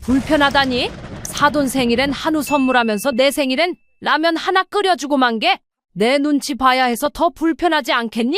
불편하다니? 사돈 생일엔 한우 선물하면서 내 생일엔 라면 하나 끓여주고만 게? 내 눈치 봐야 해서 더 불편하지 않겠니?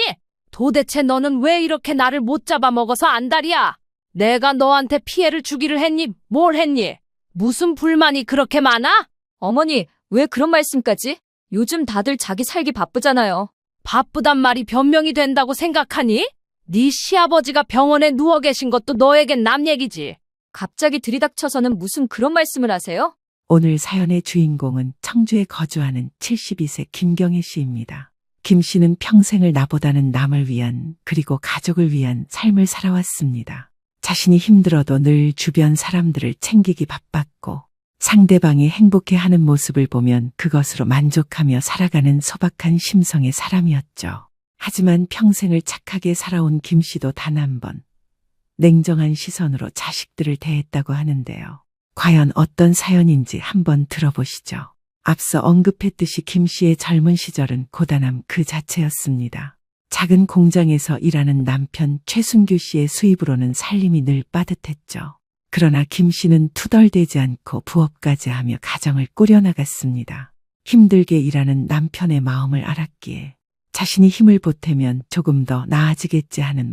도대체 너는 왜 이렇게 나를 못 잡아먹어서 안달이야? 내가 너한테 피해를 주기를 했니? 뭘 했니? 무슨 불만이 그렇게 많아? 어머니, 왜 그런 말씀까지? 요즘 다들 자기 살기 바쁘잖아요. 바쁘단 말이 변명이 된다고 생각하니? 네 시아버지가 병원에 누워 계신 것도 너에겐 남 얘기지. 갑자기 들이닥쳐서는 무슨 그런 말씀을 하세요? 오늘 사연의 주인공은 청주에 거주하는 72세 김경애 씨입니다. 김 씨는 평생을 나보다는 남을 위한 그리고 가족을 위한 삶을 살아왔습니다. 자신이 힘들어도 늘 주변 사람들을 챙기기 바빴고 상대방이 행복해하는 모습을 보면 그것으로 만족하며 살아가는 소박한 심성의 사람이었죠. 하지만 평생을 착하게 살아온 김 씨도 단 한 번 냉정한 시선으로 자식들을 대했다고 하는데요. 과연 어떤 사연인지 한번 들어보시죠. 앞서 언급했듯이 김 씨의 젊은 시절은 고단함 그 자체였습니다. 작은 공장에서 일하는 남편 최순규 씨의 수입으로는 살림이 늘 빠듯했죠. 그러나 김 씨는 투덜대지 않고 부업까지 하며 가정을 꾸려나갔습니다. 힘들게 일하는 남편의 마음을 알았기에 자신이 힘을 보태면 조금 더 나아지겠지 하는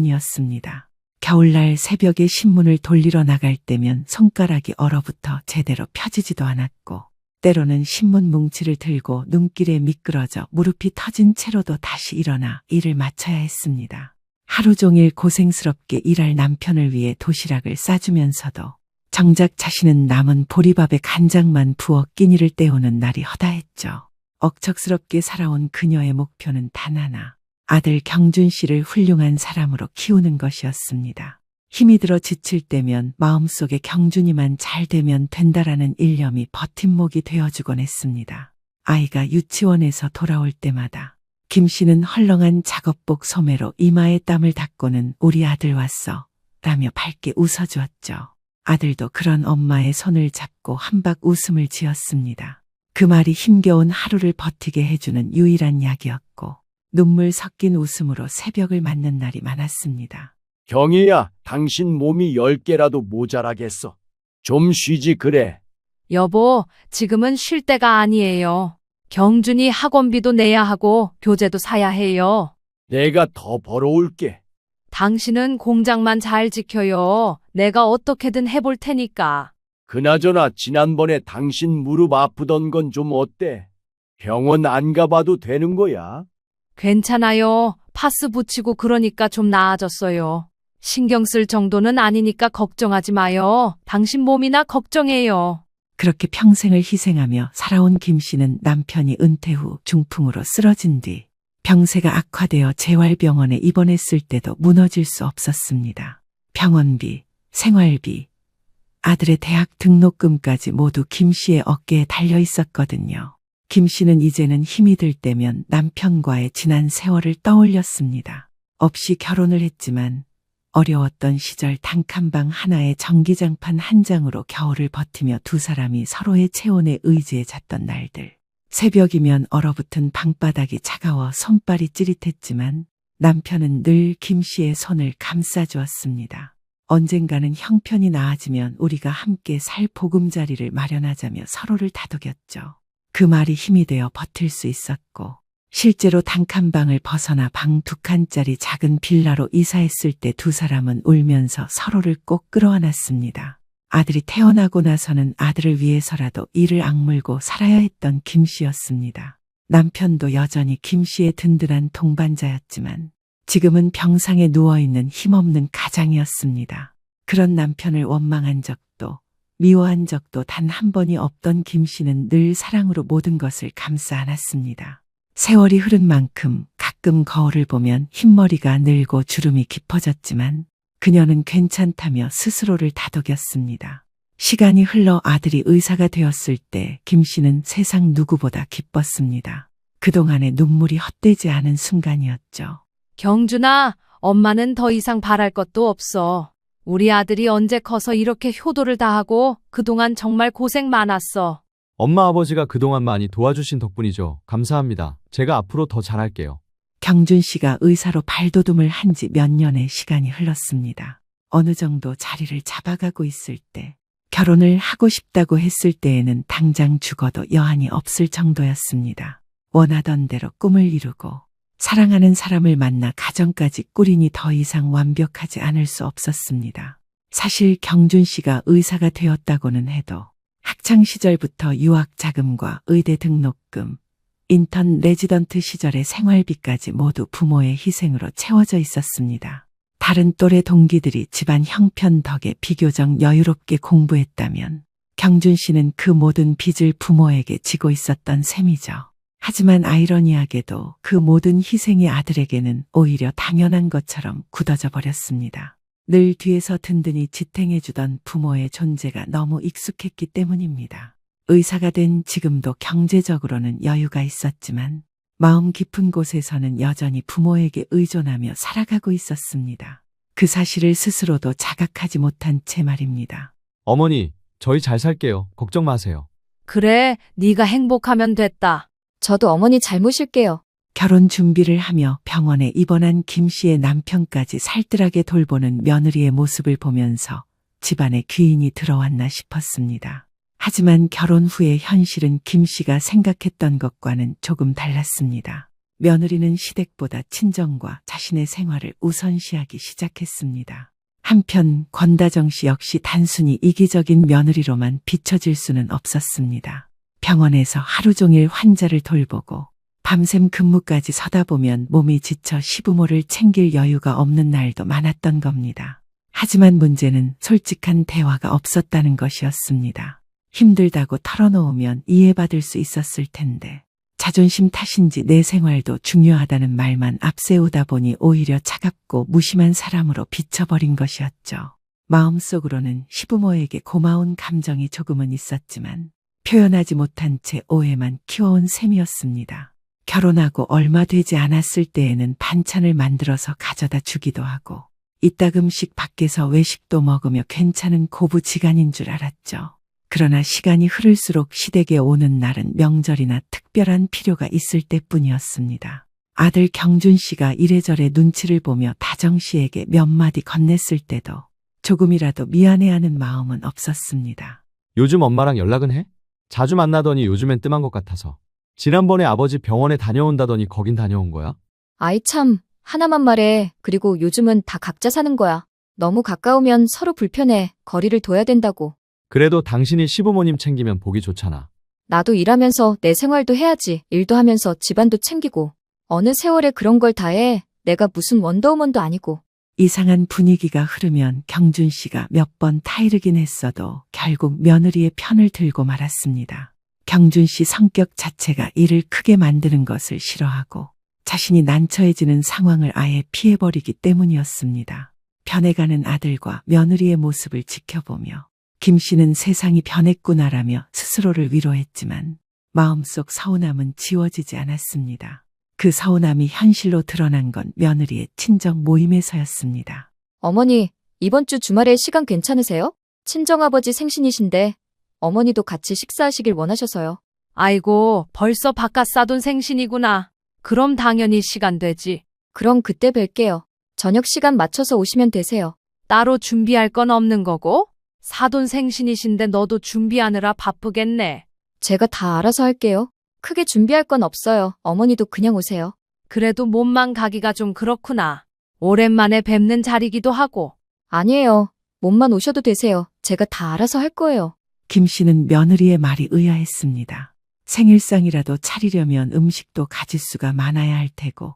마음뿐이었습니다. 겨울날 새벽에 신문을 돌리러 나갈 때면 손가락이 얼어붙어 제대로 펴지지도 않았고 때로는 신문 뭉치를 들고 눈길에 미끄러져 무릎이 터진 채로도 다시 일어나 일을 마쳐야 했습니다. 하루 종일 고생스럽게 일할 남편을 위해 도시락을 싸주면서도 정작 자신은 남은 보리밥에 간장만 부어 끼니를 때우는 날이 허다했죠. 억척스럽게 살아온 그녀의 목표는 단 하나, 아들 경준 씨를 훌륭한 사람으로 키우는 것이었습니다. 힘이 들어 지칠 때면 마음속에 경준이만 잘 되면 된다라는 일념이 버팀목이 되어주곤 했습니다. 아이가 유치원에서 돌아올 때마다 김 씨는 헐렁한 작업복 소매로 이마에 땀을 닦고는 우리 아들 왔어 라며 밝게 웃어주었죠. 아들도 그런 엄마의 손을 잡고 한박 웃음을 지었습니다. 그 말이 힘겨운 하루를 버티게 해주는 유일한 약이었고 눈물 섞인 웃음으로 새벽을 맞는 날이 많았습니다. 경희야, 당신 몸이 10개라도 모자라겠어. 좀 쉬지 그래. 여보, 지금은 쉴 때가 아니에요. 경준이 학원비도 내야 하고 교재도 사야 해요. 내가 더 벌어올게. 당신은 공장만 잘 지켜요. 내가 어떻게든 해볼 테니까. 그나저나 지난번에 당신 무릎 아프던 건 좀 어때? 병원 안 가봐도 되는 거야? 괜찮아요. 파스 붙이고 그러니까 좀 나아졌어요. 신경 쓸 정도는 아니니까 걱정하지 마요. 당신 몸이나 걱정해요. 그렇게 평생을 희생하며 살아온 김 씨는 남편이 은퇴 후 중풍으로 쓰러진 뒤 병세가 악화되어 재활병원에 입원했을 때도 무너질 수 없었습니다. 병원비, 생활비, 아들의 대학 등록금까지 모두 김 씨의 어깨에 달려 있었거든요. 김 씨는 이제는 힘이 들 때면 남편과의 지난 세월을 떠올렸습니다. 없이 결혼을 했지만 어려웠던 시절 단칸방 하나에 전기장판 한 장으로 겨울을 버티며 두 사람이 서로의 체온에 의지해 잤던 날들. 새벽이면 얼어붙은 방바닥이 차가워 손발이 찌릿했지만 남편은 늘 김 씨의 손을 감싸주었습니다. 언젠가는 형편이 나아지면 우리가 함께 살 보금자리를 마련하자며 서로를 다독였죠. 그 말이 힘이 되어 버틸 수 있었고 실제로 단칸방을 벗어나 방 2칸짜리 작은 빌라로 이사했을 때 두 사람은 울면서 서로를 꼭 끌어안았습니다. 아들이 태어나고 나서는 아들을 위해서라도 이를 악물고 살아야 했던 김 씨였습니다. 남편도 여전히 김 씨의 든든한 동반자였지만 지금은 병상에 누워있는 힘없는 가장이었습니다. 그런 남편을 원망한 적도 미워한 적도 단 한 번이 없던 김 씨는 늘 사랑으로 모든 것을 감싸 안았습니다. 세월이 흐른 만큼 가끔 거울을 보면 흰머리가 늘고 주름이 깊어졌지만 그녀는 괜찮다며 스스로를 다독였습니다. 시간이 흘러 아들이 의사가 되었을 때 김 씨는 세상 누구보다 기뻤습니다. 그동안의 눈물이 헛되지 않은 순간이었죠. 경준아, 엄마는 더 이상 바랄 것도 없어. 우리 아들이 언제 커서 이렇게 효도를 다하고 그동안 정말 고생 많았어. 엄마 아버지가 그동안 많이 도와주신 덕분이죠. 감사합니다. 제가 앞으로 더 잘할게요. 경준 씨가 의사로 발돋움을 한 지 몇 년의 시간이 흘렀습니다. 어느 정도 자리를 잡아가고 있을 때 결혼을 하고 싶다고 했을 때에는 당장 죽어도 여한이 없을 정도였습니다. 원하던 대로 꿈을 이루고 사랑하는 사람을 만나 가정까지 꾸리니 더 이상 완벽하지 않을 수 없었습니다. 사실 경준 씨가 의사가 되었다고는 해도 학창 시절부터 유학 자금과 의대 등록금, 인턴 레지던트 시절의 생활비까지 모두 부모의 희생으로 채워져 있었습니다. 다른 또래 동기들이 집안 형편 덕에 비교적 여유롭게 공부했다면 경준 씨는 그 모든 빚을 부모에게 지고 있었던 셈이죠. 하지만 아이러니하게도 그 모든 희생이 아들에게는 오히려 당연한 것처럼 굳어져 버렸습니다. 늘 뒤에서 든든히 지탱해주던 부모의 존재가 너무 익숙했기 때문입니다. 의사가 된 지금도 경제적으로는 여유가 있었지만 마음 깊은 곳에서는 여전히 부모에게 의존하며 살아가고 있었습니다. 그 사실을 스스로도 자각하지 못한 채 말입니다. 어머니, 저희 잘 살게요. 걱정 마세요. 그래, 네가 행복하면 됐다. 저도 어머니 잘 모실게요. 결혼 준비를 하며 병원에 입원한 김 씨의 남편까지 살뜰하게 돌보는 며느리의 모습을 보면서 집안에 귀인이 들어왔나 싶었습니다. 하지만 결혼 후의 현실은 김 씨가 생각했던 것과는 조금 달랐습니다. 며느리는 시댁보다 친정과 자신의 생활을 우선시하기 시작했습니다. 한편 권다정 씨 역시 단순히 이기적인 며느리로만 비춰질 수는 없었습니다. 병원에서 하루 종일 환자를 돌보고 밤샘 근무까지 서다 보면 몸이 지쳐 시부모를 챙길 여유가 없는 날도 많았던 겁니다. 하지만 문제는 솔직한 대화가 없었다는 것이었습니다. 힘들다고 털어놓으면 이해받을 수 있었을 텐데 자존심 탓인지 내 생활도 중요하다는 말만 앞세우다 보니 오히려 차갑고 무심한 사람으로 비춰버린 것이었죠. 마음속으로는 시부모에게 고마운 감정이 조금은 있었지만 표현하지 못한 채 오해만 키워온 셈이었습니다. 결혼하고 얼마 되지 않았을 때에는 반찬을 만들어서 가져다 주기도 하고 이따금씩 밖에서 외식도 먹으며 괜찮은 고부지간인 줄 알았죠. 그러나 시간이 흐를수록 시댁에 오는 날은 명절이나 특별한 필요가 있을 때뿐이었습니다. 아들 경준 씨가 이래저래 눈치를 보며 다정 씨에게 몇 마디 건넸을 때도 조금이라도 미안해하는 마음은 없었습니다. 요즘 엄마랑 연락은 해? 자주 만나더니 요즘엔 뜸한 것 같아서. 지난번에 아버지 병원에 다녀온다더니 거긴 다녀온 거야? 아이 참, 하나만 말해. 그리고 요즘은 다 각자 사는 거야. 너무 가까우면 서로 불편해. 거리를 둬야 된다고. 그래도 당신이 시부모님 챙기면 보기 좋잖아. 나도 일하면서 내 생활도 해야지. 일도 하면서 집안도 챙기고. 어느 세월에 그런 걸 다 해. 내가 무슨 원더우먼도 아니고. 이상한 분위기가 흐르면 경준 씨가 몇 번 타이르긴 했어도 결국 며느리의 편을 들고 말았습니다. 경준 씨 성격 자체가 일을 크게 만드는 것을 싫어하고 자신이 난처해지는 상황을 아예 피해버리기 때문이었습니다. 변해가는 아들과 며느리의 모습을 지켜보며 김 씨는 세상이 변했구나라며 스스로를 위로했지만 마음속 서운함은 지워지지 않았습니다. 그 서운함이 현실로 드러난 건 며느리의 친정 모임에서였습니다. 어머니, 이번 주 주말에 시간 괜찮으세요? 친정아버지 생신이신데 어머니도 같이 식사하시길 원하셔서요. 아이고, 벌써 바깥 사돈 생신이구나. 그럼 당연히 시간 되지. 그럼 그때 뵐게요. 저녁 시간 맞춰서 오시면 되세요. 따로 준비할 건 없는 거고? 사돈 생신이신데 너도 준비하느라 바쁘겠네. 제가 다 알아서 할게요. 크게 준비할 건 없어요. 어머니도 그냥 오세요. 그래도 몸만 가기가 좀 그렇구나. 오랜만에 뵙는 자리기도 하고. 아니에요. 몸만 오셔도 되세요. 제가 다 알아서 할 거예요. 김 씨는 며느리의 말이 의아했습니다. 생일상이라도 차리려면 음식도 가짓수가 많아야 할 테고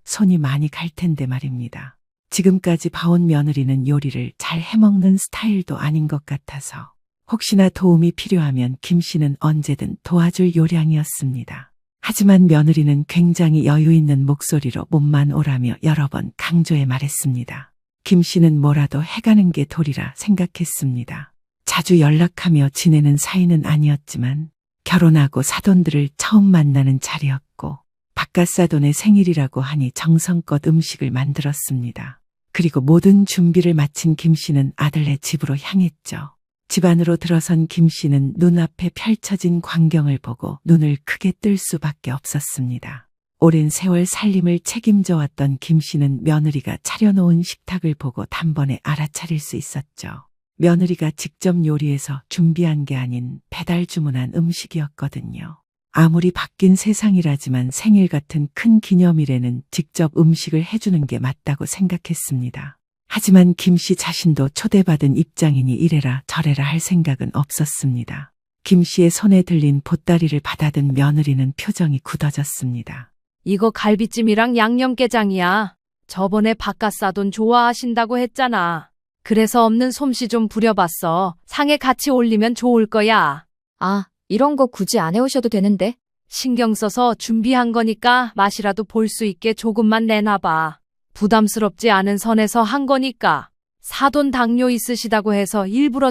손이 많이 갈 텐데 말입니다. 지금까지 봐온 며느리는 요리를 잘 해먹는 스타일도 아닌 것 같아서 혹시나 도움이 필요하면 김 씨는 언제든 도와줄 요량이었습니다. 하지만 며느리는 굉장히 여유 있는 목소리로 몸만 오라며 여러 번 강조해 말했습니다. 김 씨는 뭐라도 해가는 게 도리라 생각했습니다. 자주 연락하며 지내는 사이는 아니었지만 결혼하고 사돈들을 처음 만나는 자리였고 바깥 사돈의 생일이라고 하니 정성껏 음식을 만들었습니다. 그리고 모든 준비를 마친 김 씨는 아들네 집으로 향했죠. 집 안으로 들어선 김 씨는 눈앞에 펼쳐진 광경을 보고 눈을 크게 뜰 수밖에 없었습니다. 오랜 세월 살림을 책임져 왔던 김 씨는 며느리가 차려놓은 식탁을 보고 단번에 알아차릴 수 있었죠. 며느리가 직접 요리해서 준비한 게 아닌 배달 주문한 음식이었거든요. 아무리 바뀐 세상이라지만 생일 같은 큰 기념일에는 직접 음식을 해주는 게 맞다고 생각했습니다. 하지만 김 씨 자신도 초대받은 입장이니 이래라 저래라 할 생각은 없었습니다. 김 씨의 손에 들린 보따리를 받아든 며느리는 표정이 굳어졌습니다. 이거 갈비찜이랑 양념게장이야. 저번에 바깥사돈 좋아하신다고 했잖아. 그래서 없는 솜씨 좀 부려봤어. 상에 같이 올리면 좋을 거야. 아, 이런 거 굳이 안 해오셔도 되는데. 신경 써서 준비한 거니까 맛이라도 볼 수 있게 조금만 내놔봐. 부담스럽지 않은 선에서 한 거니까. 사돈 당뇨 있으시다고 해서 일부러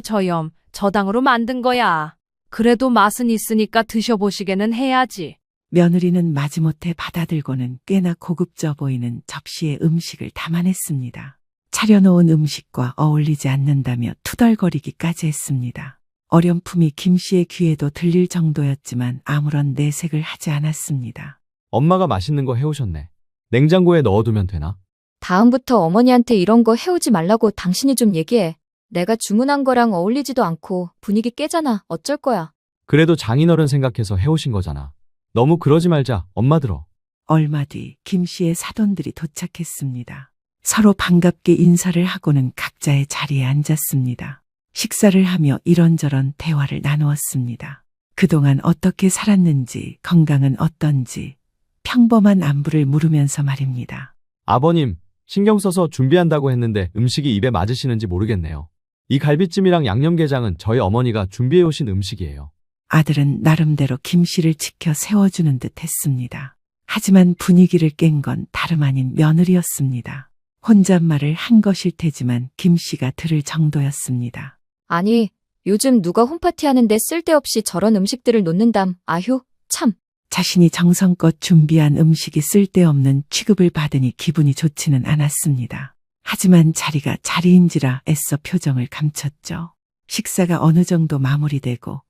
저당으로 만든 거야. 그래도 맛은 있으니까 드셔보시게는 해야지. 며느리는 마지못해 받아들고는 꽤나 고급져 보이는 접시에 음식을 담아냈습니다. 차려놓은 음식과 어울리지 않는다며 투덜거리기까지 했습니다. 어렴풋이 김 씨의 귀에도 들릴 정도였지만 아무런 내색을 하지 않았습니다. 엄마가 맛있는 거 해오셨네. 냉장고에 넣어두면 되나? 다음부터 어머니한테 이런 거 해오지 말라고 당신이 좀 얘기해. 내가 주문한 거랑 어울리지도 않고 분위기 깨잖아. 어쩔 거야. 그래도 장인어른 생각해서 해오신 거잖아. 너무 그러지 말자. 엄마 들어. 얼마 뒤 김 씨의 사돈들이 도착했습니다. 서로 반갑게 인사를 하고는 각자의 자리에 앉았습니다. 식사를 하며 이런저런 대화를 나누었습니다. 그동안 어떻게 살았는지, 건강은 어떤지, 평범한 안부를 물으면서 말입니다. 아버님, 신경 써서 준비한다고 했는데 음식이 입에 맞으시는지 모르겠네요. 이 갈비찜이랑 양념게장은 저희 어머니가 준비해 오신 음식이에요. 아들은 나름대로 김 씨를 지켜 세워주는 듯 했습니다. 하지만 분위기를 깬 건 다름 아닌 며느리였습니다. 혼잣말을 한 것일 테지만 김 씨가 들을 정도였습니다. 아니, 요즘 누가 홈파티 하는데 쓸데없이 저런 음식들을 놓는담. 아휴, 참. 자신이 정성껏 준비한 음식이 쓸데없는 취급을 받으니 기분이 좋지는 않았습니다. 하지만 자리가 자리인지라 애써 표정을 감췄죠. 식사가 어느 정도 마무리되고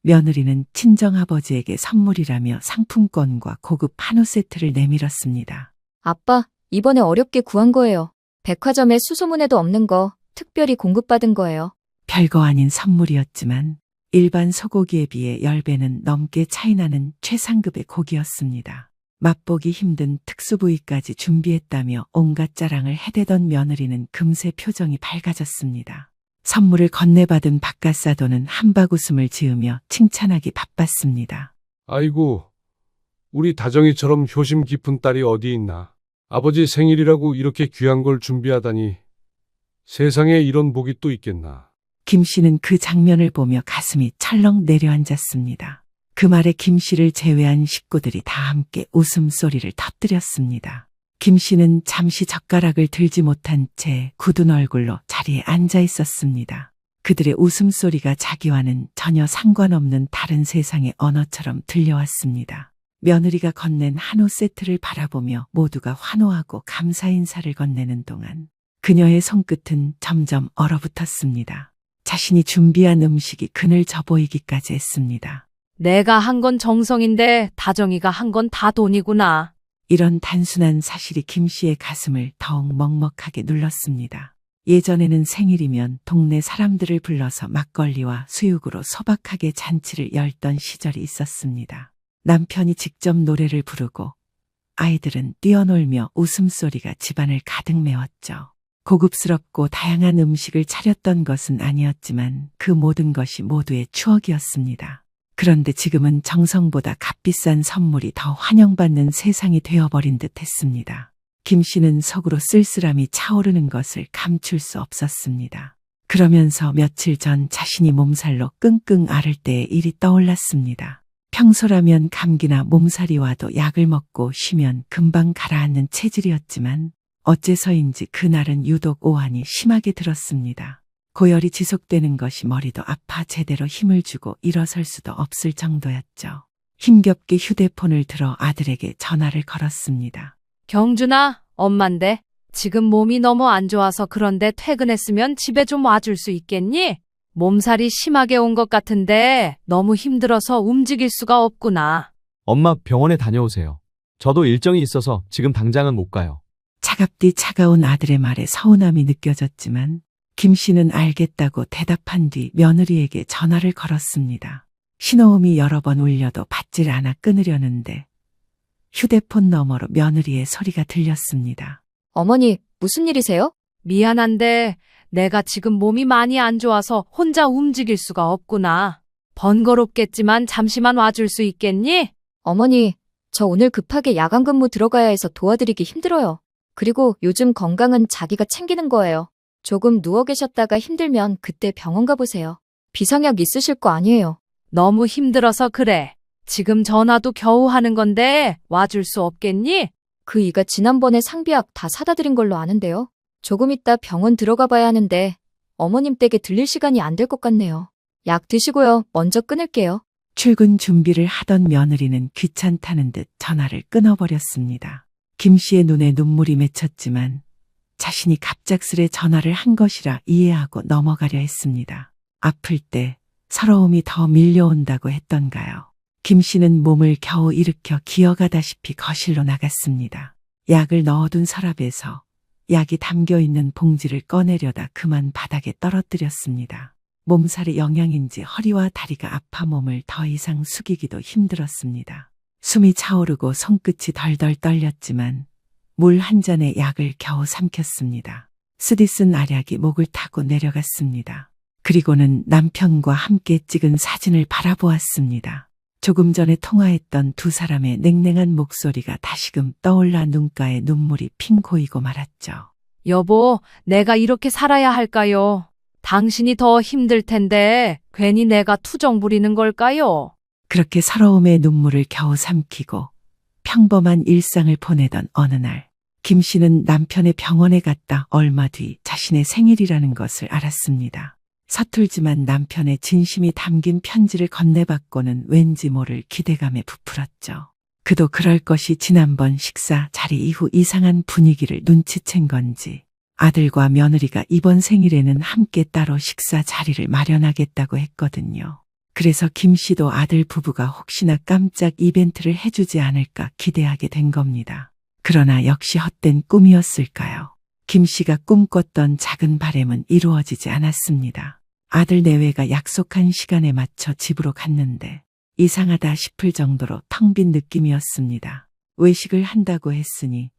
며느리는 친정아버지에게 선물이라며 상품권과 고급 한우 세트를 내밀었습니다. 아빠, 이번에 어렵게 구한 거예요. 백화점에 수소문에도 없는 거 특별히 공급받은 거예요. 별거 아닌 선물이었지만 일반 소고기에 비해 10배는 넘게 차이나는 최상급의 고기였습니다. 맛보기 힘든 특수부위까지 준비했다며 온갖 자랑을 해대던 며느리는 금세 표정이 밝아졌습니다. 선물을 건네받은 바깥사돈은 한박웃음을 지으며 칭찬하기 바빴습니다. 아이고, 우리 다정이처럼 효심 깊은 딸이 어디 있나. 아버지 생일이라고 이렇게 귀한 걸 준비하다니. 세상에 이런 복이 또 있겠나. 김 씨는 그 장면을 보며 가슴이 철렁 내려앉았습니다. 그 말에 김 씨를 제외한 식구들이 다 함께 웃음소리를 터뜨렸습니다. 김 씨는 잠시 젓가락을 들지 못한 채 굳은 얼굴로 자리에 앉아 있었습니다. 그들의 웃음소리가 자기와는 전혀 상관없는 다른 세상의 언어처럼 들려왔습니다. 며느리가 건넨 한우 세트를 바라보며 모두가 환호하고 감사 인사를 건네는 동안 그녀의 손끝은 점점 얼어붙었습니다. 자신이 준비한 음식이 그늘져 보이기까지 했습니다. 내가 한 건 정성인데 다정이가 한 건 다 돈이구나. 이런 단순한 사실이 김 씨의 가슴을 더욱 먹먹하게 눌렀습니다. 예전에는 생일이면 동네 사람들을 불러서 막걸리와 수육으로 소박하게 잔치를 열던 시절이 있었습니다. 남편이 직접 노래를 부르고 아이들은 뛰어놀며 웃음소리가 집안을 가득 메웠죠. 고급스럽고 다양한 음식을 차렸던 것은 아니었지만 그 모든 것이 모두의 추억이었습니다. 그런데 지금은 정성보다 값비싼 선물이 더 환영받는 세상이 되어버린 듯 했습니다. 김 씨는 속으로 쓸쓸함이 차오르는 것을 감출 수 없었습니다. 그러면서 며칠 전 자신이 몸살로 끙끙 앓을 때의 일이 떠올랐습니다. 평소라면 감기나 몸살이 와도 약을 먹고 쉬면 금방 가라앉는 체질이었지만 어째서인지 그날은 유독 오한이 심하게 들었습니다. 고열이 지속되는 것이 머리도 아파 제대로 힘을 주고 일어설 수도 없을 정도였죠. 힘겹게 휴대폰을 들어 아들에게 전화를 걸었습니다. 경준아, 엄만데 지금 몸이 너무 안 좋아서 그런데 퇴근했으면 집에 좀 와줄 수 있겠니? 몸살이 심하게 온 것 같은데 너무 힘들어서 움직일 수가 없구나. 엄마 병원에 다녀오세요. 저도 일정이 있어서 지금 당장은 못 가요. 차갑디 차가운 아들의 말에 서운함이 느껴졌지만 김 씨는 알겠다고 대답한 뒤 며느리에게 전화를 걸었습니다. 신호음이 여러 번 울려도 받질 않아 끊으려는데 휴대폰 너머로 며느리의 소리가 들렸습니다. 어머니, 무슨 일이세요? 미안한데 내가 지금 몸이 많이 안 좋아서 혼자 움직일 수가 없구나. 번거롭겠지만 잠시만 와줄 수 있겠니? 어머니, 저 오늘 급하게 야간 근무 들어가야 해서 도와드리기 힘들어요. 그리고 요즘 건강은 자기가 챙기는 거예요. 조금 누워 계셨다가 힘들면 그때 병원 가보세요. 비상약 있으실 거 아니에요. 너무 힘들어서 그래. 지금 전화도 겨우 하는 건데 와줄 수 없겠니? 그 이가 지난번에 상비약 다 사다 드린 걸로 아는데요. 조금 있다 병원 들어가 봐야 하는데 어머님 댁에 들릴 시간이 안 될 것 같네요. 약 드시고요. 먼저 끊을게요. 출근 준비를 하던 며느리는 귀찮다는 듯 전화를 끊어버렸습니다. 김 씨의 눈에 눈물이 맺혔지만 자신이 갑작스레 전화를 한 것이라 이해하고 넘어가려 했습니다. 아플 때 서러움이 더 밀려온다고 했던가요? 김 씨는 몸을 겨우 일으켜 기어가다시피 거실로 나갔습니다. 약을 넣어둔 서랍에서 약이 담겨있는 봉지를 꺼내려다 그만 바닥에 떨어뜨렸습니다. 몸살의 영향인지 허리와 다리가 아파 몸을 더 이상 숙이기도 힘들었습니다. 숨이 차오르고 손끝이 덜덜 떨렸지만 물 한 잔에 약을 겨우 삼켰습니다. 쓰디쓴 알약이 목을 타고 내려갔습니다. 그리고는 남편과 함께 찍은 사진을 바라보았습니다. 조금 전에 통화했던 두 사람의 냉랭한 목소리가 다시금 떠올라 눈가에 눈물이 핑 고이고 말았죠. 여보, 내가 이렇게 살아야 할까요? 당신이 더 힘들 텐데 괜히 내가 투정 부리는 걸까요? 그렇게 서러움의 눈물을 겨우 삼키고 평범한 일상을 보내던 어느 날, 김 씨는 남편의 병원에 갔다 얼마 뒤 자신의 생일이라는 것을 알았습니다. 서툴지만 남편의 진심이 담긴 편지를 건네받고는 왠지 모를 기대감에 부풀었죠. 그도 그럴 것이 지난번 식사 자리 이후 이상한 분위기를 눈치챈 건지 아들과 며느리가 이번 생일에는 함께 따로 식사 자리를 마련하겠다고 했거든요. 그래서 김 씨도 아들 부부가 혹시나 깜짝 이벤트를 해주지 않을까 기대하게 된 겁니다. 그러나 역시 헛된 꿈이었을까요? 김 씨가 꿈꿨던 작은 바램은 이루어지지 않았습니다. 아들 내외가 약속한 시간에 맞춰 집으로 갔는데 이상하다 싶을 정도로 텅 빈 느낌이었습니다. 외식을 한다고 했으니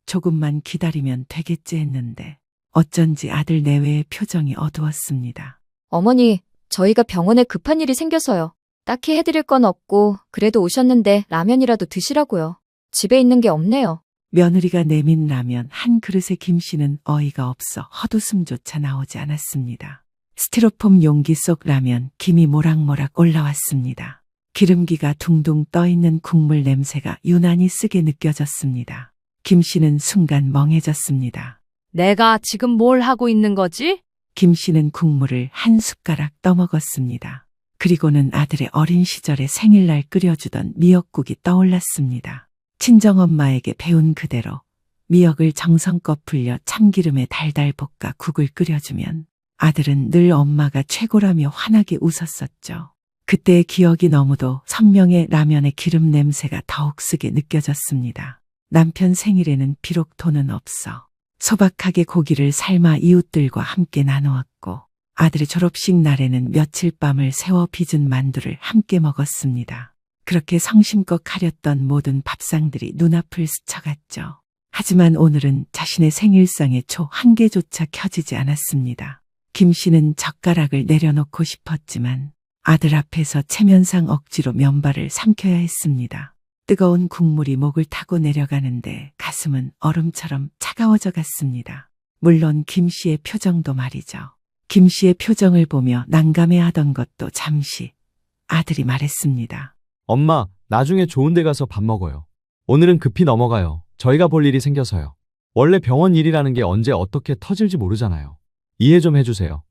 조금만 기다리면 되겠지 했는데 어쩐지 아들 내외의 표정이 어두웠습니다. 어머니, 저희가 병원에 급한 일이 생겨서요. 딱히 해드릴 건 없고 그래도 오셨는데 라면이라도 드시라고요. 집에 있는 게 없네요. 며느리가 내민 라면 한 그릇에 김 씨는 어이가 없어 헛웃음조차 나오지 않았습니다. 스티로폼 용기 속 라면 김이 모락모락 올라왔습니다. 기름기가 둥둥 떠있는 국물 냄새가 유난히 쓰게 느껴졌습니다. 김 씨는 순간 멍해졌습니다. 내가 지금 뭘 하고 있는 거지? 김 씨는 국물을 한 숟가락 떠먹었습니다. 그리고는 아들의 어린 시절에 생일날 끓여주던 미역국이 떠올랐습니다. 친정엄마에게 배운 그대로 미역을 정성껏 불려 참기름에 달달 볶아 국을 끓여주면 아들은 늘 엄마가 최고라며 환하게 웃었었죠. 그때의 기억이 너무도 선명해 라면의 기름 냄새가 더욱 쓰게 느껴졌습니다. 남편 생일에는 비록 돈은 없어 소박하게 고기를 삶아 이웃들과 함께 나누었고 아들의 졸업식 날에는 며칠 밤을 새워 빚은 만두를 함께 먹었습니다. 그렇게 성심껏 가렸던 모든 밥상들이 눈앞을 스쳐갔죠. 하지만 오늘은 자신의 생일상에 초 한 개조차 켜지지 않았습니다. 김 씨는 젓가락을 내려놓고 싶었지만 아들 앞에서 체면상 억지로 면발을 삼켜야 했습니다. 뜨거운 국물이 목을 타고 내려가는데 가슴은 얼음처럼 차가워져 갔습니다. 물론 김 씨의 표정도 말이죠. 김 씨의 표정을 보며 난감해하던 것도 잠시 아들이 말했습니다. 엄마, 나중에 좋은 데 가서 밥 먹어요. 오늘은 급히 넘어가요. 저희가 볼 일이 생겨서요. 원래 병원 일이라는 게 언제 어떻게 터질지 모르잖아요. 이해 좀 해주세요.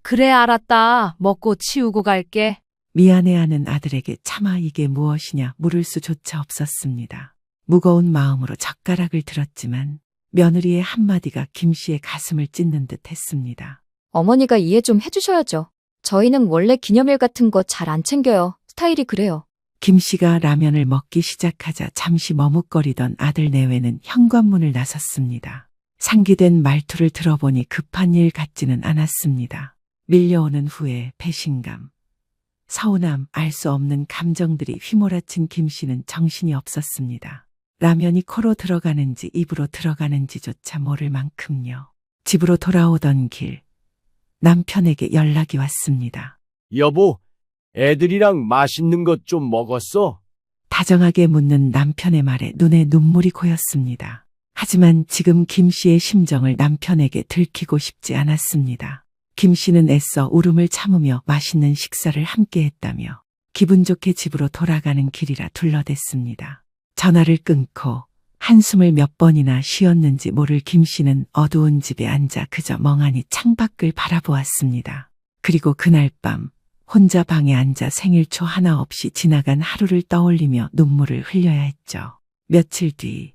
그래 알았다. 먹고 치우고 갈게. 미안해하는 아들에게 차마 이게 무엇이냐 물을 수조차 없었습니다. 무거운 마음으로 젓가락을 들었지만 며느리의 한마디가 김 씨의 가슴을 찢는 듯 했습니다. 어머니가 이해 좀 해주셔야죠. 저희는 원래 기념일 같은 거 잘 안 챙겨요. 스타일이 그래요. 김 씨가 라면을 먹기 시작하자 잠시 머뭇거리던 아들 내외는 현관문을 나섰습니다. 상기된 말투를 들어보니 급한 일 같지는 않았습니다. 밀려오는 후에 배신감, 서운함, 알 수 없는 감정들이 휘몰아친 김 씨는 정신이 없었습니다. 라면이 코로 들어가는지 입으로 들어가는지조차 모를 만큼요. 집으로 돌아오던 길, 남편에게 연락이 왔습니다. 여보, 애들이랑 맛있는 것 좀 먹었어? 다정하게 묻는 남편의 말에 눈에 눈물이 고였습니다. 하지만 지금 김 씨의 심정을 남편에게 들키고 싶지 않았습니다. 김 씨는 애써 울음을 참으며 맛있는 식사를 함께 했다며 기분 좋게 집으로 돌아가는 길이라 둘러댔습니다. 전화를 끊고 한숨을 몇 번이나 쉬었는지 모를 김 씨는 어두운 집에 앉아 그저 멍하니 창밖을 바라보았습니다. 그리고 그날 밤 혼자 방에 앉아 생일 초 하나 없이 지나간 하루를 떠올리며 눈물을 흘려야 했죠. 며칠 뒤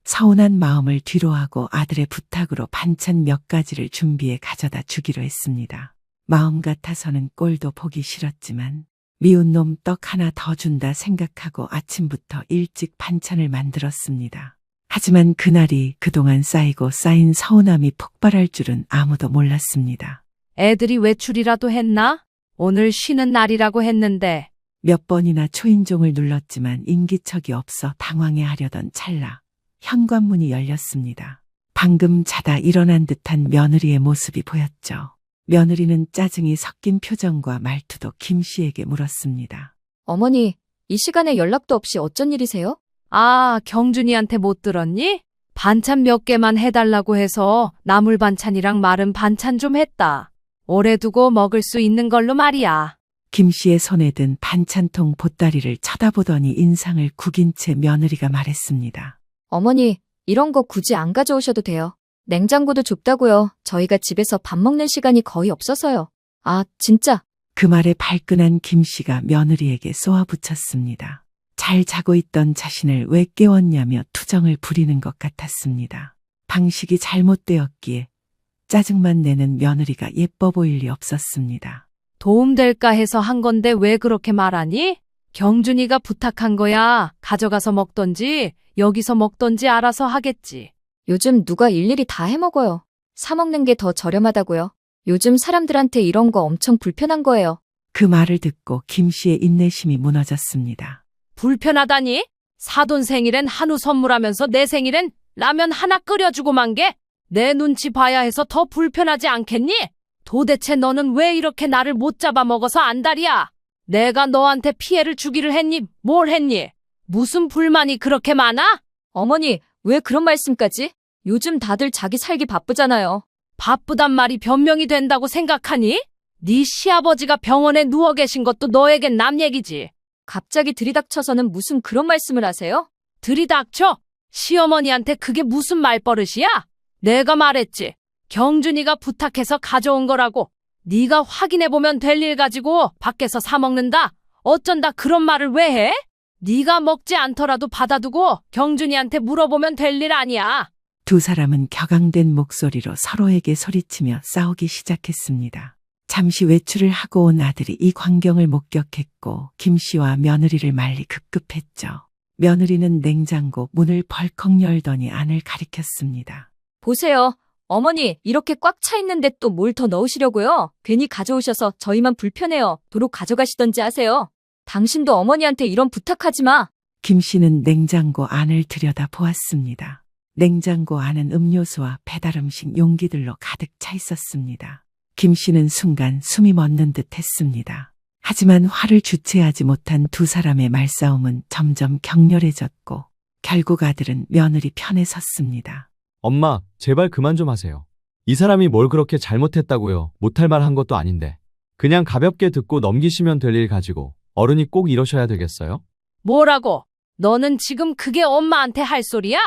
서운한 마음을 뒤로하고 아들의 부탁으로 반찬 몇 가지를 준비해 가져다 주기로 했습니다. 마음 같아서는 꼴도 보기 싫었지만 미운 놈 떡 하나 더 준다 생각하고 아침부터 일찍 반찬을 만들었습니다. 하지만 그날이 그동안 쌓이고 쌓인 서운함이 폭발할 줄은 아무도 몰랐습니다. 애들이 외출이라도 했나? 오늘 쉬는 날이라고 했는데. 몇 번이나 초인종을 눌렀지만 인기척이 없어 당황해하려던 찰나 현관문이 열렸습니다. 방금 자다 일어난 듯한 며느리의 모습이 보였죠. 며느리는 짜증이 섞인 표정과 말투도 김 씨에게 물었습니다. 어머니, 이 시간에 연락도 없이 어쩐 일이세요? 아, 경준이한테 못 들었니? 반찬 몇 개만 해달라고 해서 나물 반찬이랑 마른 반찬 좀 했다. 오래 두고 먹을 수 있는 걸로 말이야. 김 씨의 손에 든 반찬통 보따리를 쳐다보더니 인상을 구긴 채 며느리가 말했습니다. 어머니, 이런 거 굳이 안 가져오셔도 돼요. 냉장고도 좁다고요. 저희가 집에서 밥 먹는 시간이 거의 없어서요. 아, 진짜. 그 말에 발끈한 김 씨가 며느리에게 쏘아붙였습니다. 잘 자고 있던 자신을 왜 깨웠냐며 투정을 부리는 것 같았습니다. 방식이 잘못되었기에 짜증만 내는 며느리가 예뻐 보일 리 없었습니다. 도움될까 해서 한 건데 왜 그렇게 말하니? 경준이가 부탁한 거야. 가져가서 먹던지 여기서 먹던지 알아서 하겠지. 요즘 누가 일일이 다 해먹어요. 사 먹는 게 더 저렴하다고요. 요즘 사람들한테 이런 거 엄청 불편한 거예요. 그 말을 듣고 김 씨의 인내심이 무너졌습니다. 불편하다니? 사돈 생일엔 한우 선물하면서 내 생일엔 라면 하나 끓여주고 만 게 내 눈치 봐야 해서 더 불편하지 않겠니? 도대체 너는 왜 이렇게 나를 못 잡아먹어서 안달이야? 내가 너한테 피해를 주기를 했니? 뭘 했니? 무슨 불만이 그렇게 많아? 어머니, 왜 그런 말씀까지? 요즘 다들 자기 살기 바쁘잖아요. 바쁘단 말이 변명이 된다고 생각하니? 네 시아버지가 병원에 누워 계신 것도 너에겐 남 얘기지. 갑자기 들이닥쳐서는 무슨 그런 말씀을 하세요? 들이닥쳐? 시어머니한테 그게 무슨 말버릇이야? 내가 말했지. 경준이가 부탁해서 가져온 거라고. 네가 확인해보면 될 일 가지고 밖에서 사 먹는다. 어쩐다 그런 말을 왜 해? 네가 먹지 않더라도 받아두고 경준이한테 물어보면 될 일 아니야. 두 사람은 격앙된 목소리로 서로에게 소리치며 싸우기 시작했습니다. 잠시 외출을 하고 온 아들이 이 광경을 목격했고 김 씨와 며느리를 말리 급급했죠. 며느리는 냉장고 문을 벌컥 열더니 안을 가리켰습니다. 보세요. 어머니, 이렇게 꽉 차 있는데 또 뭘 더 넣으시려고요? 괜히 가져오셔서 저희만 불편해요. 도로 가져가시던지 하세요. 당신도 어머니한테 이런 부탁하지 마. 김 씨는 냉장고 안을 들여다 보았습니다. 냉장고 안은 음료수와 배달음식 용기들로 가득 차 있었습니다. 김 씨는 순간 숨이 멎는 듯 했습니다. 하지만 화를 주체하지 못한 두 사람의 말싸움은 점점 격렬해졌고 결국 아들은 며느리 편에 섰습니다. 엄마, 제발 그만 좀 하세요. 이 사람이 뭘 그렇게 잘못했다고요. 못할 말 한 것도 아닌데. 그냥 가볍게 듣고 넘기시면 될 일 가지고 어른이 꼭 이러셔야 되겠어요? 뭐라고? 너는 지금 그게 엄마한테 할 소리야?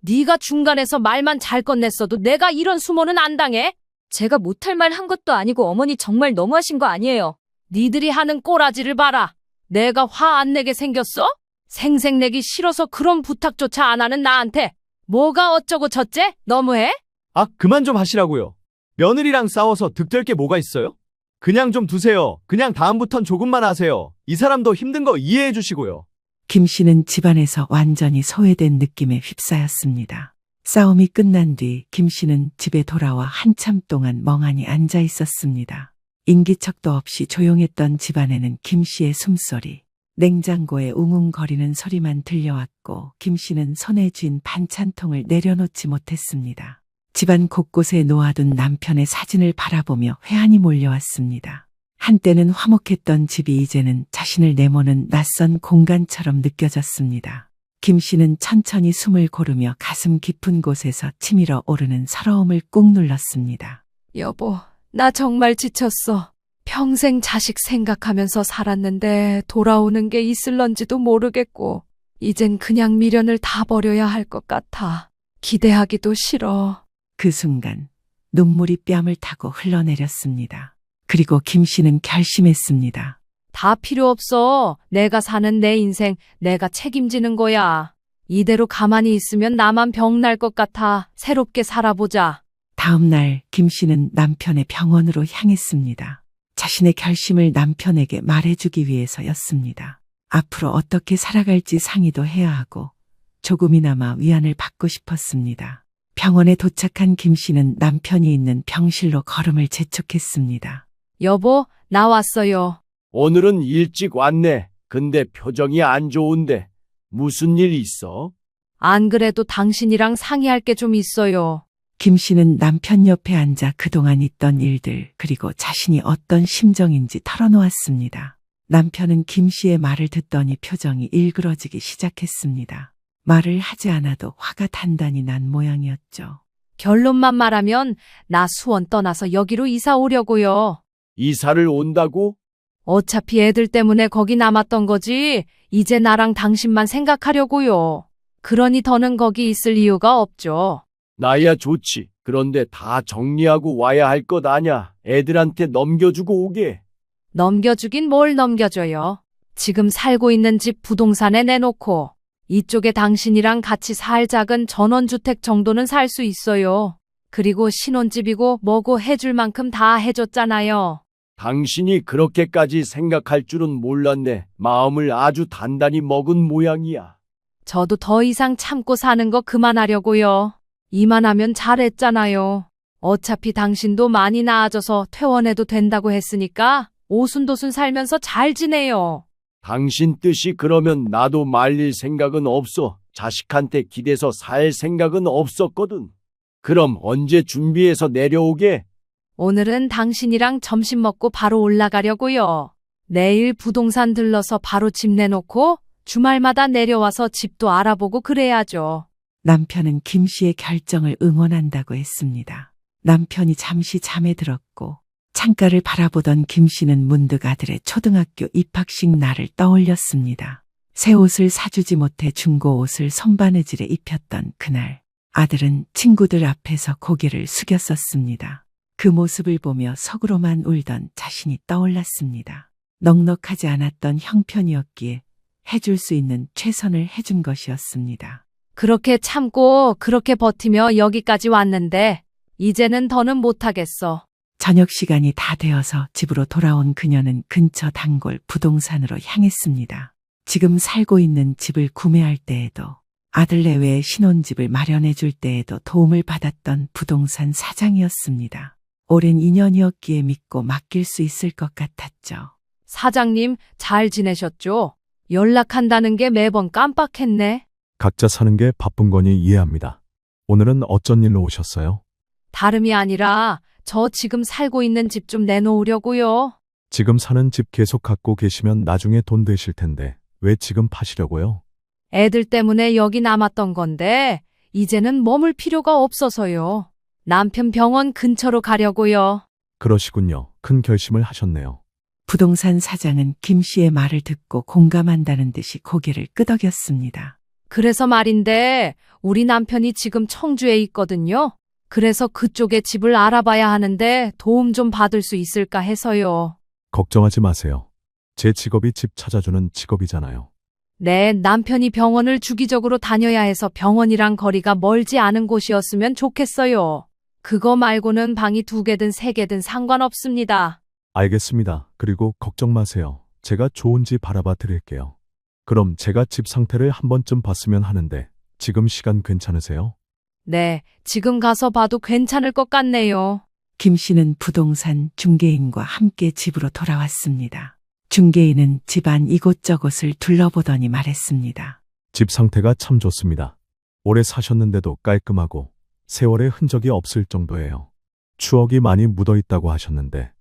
네가 중간에서 말만 잘 건넸어도 내가 이런 수모는 안 당해? 제가 못할 말 한 것도 아니고 어머니 정말 너무하신 거 아니에요. 니들이 하는 꼬라지를 봐라. 내가 화 안 내게 생겼어? 생색내기 싫어서 그런 부탁조차 안 하는 나한테 뭐가 어쩌고 저째? 너무해? 아, 그만 좀 하시라고요. 며느리랑 싸워서 득될 게 뭐가 있어요? 그냥 좀 두세요. 그냥 다음부턴 조금만 하세요. 이 사람도 힘든 거 이해해 주시고요. 김 씨는 집안에서 완전히 소외된 느낌에 휩싸였습니다. 싸움이 끝난 뒤 김 씨는 집에 돌아와 한참 동안 멍하니 앉아 있었습니다. 인기척도 없이 조용했던 집안에는 김 씨의 숨소리, 냉장고에 웅웅거리는 소리만 들려왔고 김 씨는 손에 쥔 반찬통을 내려놓지 못했습니다. 집안 곳곳에 놓아둔 남편의 사진을 바라보며 회한이 몰려왔습니다. 한때는 화목했던 집이 이제는 자신을 내모는 낯선 공간처럼 느껴졌습니다. 김 씨는 천천히 숨을 고르며 가슴 깊은 곳에서 치밀어 오르는 서러움을 꾹 눌렀습니다. 여보, 나 정말 지쳤어. 평생 자식 생각하면서 살았는데 돌아오는 게 있을런지도 모르겠고, 이젠 그냥 미련을 다 버려야 할 것 같아. 기대하기도 싫어. 그 순간 눈물이 뺨을 타고 흘러내렸습니다. 그리고 김 씨는 결심했습니다. 다 필요 없어. 내가 사는 내 인생, 내가 책임지는 거야. 이대로 가만히 있으면 나만 병날 것 같아. 새롭게 살아보자. 다음 날 김 씨는 남편의 병원으로 향했습니다. 자신의 결심을 남편에게 말해주기 위해서였습니다. 앞으로 어떻게 살아갈지 상의도 해야 하고 조금이나마 위안을 받고 싶었습니다. 병원에 도착한 김 씨는 남편이 있는 병실로 걸음을 재촉했습니다. 여보, 나 왔어요. 오늘은 일찍 왔네. 근데 표정이 안 좋은데 무슨 일 있어? 안 그래도 당신이랑 상의할 게 좀 있어요. 김 씨는 남편 옆에 앉아 그동안 있던 일들 그리고 자신이 어떤 심정인지 털어놓았습니다. 남편은 김 씨의 말을 듣더니 표정이 일그러지기 시작했습니다. 말을 하지 않아도 화가 단단히 난 모양이었죠. 결론만 말하면 나 수원 떠나서 여기로 이사 오려고요. 이사를 온다고? 어차피 애들 때문에 거기 남았던 거지. 이제 나랑 당신만 생각하려고요. 그러니 더는 거기 있을 이유가 없죠. 나야 좋지. 그런데 다 정리하고 와야 할 것 아냐. 애들한테 넘겨주고 오게. 넘겨주긴 뭘 넘겨줘요. 지금 살고 있는 집 부동산에 내놓고 이쪽에 당신이랑 같이 살 작은 전원주택 정도는 살 수 있어요. 그리고 신혼집이고 뭐고 해줄 만큼 다 해줬잖아요. 당신이 그렇게까지 생각할 줄은 몰랐네. 마음을 아주 단단히 먹은 모양이야. 저도 더 이상 참고 사는 거 그만하려고요. 이만하면 잘했잖아요. 어차피 당신도 많이 나아져서 퇴원해도 된다고 했으니까 오순도순 살면서 잘 지내요. 당신 뜻이 그러면 나도 말릴 생각은 없어. 자식한테 기대서 살 생각은 없었거든. 그럼 언제 준비해서 내려오게? 오늘은 당신이랑 점심 먹고 바로 올라가려고요. 내일 부동산 들러서 바로 집 내놓고 주말마다 내려와서 집도 알아보고 그래야죠. 남편은 김 씨의 결정을 응원한다고 했습니다. 남편이 잠시 잠에 들었고 창가를 바라보던 김 씨는 문득 아들의 초등학교 입학식 날을 떠올렸습니다. 새 옷을 사주지 못해 중고 옷을 손바느질에 입혔던 그날, 아들은 친구들 앞에서 고개를 숙였었습니다. 그 모습을 보며 속으로만 울던 자신이 떠올랐습니다. 넉넉하지 않았던 형편이었기에 해줄 수 있는 최선을 해준 것이었습니다. 그렇게 참고 그렇게 버티며 여기까지 왔는데 이제는 더는 못하겠어. 저녁 시간이 다 되어서 집으로 돌아온 그녀는 근처 단골 부동산으로 향했습니다. 지금 살고 있는 집을 구매할 때에도 아들 내외의 신혼집을 마련해 줄 때에도 도움을 받았던 부동산 사장이었습니다. 오랜 인연이었기에 믿고 맡길 수 있을 것 같았죠. 사장님, 잘 지내셨죠? 연락한다는 게 매번 깜빡했네. 각자 사는 게 바쁜 거니 이해합니다. 오늘은 어쩐 일로 오셨어요? 다름이 아니라 저 지금 살고 있는 집 좀 내놓으려고요. 지금 사는 집 계속 갖고 계시면 나중에 돈 되실 텐데 왜 지금 파시려고요? 애들 때문에 여기 남았던 건데 이제는 머물 필요가 없어서요. 남편 병원 근처로 가려고요. 그러시군요. 큰 결심을 하셨네요. 부동산 사장은 김 씨의 말을 듣고 공감한다는 듯이 고개를 끄덕였습니다. 그래서 말인데 우리 남편이 지금 청주에 있거든요. 그래서 그쪽에 집을 알아봐야 하는데 도움 좀 받을 수 있을까 해서요. 걱정하지 마세요. 제 직업이 집 찾아주는 직업이잖아요. 네, 남편이 병원을 주기적으로 다녀야 해서 병원이랑 거리가 멀지 않은 곳이었으면 좋겠어요. 그거 말고는 방이 2개든 3개든 상관없습니다. 알겠습니다. 그리고 걱정 마세요. 제가 좋은 집 알아봐 드릴게요. 그럼 제가 집 상태를 한 번쯤 봤으면 하는데 지금 시간 괜찮으세요? 네, 지금 가서 봐도 괜찮을 것 같네요. 김 씨는 부동산 중개인과 함께 집으로 돌아왔습니다. 중개인은 집안 이곳저곳을 둘러보더니 말했습니다. 집 상태가 참 좋습니다. 오래 사셨는데도 깔끔하고 세월의 흔적이 없을 정도예요. 추억이 많이 묻어 있다고 하셨는데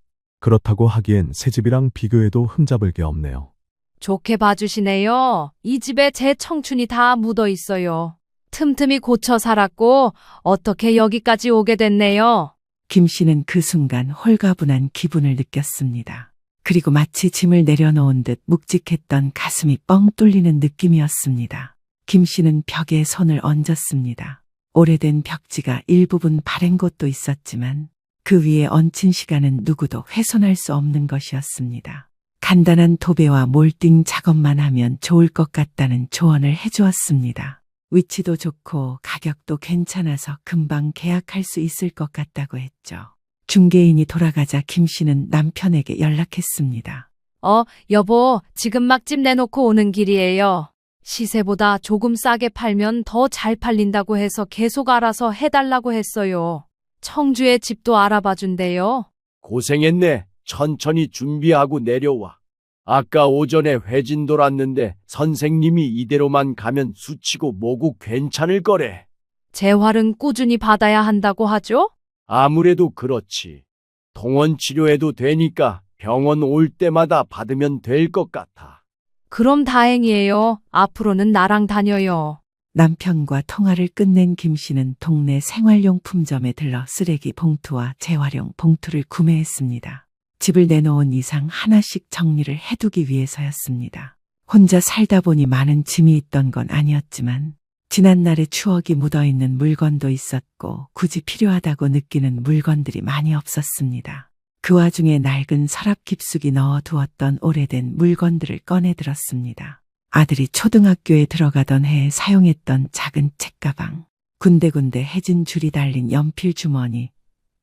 그렇다고 하기엔 새 집이랑 비교해도 흠잡을 게 없네요. 좋게 봐주시네요. 이 집에 제 청춘이 다 묻어 있어요. 틈틈이 고쳐 살았고 어떻게 여기까지 오게 됐네요. 김 씨는 그 순간 홀가분한 기분을 느꼈습니다. 그리고 마치 짐을 내려놓은 듯 묵직했던 가슴이 뻥 뚫리는 느낌이었습니다. 김 씨는 벽에 손을 얹었습니다. 오래된 벽지가 일부분 바랜 곳도 있었지만 그 위에 얹힌 시간은 누구도 훼손할 수 없는 것이었습니다. 간단한 도배와 몰딩 작업만 하면 좋을 것 같다는 조언을 해주었습니다. 위치도 좋고 가격도 괜찮아서 금방 계약할 수 있을 것 같다고 했죠. 중개인이 돌아가자 김 씨는 남편에게 연락했습니다. 여보, 지금 막 집 내놓고 오는 길이에요. 시세보다 조금 싸게 팔면 더 잘 팔린다고 해서 계속 알아서 해달라고 했어요. 청주에 집도 알아봐 준대요. 고생했네. 천천히 준비하고 내려와. 아까 오전에 회진 돌았는데 선생님이 이대로만 가면 수치고 뭐고 괜찮을 거래. 재활은 꾸준히 받아야 한다고 하죠? 아무래도 그렇지. 통원 치료해도 되니까 병원 올 때마다 받으면 될 것 같아. 그럼 다행이에요. 앞으로는 나랑 다녀요. 남편과 통화를 끝낸 김 씨는 동네 생활용품점에 들러 쓰레기 봉투와 재활용 봉투를 구매했습니다. 집을 내놓은 이상 하나씩 정리를 해두기 위해서였습니다. 혼자 살다 보니 많은 짐이 있던 건 아니었지만 지난날의 추억이 묻어있는 물건도 있었고 굳이 필요하다고 느끼는 물건들이 많이 없었습니다. 그 와중에 낡은 서랍 깊숙이 넣어두었던 오래된 물건들을 꺼내들었습니다. 아들이 초등학교에 들어가던 해에 사용했던 작은 책가방, 군데군데 해진 줄이 달린 연필 주머니,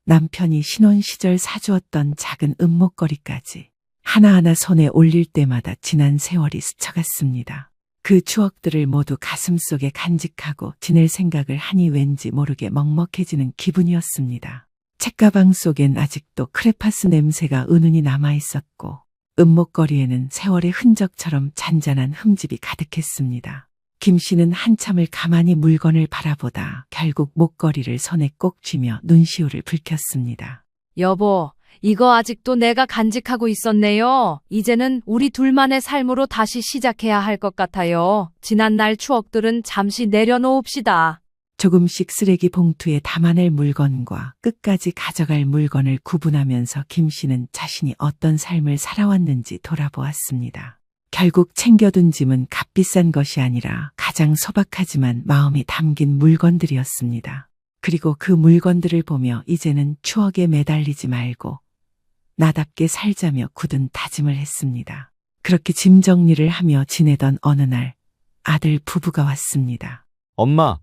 남편이 신혼 시절 사주었던 작은 은목걸이까지 하나하나 손에 올릴 때마다 지난 세월이 스쳐갔습니다. 그 추억들을 모두 가슴속에 간직하고 지낼 생각을 하니 왠지 모르게 먹먹해지는 기분이었습니다. 책가방 속엔 아직도 크레파스 냄새가 은은히 남아있었고 은목걸이에는 세월의 흔적처럼 잔잔한 흠집이 가득했습니다. 김 씨는 한참을 가만히 물건을 바라보다 결국 목걸이를 손에 꼭 쥐며 눈시울을 붉혔습니다. 여보, 이거 아직도 내가 간직하고 있었네요. 이제는 우리 둘만의 삶으로 다시 시작해야 할 것 같아요. 지난날 추억들은 잠시 내려놓읍시다. 조금씩 쓰레기 봉투에 담아낼 물건과 끝까지 가져갈 물건을 구분하면서 김 씨는 자신이 어떤 삶을 살아왔는지 돌아보았습니다. 결국 챙겨둔 짐은 값비싼 것이 아니라 가장 소박하지만 마음이 담긴 물건들이었습니다. 그리고 그 물건들을 보며 이제는 추억에 매달리지 말고 나답게 살자며 굳은 다짐을 했습니다. 그렇게 짐 정리를 하며 지내던 어느 날 아들 부부가 왔습니다. 엄마,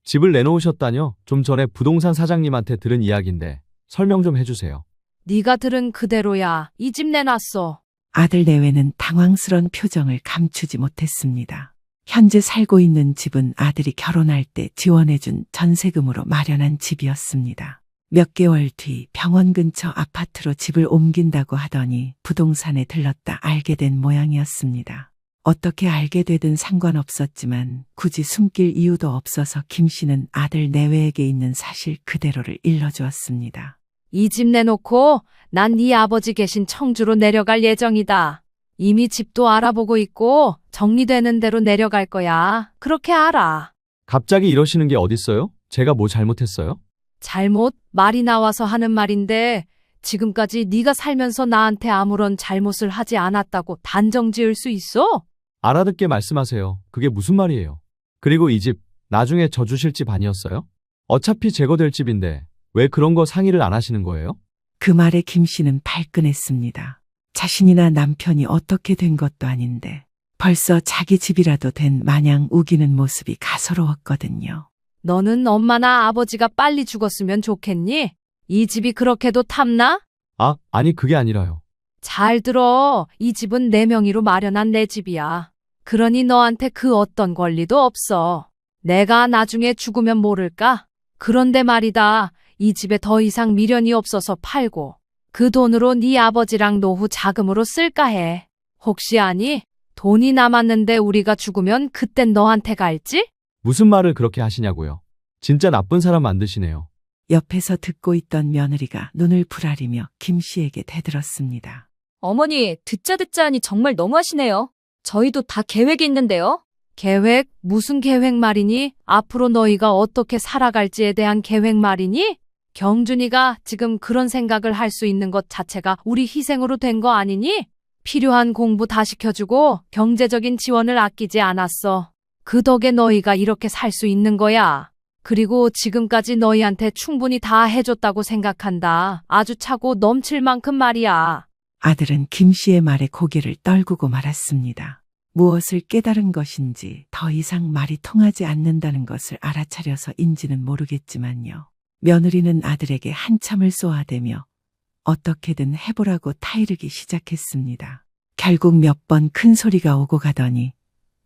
집을 내놓으셨다뇨? 좀 전에 부동산 사장님한테 들은 이야기인데 설명 좀 해주세요. 네가 들은 그대로야. 이 집 내놨어. 아들 내외는 당황스런 표정을 감추지 못했습니다. 현재 살고 있는 집은 아들이 결혼할 때 지원해준 전세금으로 마련한 집이었습니다. 몇 개월 뒤 병원 근처 아파트로 집을 옮긴다고 하더니 부동산에 들렀다 알게 된 모양이었습니다. 어떻게 알게 되든 상관없었지만 굳이 숨길 이유도 없어서 김 씨는 아들 내외에게 있는 사실 그대로를 일러주었습니다. 이 집 내놓고 난 네 아버지 계신 청주로 내려갈 예정이다. 이미 집도 알아보고 있고 정리되는 대로 내려갈 거야. 그렇게 알아. 갑자기 이러시는 게 어딨어요? 제가 뭐 잘못했어요? 잘못? 말이 나와서 하는 말인데 지금까지 네가 살면서 나한테 아무런 잘못을 하지 않았다고 단정 지을 수 있어? 알아듣게 말씀하세요. 그게 무슨 말이에요? 그리고 이 집 나중에 저 주실 집 아니었어요? 어차피 제거될 집인데 왜 그런 거 상의를 안 하시는 거예요? 그 말에 김 씨는 발끈했습니다. 자신이나 남편이 어떻게 된 것도 아닌데 벌써 자기 집이라도 된 마냥 우기는 모습이 가소로웠거든요. 너는 엄마나 아버지가 빨리 죽었으면 좋겠니? 이 집이 그렇게도 탐나? 아니 그게 아니라요. 잘 들어. 이 집은 내 명의로 마련한 내 집이야. 그러니 너한테 그 어떤 권리도 없어. 내가 나중에 죽으면 모를까? 그런데 말이다. 이 집에 더 이상 미련이 없어서 팔고 그 돈으로 네 아버지랑 노후 자금으로 쓸까 해. 혹시 아니? 돈이 남았는데 우리가 죽으면 그땐 너한테 갈지? 무슨 말을 그렇게 하시냐고요. 진짜 나쁜 사람 만드시네요. 옆에서 듣고 있던 며느리가 눈을 부라리며 김 씨에게 대들었습니다. 어머니, 듣자 하니 정말 너무하시네요. 저희도 다 계획이 있는데요. 계획? 무슨 계획 말이니? 앞으로 너희가 어떻게 살아갈지에 대한 계획 말이니? 경준이가 지금 그런 생각을 할 수 있는 것 자체가 우리 희생으로 된 거 아니니? 필요한 공부 다 시켜주고 경제적인 지원을 아끼지 않았어. 그 덕에 너희가 이렇게 살 수 있는 거야. 그리고 지금까지 너희한테 충분히 다 해줬다고 생각한다. 아주 차고 넘칠 만큼 말이야. 아들은 김 씨의 말에 고개를 떨구고 말았습니다. 무엇을 깨달은 것인지 더 이상 말이 통하지 않는다는 것을 알아차려서인지는 모르겠지만요. 며느리는 아들에게 한참을 쏘아대며 어떻게든 해보라고 타이르기 시작했습니다. 결국 몇 번 큰 소리가 오고 가더니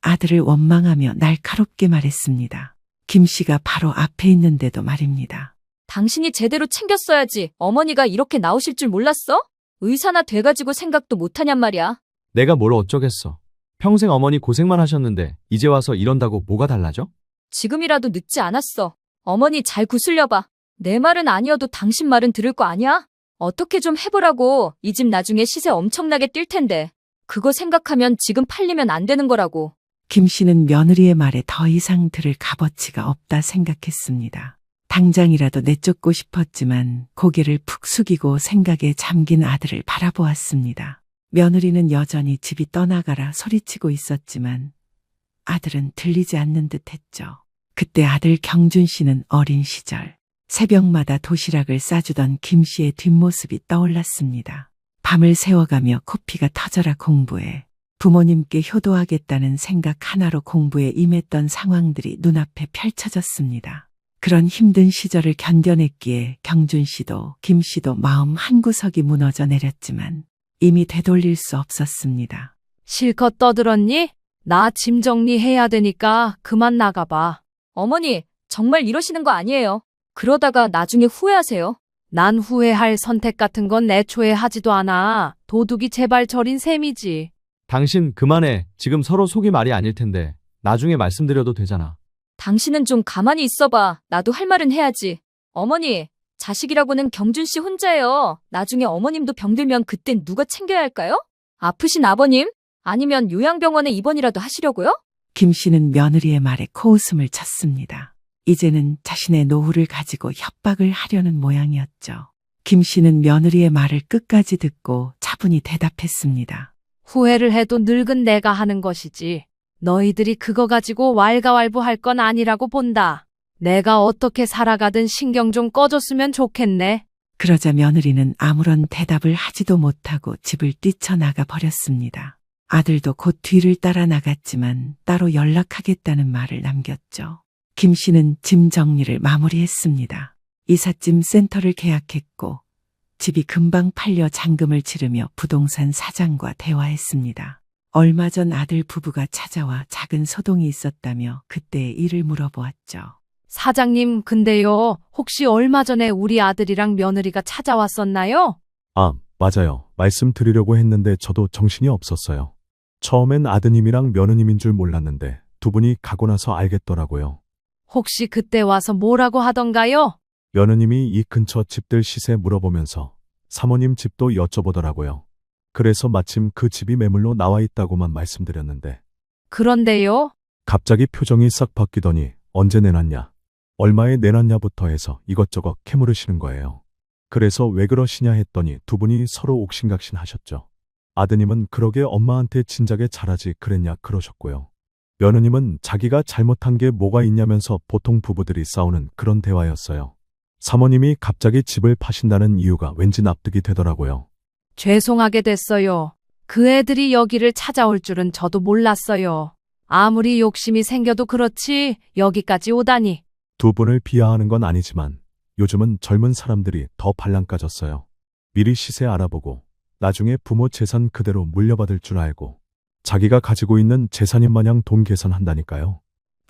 아들을 원망하며 날카롭게 말했습니다. 김 씨가 바로 앞에 있는데도 말입니다. 당신이 제대로 챙겼어야지. 어머니가 이렇게 나오실 줄 몰랐어? 의사나 돼가지고 생각도 못하냔 말이야. 내가 뭘 어쩌겠어. 평생 어머니 고생만 하셨는데 이제 와서 이런다고 뭐가 달라져? 지금이라도 늦지 않았어. 어머니 잘 구슬려봐. 내 말은 아니어도 당신 말은 들을 거 아니야? 어떻게 좀 해보라고. 이 집 나중에 시세 엄청나게 뛸 텐데. 그거 생각하면 지금 팔리면 안 되는 거라고. 김 씨는 며느리의 말에 더 이상 들을 값어치가 없다 생각했습니다. 당장이라도 내쫓고 싶었지만 고개를 푹 숙이고 생각에 잠긴 아들을 바라보았습니다. 며느리는 여전히 집이 떠나가라 소리치고 있었지만 아들은 들리지 않는 듯 했죠. 그때 아들 경준 씨는 어린 시절 새벽마다 도시락을 싸주던 김 씨의 뒷모습이 떠올랐습니다. 밤을 새워가며 코피가 터져라 공부해 부모님께 효도하겠다는 생각 하나로 공부에 임했던 상황들이 눈앞에 펼쳐졌습니다. 그런 힘든 시절을 견뎌냈기에 경준 씨도 김 씨도 마음 한구석이 무너져 내렸지만 이미 되돌릴 수 없었습니다. 실컷 떠들었니? 나 짐 정리해야 되니까 그만 나가봐. 어머니, 정말 이러시는 거 아니에요. 그러다가 나중에 후회하세요. 난 후회할 선택 같은 건 애초에 하지도 않아. 도둑이 제발 저린 셈이지. 당신 그만해. 지금 서로 속이 말이 아닐 텐데 나중에 말씀드려도 되잖아. 당신은 좀 가만히 있어봐. 나도 할 말은 해야지. 어머니, 자식이라고는 경준 씨 혼자예요. 나중에 어머님도 병들면 그땐 누가 챙겨야 할까요? 아프신 아버님? 아니면 요양병원에 입원이라도 하시려고요? 김 씨는 며느리의 말에 코웃음을 쳤습니다. 이제는 자신의 노후를 가지고 협박을 하려는 모양이었죠. 김 씨는 며느리의 말을 끝까지 듣고 차분히 대답했습니다. 후회를 해도 늙은 내가 하는 것이지. 너희들이 그거 가지고 왈가왈부할 건 아니라고 본다. 내가 어떻게 살아가든 신경 좀 꺼줬으면 좋겠네. 그러자 며느리는 아무런 대답을 하지도 못하고 집을 뛰쳐나가 버렸습니다. 아들도 곧 뒤를 따라 나갔지만 따로 연락하겠다는 말을 남겼죠. 김 씨는 짐 정리를 마무리했습니다. 이삿짐 센터를 계약했고 집이 금방 팔려 잔금을 치르며 부동산 사장과 대화했습니다. 얼마 전 아들 부부가 찾아와 작은 소동이 있었다며 그때의 일을 물어보았죠. 사장님, 근데요, 혹시 얼마 전에 우리 아들이랑 며느리가 찾아왔었나요? 아, 맞아요. 말씀드리려고 했는데 저도 정신이 없었어요. 처음엔 아드님이랑 며느님인 줄 몰랐는데 두 분이 가고 나서 알겠더라고요. 혹시 그때 와서 뭐라고 하던가요? 며느님이 이 근처 집들 시세 물어보면서 사모님 집도 여쭤보더라고요. 그래서 마침 그 집이 매물로 나와 있다고만 말씀드렸는데 그런데요? 갑자기 표정이 싹 바뀌더니 언제 내놨냐, 얼마에 내놨냐부터 해서 이것저것 캐물으시는 거예요. 그래서 왜 그러시냐 했더니 두 분이 서로 옥신각신 하셨죠. 아드님은 그러게 엄마한테 진작에 잘하지 그랬냐 그러셨고요. 며느님은 자기가 잘못한 게 뭐가 있냐면서 보통 부부들이 싸우는 그런 대화였어요. 사모님이 갑자기 집을 파신다는 이유가 왠지 납득이 되더라고요. 죄송하게 됐어요. 그 애들이 여기를 찾아올 줄은 저도 몰랐어요. 아무리 욕심이 생겨도 그렇지 여기까지 오다니. 두 분을 비하하는 건 아니지만 요즘은 젊은 사람들이 더 발랑까졌어요. 미리 시세 알아보고 나중에 부모 재산 그대로 물려받을 줄 알고 자기가 가지고 있는 재산인 마냥 돈 계산한다니까요.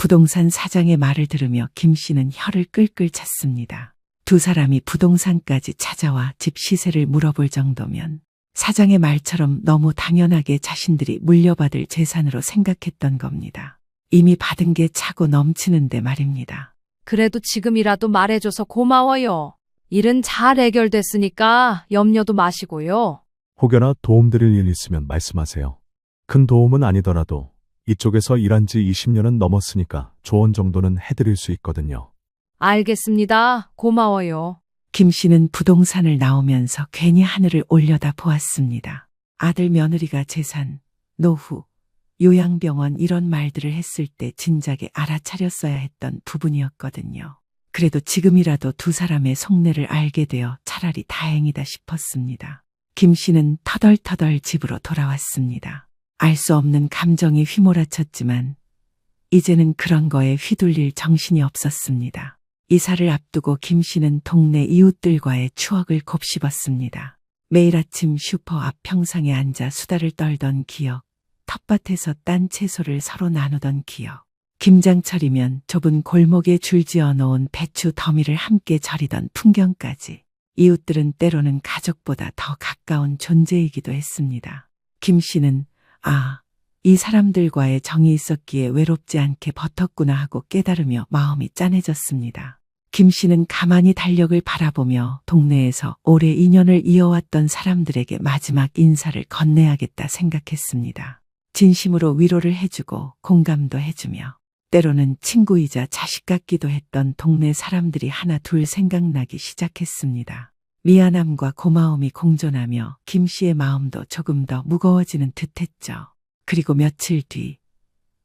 부동산 사장의 말을 들으며 김 씨는 혀를 끌끌 찼습니다. 두 사람이 부동산까지 찾아와 집 시세를 물어볼 정도면 사장의 말처럼 너무 당연하게 자신들이 물려받을 재산으로 생각했던 겁니다. 이미 받은 게 차고 넘치는데 말입니다. 그래도 지금이라도 말해줘서 고마워요. 일은 잘 해결됐으니까 염려도 마시고요. 혹여나 도움드릴 일 있으면 말씀하세요. 큰 도움은 아니더라도 이쪽에서 일한 지 20년은 넘었으니까 조언 정도는 해드릴 수 있거든요. 알겠습니다. 고마워요. 김 씨는 부동산을 나오면서 괜히 하늘을 올려다 보았습니다. 아들 며느리가 재산, 노후, 요양병원 이런 말들을 했을 때 진작에 알아차렸어야 했던 부분이었거든요. 그래도 지금이라도 두 사람의 속내를 알게 되어 차라리 다행이다 싶었습니다. 김 씨는 터덜터덜 집으로 돌아왔습니다. 알 수 없는 감정이 휘몰아쳤지만 이제는 그런 거에 휘둘릴 정신이 없었습니다. 이사를 앞두고 김 씨는 동네 이웃들과의 추억을 곱씹었습니다. 매일 아침 슈퍼 앞 평상에 앉아 수다를 떨던 기억, 텃밭에서 딴 채소를 서로 나누던 기억, 김장철이면 좁은 골목에 줄지어 놓은 배추 더미를 함께 절이던 풍경까지 이웃들은 때로는 가족보다 더 가까운 존재이기도 했습니다. 김 씨는 이 사람들과의 정이 있었기에 외롭지 않게 버텼구나 하고 깨달으며 마음이 짠해졌습니다. 김 씨는 가만히 달력을 바라보며 동네에서 오래 인연을 이어왔던 사람들에게 마지막 인사를 건네야겠다 생각했습니다. 진심으로 위로를 해주고 공감도 해주며 때로는 친구이자 자식 같기도 했던 동네 사람들이 하나 둘 생각나기 시작했습니다. 미안함과 고마움이 공존하며 김 씨의 마음도 조금 더 무거워지는 듯했죠. 그리고 며칠 뒤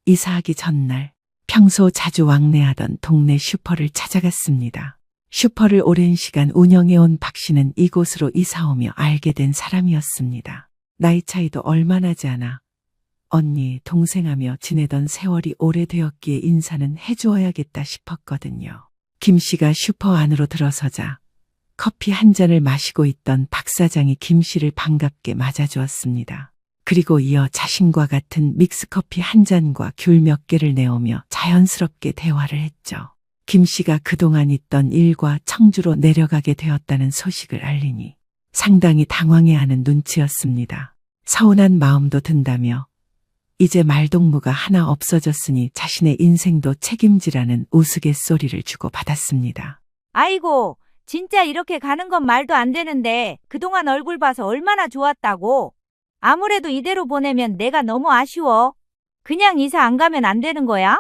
이사하기 전날 평소 자주 왕래하던 동네 슈퍼를 찾아갔습니다. 슈퍼를 오랜 시간 운영해온 박 씨는 이곳으로 이사오며 알게 된 사람이었습니다. 나이 차이도 얼마 나지 않아 언니, 동생하며 지내던 세월이 오래되었기에 인사는 해주어야겠다 싶었거든요. 김 씨가 슈퍼 안으로 들어서자 커피 한 잔을 마시고 있던 박 사장이 김 씨를 반갑게 맞아주었습니다. 그리고 이어 자신과 같은 믹스커피 한 잔과 귤 몇 개를 내오며 자연스럽게 대화를 했죠. 김 씨가 그동안 있던 일과 청주로 내려가게 되었다는 소식을 알리니 상당히 당황해하는 눈치였습니다. 서운한 마음도 든다며 이제 말동무가 하나 없어졌으니 자신의 인생도 책임지라는 우스갯소리를 주고 받았습니다. 아이고, 진짜 이렇게 가는 건 말도 안 되는데 그동안 얼굴 봐서 얼마나 좋았다고. 아무래도 이대로 보내면 내가 너무 아쉬워. 그냥 이사 안 가면 안 되는 거야?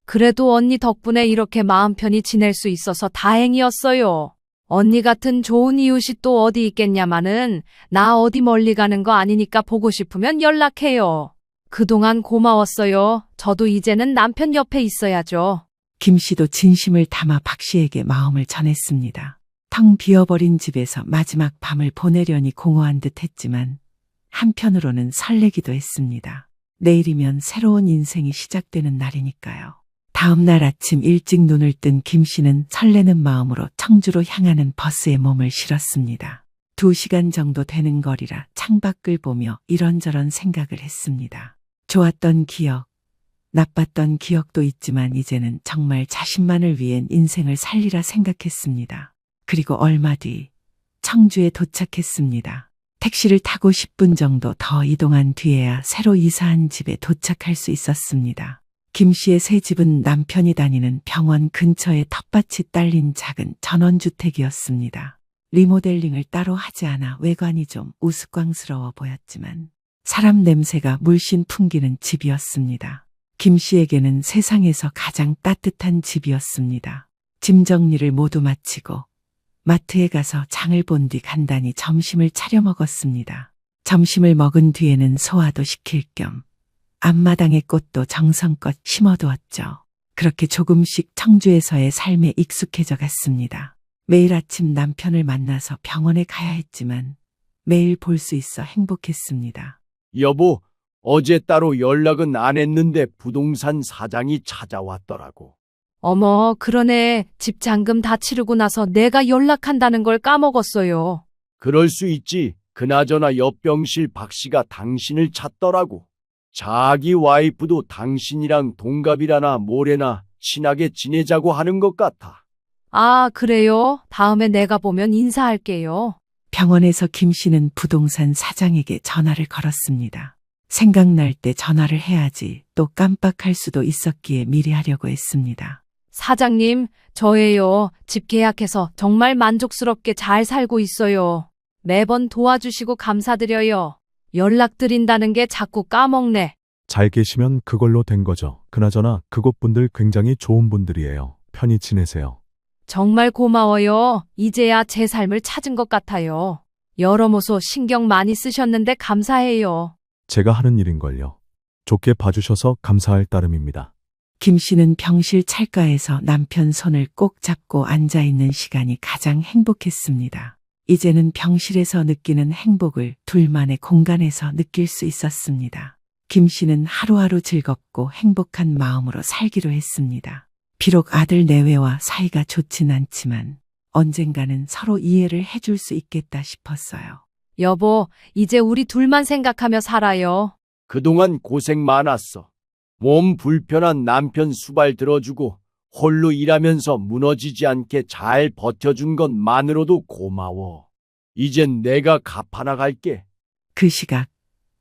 그래도 언니 덕분에 이렇게 마음 편히 지낼 수 있어서 다행이었어요. 언니 같은 좋은 이웃이 또 어디 있겠냐마는 나 어디 멀리 가는 거 아니니까 보고 싶으면 연락해요. 그동안 고마웠어요. 저도 이제는 남편 옆에 있어야죠. 김 씨도 진심을 담아 박 씨에게 마음을 전했습니다. 텅 비어버린 집에서 마지막 밤을 보내려니 공허한 듯 했지만 한편으로는 설레기도 했습니다. 내일이면 새로운 인생이 시작되는 날이니까요. 다음 날 아침 일찍 눈을 뜬 김 씨는 설레는 마음으로 청주로 향하는 버스에 몸을 실었습니다. 2시간 정도 되는 거리라 창밖을 보며 이런저런 생각을 했습니다. 좋았던 기억, 나빴던 기억도 있지만 이제는 정말 자신만을 위한 인생을 살리라 생각했습니다. 그리고 얼마 뒤 청주에 도착했습니다. 택시를 타고 10분 정도 더 이동한 뒤에야 새로 이사한 집에 도착할 수 있었습니다. 김 씨의 새 집은 남편이 다니는 병원 근처에 텃밭이 딸린 작은 전원주택이었습니다. 리모델링을 따로 하지 않아 외관이 좀 우스꽝스러워 보였지만 사람 냄새가 물씬 풍기는 집이었습니다. 김 씨에게는 세상에서 가장 따뜻한 집이었습니다. 짐 정리를 모두 마치고 마트에 가서 장을 본 뒤 간단히 점심을 차려 먹었습니다. 점심을 먹은 뒤에는 소화도 시킬 겸 앞마당에 꽃도 정성껏 심어두었죠. 그렇게 조금씩 청주에서의 삶에 익숙해져 갔습니다. 매일 아침 남편을 만나서 병원에 가야 했지만 매일 볼 수 있어 행복했습니다. 여보, 어제 따로 연락은 안 했는데 부동산 사장이 찾아왔더라고. 어머, 그러네. 집 잔금 다 치르고 나서 내가 연락한다는 걸 까먹었어요. 그럴 수 있지. 그나저나 옆병실 박 씨가 당신을 찾더라고. 자기 와이프도 당신이랑 동갑이라나 뭐래나 친하게 지내자고 하는 것 같아. 아, 그래요? 다음에 내가 보면 인사할게요. 병원에서 김 씨는 부동산 사장에게 전화를 걸었습니다. 생각날 때 전화를 해야지 또 깜빡할 수도 있었기에 미리 하려고 했습니다. 사장님, 저예요. 집 계약해서 정말 만족스럽게 잘 살고 있어요. 매번 도와주시고 감사드려요. 연락드린다는 게 자꾸 까먹네. 잘 계시면 그걸로 된 거죠. 그나저나 그곳 분들 굉장히 좋은 분들이에요. 편히 지내세요. 정말 고마워요. 이제야 제 삶을 찾은 것 같아요. 여러모로 신경 많이 쓰셨는데 감사해요. 제가 하는 일인걸요. 좋게 봐주셔서 감사할 따름입니다. 김 씨는 병실 찰가에서 남편 손을 꼭 잡고 앉아 있는 시간이 가장 행복했습니다. 이제는 병실에서 느끼는 행복을 둘만의 공간에서 느낄 수 있었습니다. 김 씨는 하루하루 즐겁고 행복한 마음으로 살기로 했습니다. 비록 아들 내외와 사이가 좋진 않지만 언젠가는 서로 이해를 해줄 수 있겠다 싶었어요. 여보, 이제 우리 둘만 생각하며 살아요. 그동안 고생 많았어. 몸 불편한 남편 수발 들어주고 홀로 일하면서 무너지지 않게 잘 버텨준 것만으로도 고마워. 이젠 내가 갚아나갈게. 그 시각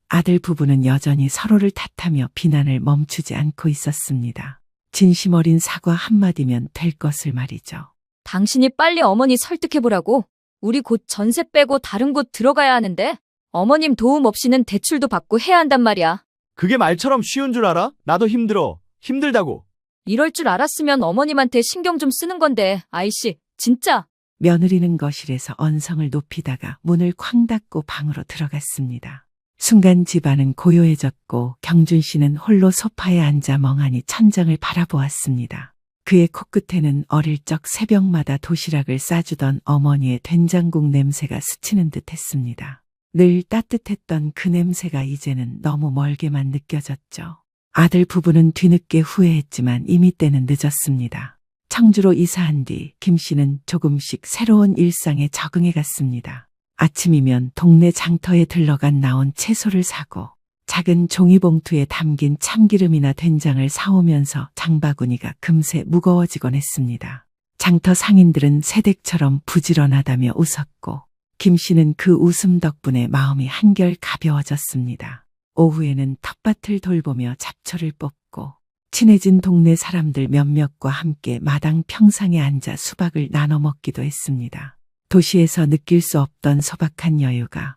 아들 부부는 여전히 서로를 탓하며 비난을 멈추지 않고 있었습니다. 진심 어린 사과 한마디면 될 것을 말이죠. 당신이 빨리 어머니 설득해보라고. 우리 곧 전세 빼고 다른 곳 들어가야 하는데 어머님 도움 없이는 대출도 받고 해야 한단 말이야. 그게 말처럼 쉬운 줄 알아? 나도 힘들어. 힘들다고. 이럴 줄 알았으면 어머님한테 신경 좀 쓰는 건데, 아이씨, 진짜. 며느리는 거실에서 언성을 높이다가 문을 쾅 닫고 방으로 들어갔습니다. 순간 집안은 고요해졌고 경준 씨는 홀로 소파에 앉아 멍하니 천장을 바라보았습니다. 그의 코끝에는 어릴 적 새벽마다 도시락을 싸주던 어머니의 된장국 냄새가 스치는 듯 했습니다. 늘 따뜻했던 그 냄새가 이제는 너무 멀게만 느껴졌죠. 아들 부부는 뒤늦게 후회했지만 이미 때는 늦었습니다. 청주로 이사한 뒤 김 씨는 조금씩 새로운 일상에 적응해 갔습니다. 아침이면 동네 장터에 들러간 나온 채소를 사고 작은 종이봉투에 담긴 참기름이나 된장을 사오면서 장바구니가 금세 무거워지곤 했습니다. 장터 상인들은 새댁처럼 부지런하다며 웃었고 김 씨는 그 웃음 덕분에 마음이 한결 가벼워졌습니다. 오후에는 텃밭을 돌보며 잡초를 뽑고 친해진 동네 사람들 몇몇과 함께 마당 평상에 앉아 수박을 나눠 먹기도 했습니다. 도시에서 느낄 수 없던 소박한 여유가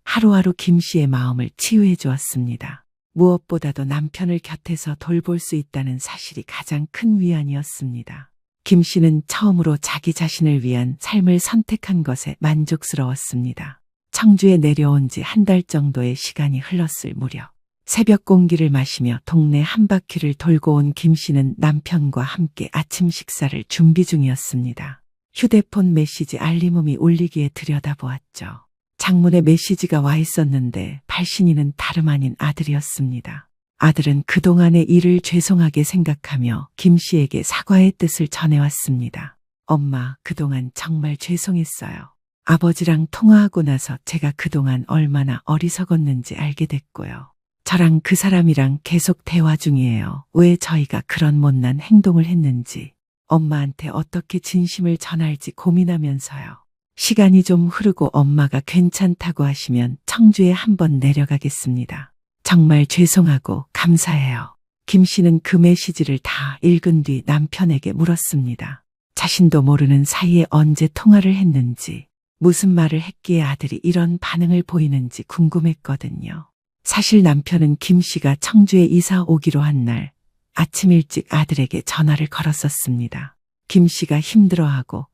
하루하루 김 씨의 마음을 치유해 주었습니다. 무엇보다도 남편을 곁에서 돌볼 수 있다는 사실이 가장 큰 위안이었습니다. 김 씨는 처음으로 자기 자신을 위한 삶을 선택한 것에 만족스러웠습니다. 청주에 내려온 지 한 달 정도의 시간이 흘렀을 무렵 새벽 공기를 마시며 동네 한 바퀴를 돌고 온 김 씨는 남편과 함께 아침 식사를 준비 중이었습니다. 휴대폰 메시지 알림음이 울리기에 들여다보았죠. 장문의 메시지가 와 있었는데 발신인은 다름 아닌 아들이었습니다. 아들은 그동안의 일을 죄송하게 생각하며 김 씨에게 사과의 뜻을 전해왔습니다. 엄마, 그동안 정말 죄송했어요. 아버지랑 통화하고 나서 제가 그동안 얼마나 어리석었는지 알게 됐고요. 저랑 그 사람이랑 계속 대화 중이에요. 왜 저희가 그런 못난 행동을 했는지, 엄마한테 어떻게 진심을 전할지 고민하면서요. 시간이 좀 흐르고 엄마가 괜찮다고 하시면 청주에 한번 내려가겠습니다. 정말 죄송하고 감사해요. 김 씨는 그 메시지를 다 읽은 뒤 남편에게 물었습니다. 자신도 모르는 사이에 언제 통화를 했는지, 무슨 말을 했기에 아들이 이런 반응을 보이는지 궁금했거든요. 사실 남편은 김 씨가 청주에 이사 오기로 한 날 아침 일찍 아들에게 전화를 걸었었습니다. 김 씨가 힘들어하고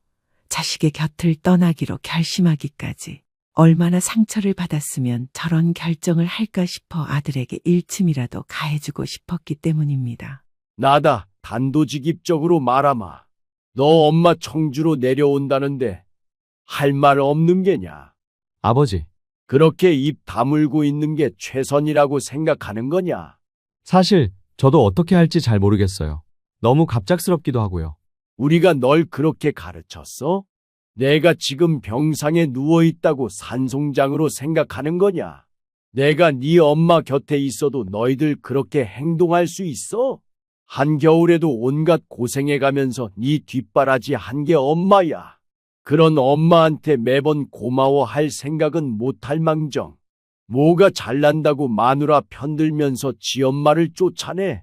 자식의 곁을 떠나기로 결심하기까지 얼마나 상처를 받았으면 저런 결정을 할까 싶어 아들에게 일침이라도 가해주고 싶었기 때문입니다. 나다. 단도직입적으로 말하마. 너 엄마 청주로 내려온다는데 할 말 없는 게냐? 아버지, 그렇게 입 다물고 있는 게 최선이라고 생각하는 거냐? 사실 저도 어떻게 할지 잘 모르겠어요. 너무 갑작스럽기도 하고요. 우리가 널 그렇게 가르쳤어? 내가 지금 병상에 누워있다고 산송장으로 생각하는 거냐? 내가 네 엄마 곁에 있어도 너희들 그렇게 행동할 수 있어? 한겨울에도 온갖 고생해가면서 네 뒷바라지 한 게 엄마야. 그런 엄마한테 매번 고마워할 생각은 못할 망정. 뭐가 잘난다고 마누라 편들면서 지 엄마를 쫓아내?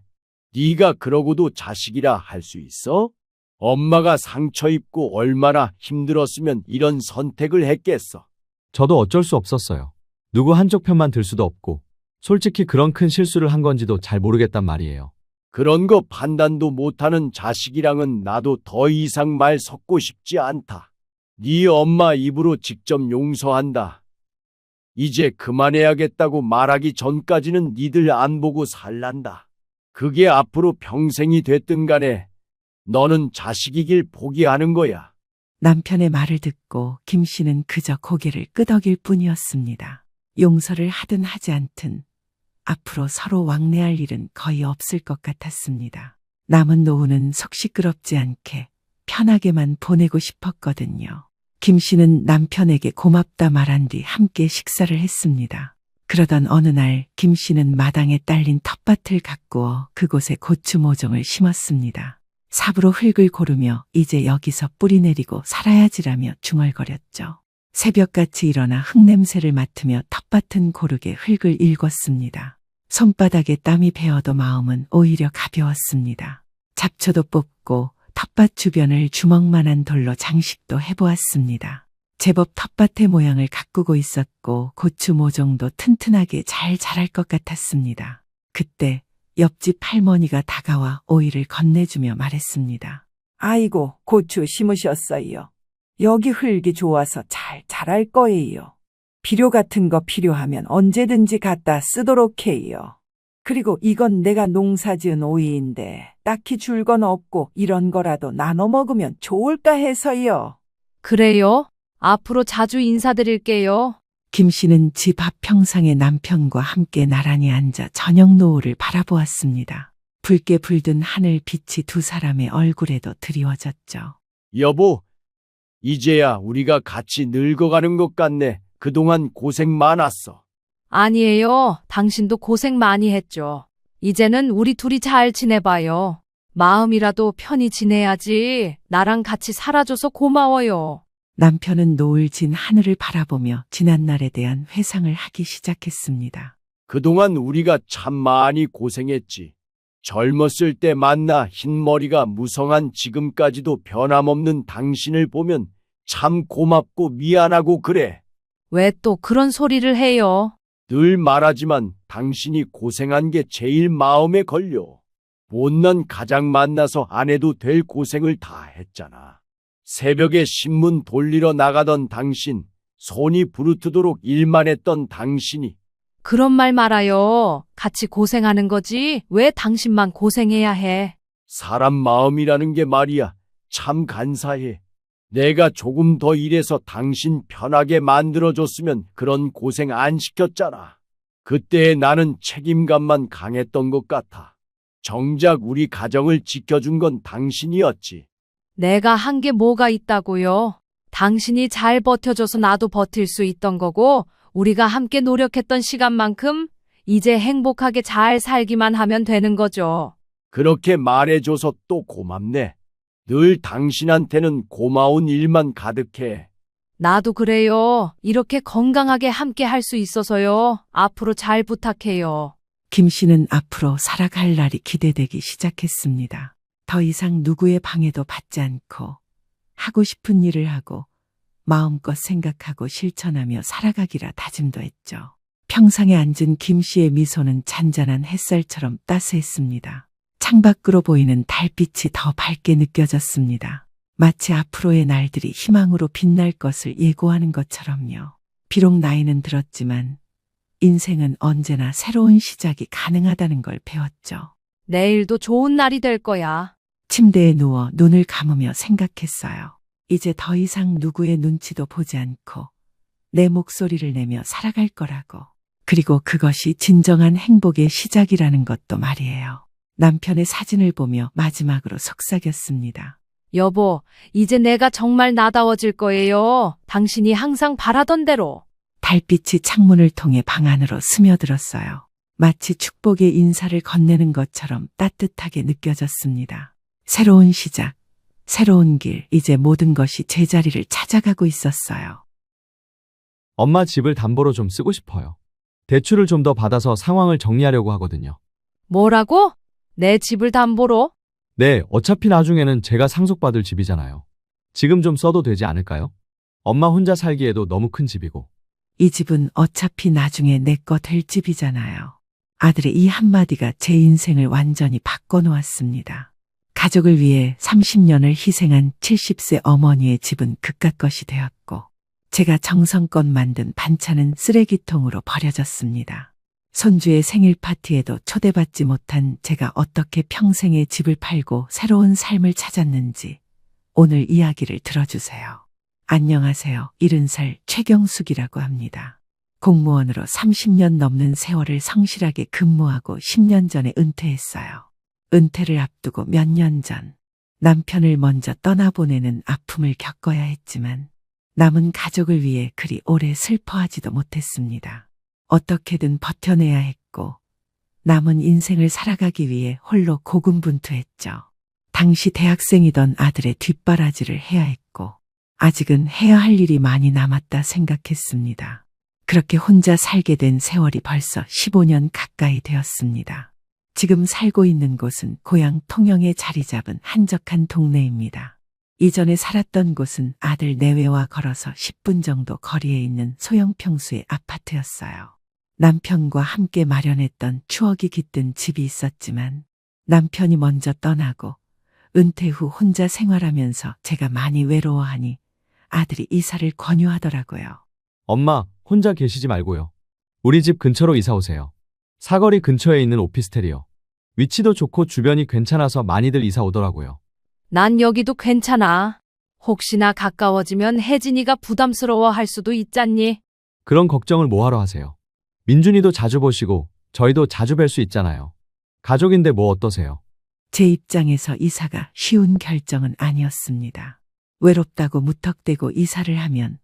네가 그러고도 자식이라 할 수 있어? 엄마가 상처 입고 얼마나 힘들었으면 이런 선택을 했겠어. 저도 어쩔 수 없었어요. 누구 한쪽 편만 들 수도 없고, 솔직히 그런 큰 실수를 한 건지도 잘 모르겠단 말이에요. 그런 거 판단도 못하는 자식이랑은 나도 더 이상 말 섞고 싶지 않다. 네 엄마 입으로 직접 용서한다. 이제 그만해야겠다고 말하기 전까지는 니들 안 보고 살란다. 그게 앞으로 평생이 됐든 간에 너는 자식이길 포기하는 거야. 남편의 말을 듣고 김 씨는 그저 고개를 끄덕일 뿐이었습니다. 용서를 하든 하지 않든 앞으로 서로 왕래할 일은 거의 없을 것 같았습니다. 남은 노후는 속 시끄럽지 않게 편하게만 보내고 싶었거든요. 김 씨는 남편에게 고맙다 말한 뒤 함께 식사를 했습니다. 그러던 어느 날 김 씨는 마당에 딸린 텃밭을 가꾸어 그곳에 고추 모종을 심었습니다. 삽으로 흙을 고르며 이제 여기서 뿌리 내리고 살아야지라며 중얼거렸죠. 새벽같이 일어나 흙냄새를 맡으며 텃밭은 고르게 흙을 일궜습니다. 손바닥에 땀이 배어도 마음은 오히려 가벼웠습니다. 잡초도 뽑고 텃밭 주변을 주먹만한 돌로 장식도 해보았습니다. 제법 텃밭의 모양을 가꾸고 있었고 고추 모종도 튼튼하게 잘 자랄 것 같았습니다. 그때 옆집 할머니가 다가와 오이를 건네주며 말했습니다. 아이고, 고추 심으셨어요. 여기 흙이 좋아서 잘 자랄 거예요. 비료 같은 거 필요하면 언제든지 갖다 쓰도록 해요. 그리고 이건 내가 농사지은 오이인데 딱히 줄 건 없고 이런 거라도 나눠 먹으면 좋을까 해서요. 그래요? 앞으로 자주 인사드릴게요. 김 씨는 집 앞 평상에 남편과 함께 나란히 앉아 저녁 노을을 바라보았습니다. 붉게 불든 하늘 빛이 두 사람의 얼굴에도 드리워졌죠. 여보, 이제야 우리가 같이 늙어가는 것 같네. 그동안 고생 많았어. 아니에요. 당신도 고생 많이 했죠. 이제는 우리 둘이 잘 지내봐요. 마음이라도 편히 지내야지. 나랑 같이 살아줘서 고마워요. 남편은 노을 진 하늘을 바라보며 지난날에 대한 회상을 하기 시작했습니다. 그동안 우리가 참 많이 고생했지. 젊었을 때 만나 흰머리가 무성한 지금까지도 변함없는 당신을 보면 참 고맙고 미안하고 그래. 왜 또 그런 소리를 해요? 늘 말하지만 당신이 고생한 게 제일 마음에 걸려. 못난 가장 만나서 안 해도 될 고생을 다 했잖아. 새벽에 신문 돌리러 나가던 당신, 손이 부르트도록 일만 했던 당신이. 그런 말 말아요. 같이 고생하는 거지. 왜 당신만 고생해야 해? 사람 마음이라는 게 말이야. 참 간사해. 내가 조금 더 일해서 당신 편하게 만들어줬으면 그런 고생 안 시켰잖아. 그때의 나는 책임감만 강했던 것 같아. 정작 우리 가정을 지켜준 건 당신이었지. 내가 한 게 뭐가 있다고요? 당신이 잘 버텨줘서 나도 버틸 수 있던 거고, 우리가 함께 노력했던 시간만큼 이제 행복하게 잘 살기만 하면 되는 거죠. 그렇게 말해줘서 또 고맙네. 늘 당신한테는 고마운 일만 가득해. 나도 그래요. 이렇게 건강하게 함께 할 수 있어서요. 앞으로 잘 부탁해요. 김 씨는 앞으로 살아갈 날이 기대되기 시작했습니다. 더 이상 누구의 방해도 받지 않고 하고 싶은 일을 하고 마음껏 생각하고 실천하며 살아가기라 다짐도 했죠. 평상에 앉은 김 씨의 미소는 잔잔한 햇살처럼 따스했습니다. 창밖으로 보이는 달빛이 더 밝게 느껴졌습니다. 마치 앞으로의 날들이 희망으로 빛날 것을 예고하는 것처럼요. 비록 나이는 들었지만 인생은 언제나 새로운 시작이 가능하다는 걸 배웠죠. 내일도 좋은 날이 될 거야. 침대에 누워 눈을 감으며 생각했어요. 이제 더 이상 누구의 눈치도 보지 않고 내 목소리를 내며 살아갈 거라고. 그리고 그것이 진정한 행복의 시작이라는 것도 말이에요. 남편의 사진을 보며 마지막으로 속삭였습니다. 여보, 이제 내가 정말 나다워질 거예요. 당신이 항상 바라던 대로. 달빛이 창문을 통해 방 안으로 스며들었어요. 마치 축복의 인사를 건네는 것처럼 따뜻하게 느껴졌습니다. 새로운 시작, 새로운 길, 이제 모든 것이 제자리를 찾아가고 있었어요. 엄마 집을 담보로 좀 쓰고 싶어요. 대출을 좀 더 받아서 상황을 정리하려고 하거든요. 뭐라고? 내 집을 담보로? 네, 어차피 나중에는 제가 상속받을 집이잖아요. 지금 좀 써도 되지 않을까요? 엄마 혼자 살기에도 너무 큰 집이고. 이 집은 어차피 나중에 내 거 될 집이잖아요. 아들의 이 한마디가 제 인생을 완전히 바꿔놓았습니다. 가족을 위해 30년을 희생한 70세 어머니의 집은 그깟 것이 되었고, 제가 정성껏 만든 반찬은 쓰레기통으로 버려졌습니다. 손주의 생일 파티에도 초대받지 못한 제가 어떻게 평생의 집을 팔고 새로운 삶을 찾았는지 오늘 이야기를 들어주세요. 안녕하세요. 70살 최경숙이라고 합니다. 공무원으로 30년 넘는 세월을 성실하게 근무하고 10년 전에 은퇴했어요. 은퇴를 앞두고 몇 년 전 남편을 먼저 떠나보내는 아픔을 겪어야 했지만 남은 가족을 위해 그리 오래 슬퍼하지도 못했습니다. 어떻게든 버텨내야 했고 남은 인생을 살아가기 위해 홀로 고군분투했죠. 당시 대학생이던 아들의 뒷바라지를 해야 했고 아직은 해야 할 일이 많이 남았다 생각했습니다. 그렇게 혼자 살게 된 세월이 벌써 15년 가까이 되었습니다. 지금 살고 있는 곳은 고향 통영에 자리 잡은 한적한 동네입니다. 이전에 살았던 곳은 아들 내외와 걸어서 10분 정도 거리에 있는 소형평수의 아파트였어요. 남편과 함께 마련했던 추억이 깃든 집이 있었지만 남편이 먼저 떠나고 은퇴 후 혼자 생활하면서 제가 많이 외로워하니 아들이 이사를 권유하더라고요. 엄마, 혼자 계시지 말고요. 우리 집 근처로 이사 오세요. 사거리 근처에 있는 오피스텔이요. 위치도 좋고 주변이 괜찮아서 많이들 이사 오더라고요. 난 여기도 괜찮아. 혹시나 가까워지면 혜진이가 부담스러워 할 수도 있잖니. 그런 걱정을 뭐하러 하세요. 민준이도 자주 보시고 저희도 자주 뵐 수 있잖아요. 가족인데 뭐 어떠세요? 제 입장에서 이사가 쉬운 결정은 아니었습니다. 외롭다고 무턱대고 이사를 하면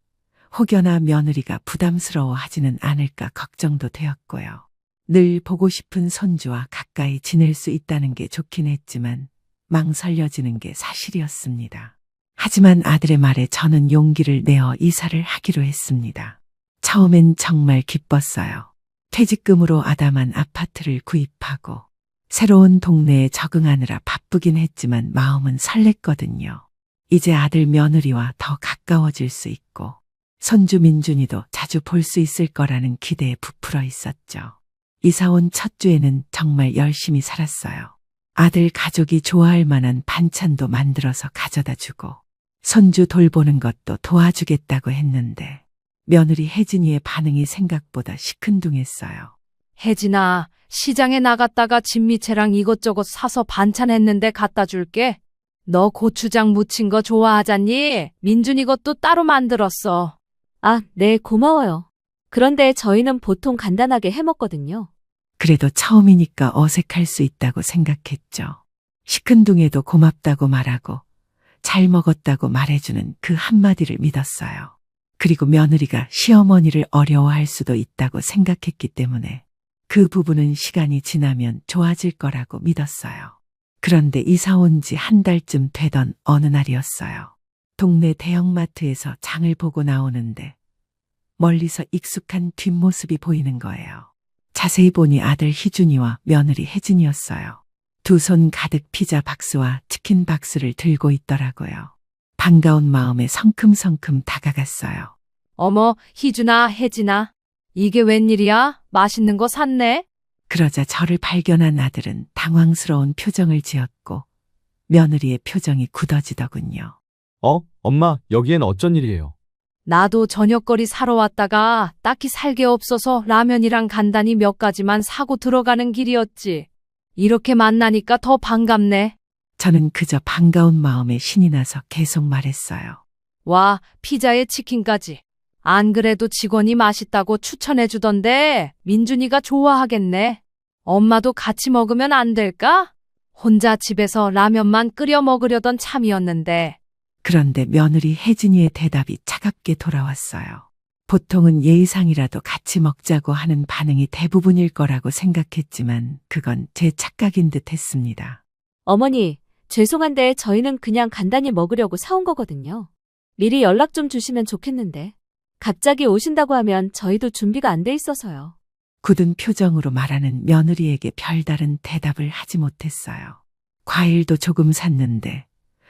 혹여나 며느리가 부담스러워하지는 않을까 걱정도 되었고요. 늘 보고 싶은 손주와 가까이 지낼 수 있다는 게 좋긴 했지만 망설여지는 게 사실이었습니다. 하지만 아들의 말에 저는 용기를 내어 이사를 하기로 했습니다. 처음엔 정말 기뻤어요. 퇴직금으로 아담한 아파트를 구입하고 새로운 동네에 적응하느라 바쁘긴 했지만 마음은 설렜거든요. 이제 아들 며느리와 더 가까워질 수 있고 손주 민준이도 자주 볼 수 있을 거라는 기대에 부풀어 있었죠. 이사 온 첫 주에는 정말 열심히 살았어요. 아들 가족이 좋아할 만한 반찬도 만들어서 가져다 주고 손주 돌보는 것도 도와주겠다고 했는데 며느리 혜진이의 반응이 생각보다 시큰둥했어요. 혜진아, 시장에 나갔다가 진미채랑 이것저것 사서 반찬했는데 갖다 줄게. 너 고추장 무친 거 좋아하잖니? 민준이 것도 따로 만들었어. 아, 네, 고마워요. 그런데 저희는 보통 간단하게 해 먹거든요. 그래도 처음이니까 어색할 수 있다고 생각했죠. 시큰둥해도 고맙다고 말하고 잘 먹었다고 말해주는 그 한마디를 믿었어요. 그리고 며느리가 시어머니를 어려워할 수도 있다고 생각했기 때문에 그 부분은 시간이 지나면 좋아질 거라고 믿었어요. 그런데 이사 온 지 한 달쯤 되던 어느 날이었어요. 동네 대형마트에서 장을 보고 나오는데 멀리서 익숙한 뒷모습이 보이는 거예요. 자세히 보니 아들 희준이와 며느리 혜진이었어요. 두 손 가득 피자 박스와 치킨 박스를 들고 있더라고요. 반가운 마음에 성큼성큼 다가갔어요. 어머, 희준아, 혜진아. 이게 웬일이야? 맛있는 거 샀네? 그러자 저를 발견한 아들은 당황스러운 표정을 지었고 며느리의 표정이 굳어지더군요. 엄마, 여기엔 어쩐 일이에요? 나도 저녁거리 사러 왔다가 딱히 살 게 없어서 라면이랑 간단히 몇 가지만 사고 들어가는 길이었지. 이렇게 만나니까 더 반갑네. 저는 그저 반가운 마음에 신이 나서 계속 말했어요. 와, 피자에 치킨까지. 안 그래도 직원이 맛있다고 추천해 주던데 민준이가 좋아하겠네. 엄마도 같이 먹으면 안 될까? 혼자 집에서 라면만 끓여 먹으려던 참이었는데. 그런데 며느리 혜진이의 대답이 차갑게 돌아왔어요. 보통은 예의상이라도 같이 먹자고 하는 반응이 대부분일 거라고 생각했지만 그건 제 착각인 듯 했습니다. 어머니, 죄송한데 저희는 그냥 간단히 먹으려고 사온 거거든요. 미리 연락 좀 주시면 좋겠는데. 갑자기 오신다고 하면 저희도 준비가 안 돼 있어서요. 굳은 표정으로 말하는 며느리에게 별다른 대답을 하지 못했어요. 과일도 조금 샀는데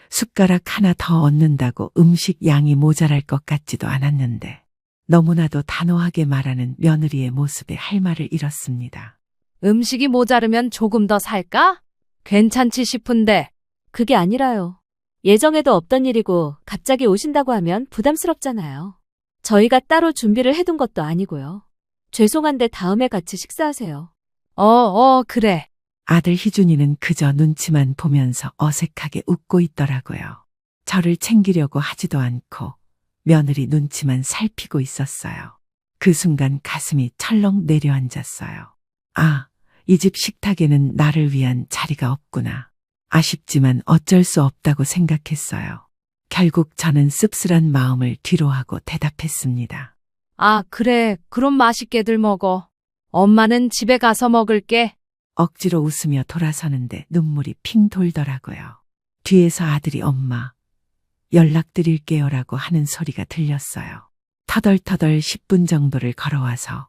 숟가락 하나 더 얻는다고 음식 양이 모자랄 것 같지도 않았는데 너무나도 단호하게 말하는 며느리의 모습에 할 말을 잃었습니다. 음식이 모자르면 조금 더 살까? 괜찮지 싶은데. 그게 아니라요. 예정에도 없던 일이고 갑자기 오신다고 하면 부담스럽잖아요. 저희가 따로 준비를 해둔 것도 아니고요. 죄송한데 다음에 같이 식사하세요. 그래. 아들 희준이는 그저 눈치만 보면서 어색하게 웃고 있더라고요. 저를 챙기려고 하지도 않고 며느리 눈치만 살피고 있었어요. 그 순간 가슴이 철렁 내려앉았어요. 아, 이 집 식탁에는 나를 위한 자리가 없구나. 아쉽지만 어쩔 수 없다고 생각했어요. 결국 저는 씁쓸한 마음을 뒤로하고 대답했습니다. 아, 그래. 그럼 맛있게들 먹어. 엄마는 집에 가서 먹을게. 억지로 웃으며 돌아서는데 눈물이 핑 돌더라고요. 뒤에서 아들이 엄마, 연락드릴게요라고 하는 소리가 들렸어요. 터덜터덜 10분 정도를 걸어와서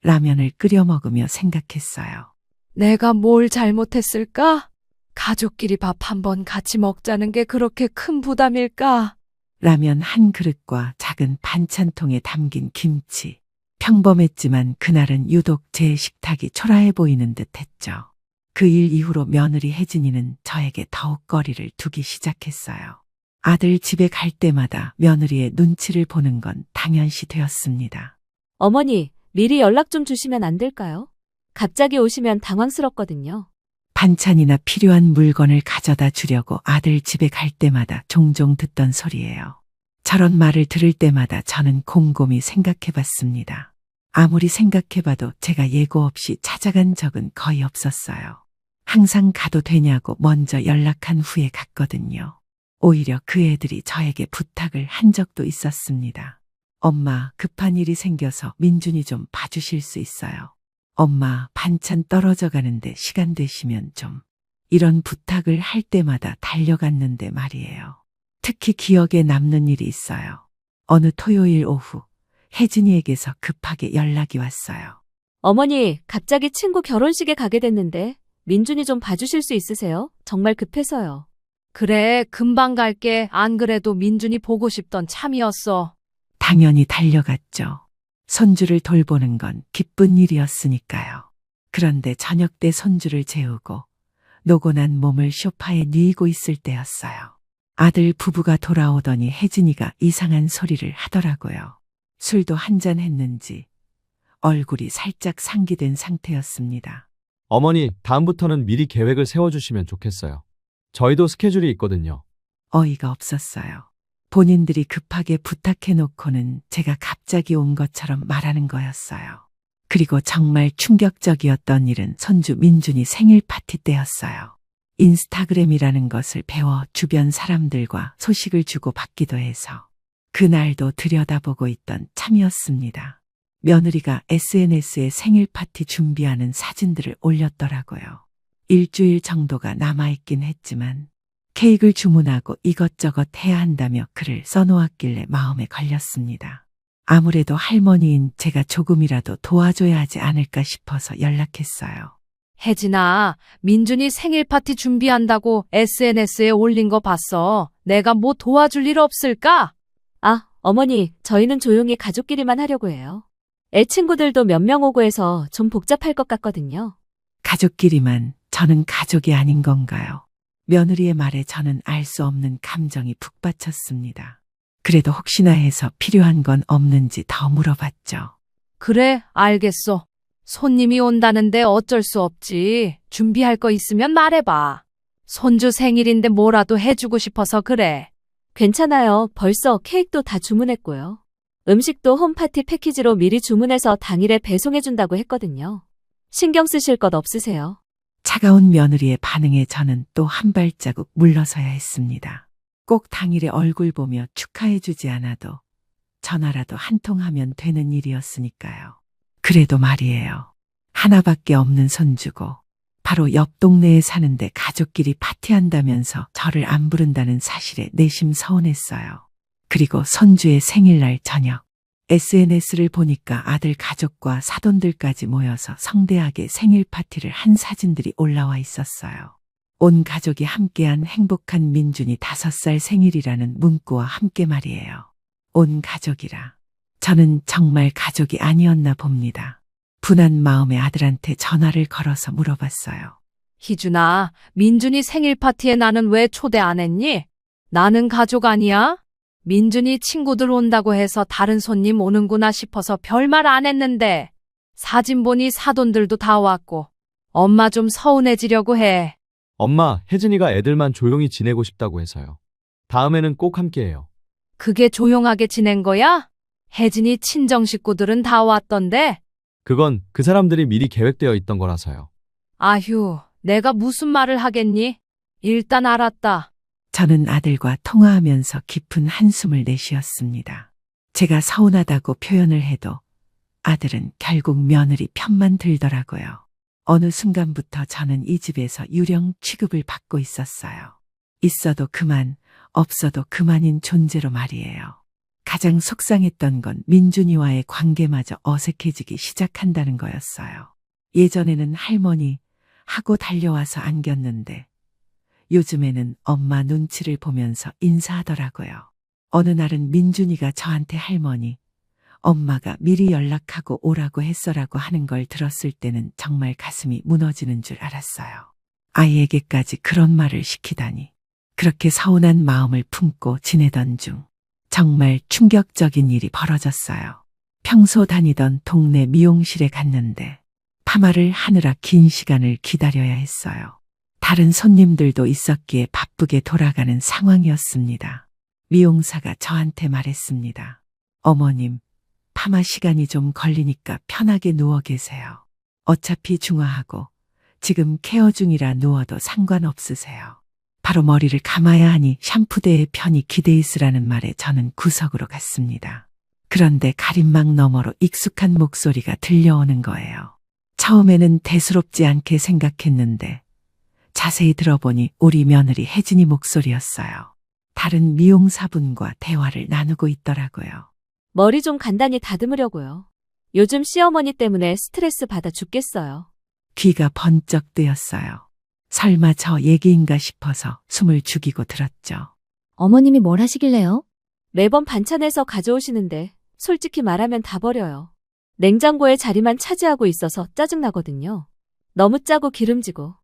라면을 끓여 먹으며 생각했어요. 내가 뭘 잘못했을까? 가족끼리 밥 한번 같이 먹자는 게 그렇게 큰 부담일까? 라면 한 그릇과 작은 반찬통에 담긴 김치. 평범했지만 그날은 유독 제 식탁이 초라해 보이는 듯 했죠. 그 일 이후로 며느리 혜진이는 저에게 더욱 거리를 두기 시작했어요. 아들 집에 갈 때마다 며느리의 눈치를 보는 건 당연시 되었습니다. 어머니, 미리 연락 좀 주시면 안 될까요? 갑자기 오시면 당황스럽거든요. 반찬이나 필요한 물건을 가져다 주려고 아들 집에 갈 때마다 종종 듣던 소리예요. 저런 말을 들을 때마다 저는 곰곰이 생각해 봤습니다. 아무리 생각해봐도 제가 예고 없이 찾아간 적은 거의 없었어요. 항상 가도 되냐고 먼저 연락한 후에 갔거든요. 오히려 그 애들이 저에게 부탁을 한 적도 있었습니다. 엄마, 급한 일이 생겨서 민준이 좀 봐주실 수 있어요? 엄마, 반찬 떨어져 가는데 시간 되시면 좀. 이런 부탁을 할 때마다 달려갔는데 말이에요. 특히 기억에 남는 일이 있어요. 어느 토요일 오후 혜진이에게서 급하게 연락이 왔어요. 어머니, 갑자기 친구 결혼식에 가게 됐는데 민준이 좀 봐주실 수 있으세요? 정말 급해서요. 그래, 금방 갈게. 안 그래도 민준이 보고 싶던 참이었어. 당연히 달려갔죠. 손주를 돌보는 건 기쁜 일이었으니까요. 그런데 저녁 때 손주를 재우고 노곤한 몸을 소파에 뉘고 있을 때였어요. 아들 부부가 돌아오더니 혜진이가 이상한 소리를 하더라고요. 술도 한잔 했는지 얼굴이 살짝 상기된 상태였습니다. 어머니, 다음부터는 미리 계획을 세워주시면 좋겠어요. 저희도 스케줄이 있거든요. 어이가 없었어요. 본인들이 급하게 부탁해놓고는 제가 갑자기 온 것처럼 말하는 거였어요. 그리고 정말 충격적이었던 일은 손주 민준이 생일 파티 때였어요. 인스타그램이라는 것을 배워 주변 사람들과 소식을 주고받기도 해서 그날도 들여다보고 있던 참이었습니다. 며느리가 SNS에 생일 파티 준비하는 사진들을 올렸더라고요. 일주일 정도가 남아있긴 했지만 케이크를 주문하고 이것저것 해야 한다며 글을 써놓았길래 마음에 걸렸습니다. 아무래도 할머니인 제가 조금이라도 도와줘야 하지 않을까 싶어서 연락했어요. 혜진아, 민준이 생일 파티 준비한다고 SNS에 올린 거 봤어. 내가 뭐 도와줄 일 없을까? 아, 어머니, 저희는 조용히 가족끼리만 하려고 해요. 애 친구들도 몇 명 오고 해서 좀 복잡할 것 같거든요. 가족끼리만 저는 가족이 아닌 건가요? 며느리의 말에 저는 알 수 없는 감정이 북받쳤습니다. 그래도 혹시나 해서 필요한 건 없는지 더 물어봤죠. 그래, 알겠어. 손님이 온다는데 어쩔 수 없지. 준비할 거 있으면 말해봐. 손주 생일인데 뭐라도 해주고 싶어서 그래. 괜찮아요. 벌써 케이크도 다 주문했고요. 음식도 홈파티 패키지로 미리 주문해서 당일에 배송해준다고 했거든요. 신경 쓰실 것 없으세요? 차가운 며느리의 반응에 저는 또 한 발자국 물러서야 했습니다. 꼭 당일에 얼굴 보며 축하해주지 않아도 전화라도 한 통 하면 되는 일이었으니까요. 그래도 말이에요. 하나밖에 없는 손주고 바로 옆 동네에 사는데 가족끼리 파티한다면서 저를 안 부른다는 사실에 내심 서운했어요. 그리고 손주의 생일날 저녁 SNS를 보니까 아들 가족과 사돈들까지 모여서 성대하게 생일 파티를 한 사진들이 올라와 있었어요. 온 가족이 함께한 행복한 민준이 5살 생일이라는 문구와 함께 말이에요. 온 가족이라. 저는 정말 가족이 아니었나 봅니다. 분한 마음에 아들한테 전화를 걸어서 물어봤어요. 희준아, 민준이 생일 파티에 나는 왜 초대 안 했니? 나는 가족 아니야? 민준이 친구들 온다고 해서 다른 손님 오는구나 싶어서 별말 안 했는데 사진 보니 사돈들도 다 왔고 엄마 좀 서운해지려고 해. 엄마, 혜진이가 애들만 조용히 지내고 싶다고 해서요. 다음에는 꼭 함께해요. 그게 조용하게 지낸 거야? 혜진이 친정 식구들은 다 왔던데? 그건 그 사람들이 미리 계획되어 있던 거라서요. 아휴, 내가 무슨 말을 하겠니? 일단 알았다. 저는 아들과 통화하면서 깊은 한숨을 내쉬었습니다. 제가 서운하다고 표현을 해도 아들은 결국 며느리 편만 들더라고요. 어느 순간부터 저는 이 집에서 유령 취급을 받고 있었어요. 있어도 그만, 없어도 그만인 존재로 말이에요. 가장 속상했던 건 민준이와의 관계마저 어색해지기 시작한다는 거였어요. 예전에는 할머니 하고 달려와서 안겼는데 요즘에는 엄마 눈치를 보면서 인사하더라고요. 어느 날은 민준이가 저한테 할머니, 엄마가 미리 연락하고 오라고 했어라고 하는 걸 들었을 때는 정말 가슴이 무너지는 줄 알았어요. 아이에게까지 그런 말을 시키다니. 그렇게 서운한 마음을 품고 지내던 중 정말 충격적인 일이 벌어졌어요. 평소 다니던 동네 미용실에 갔는데 파마를 하느라 긴 시간을 기다려야 했어요. 다른 손님들도 있었기에 바쁘게 돌아가는 상황이었습니다. 미용사가 저한테 말했습니다. 어머님, 파마 시간이 좀 걸리니까 편하게 누워 계세요. 어차피 중화하고 지금 케어 중이라 누워도 상관없으세요. 바로 머리를 감아야 하니 샴푸대에 편히 기대 있으라는 말에 저는 구석으로 갔습니다. 그런데 가림막 너머로 익숙한 목소리가 들려오는 거예요. 처음에는 대수롭지 않게 생각했는데 자세히 들어보니 우리 며느리 혜진이 목소리였어요. 다른 미용사분과 대화를 나누고 있더라고요. 머리 좀 간단히 다듬으려고요. 요즘 시어머니 때문에 스트레스 받아 죽겠어요. 귀가 번쩍 뜨였어요. 설마 저 얘기인가 싶어서 숨을 죽이고 들었죠. 어머님이 뭘 하시길래요? 매번 반찬해서 가져오시는데 솔직히 말하면 다 버려요. 냉장고에 자리만 차지하고 있어서 짜증나거든요. 너무 짜고 기름지고.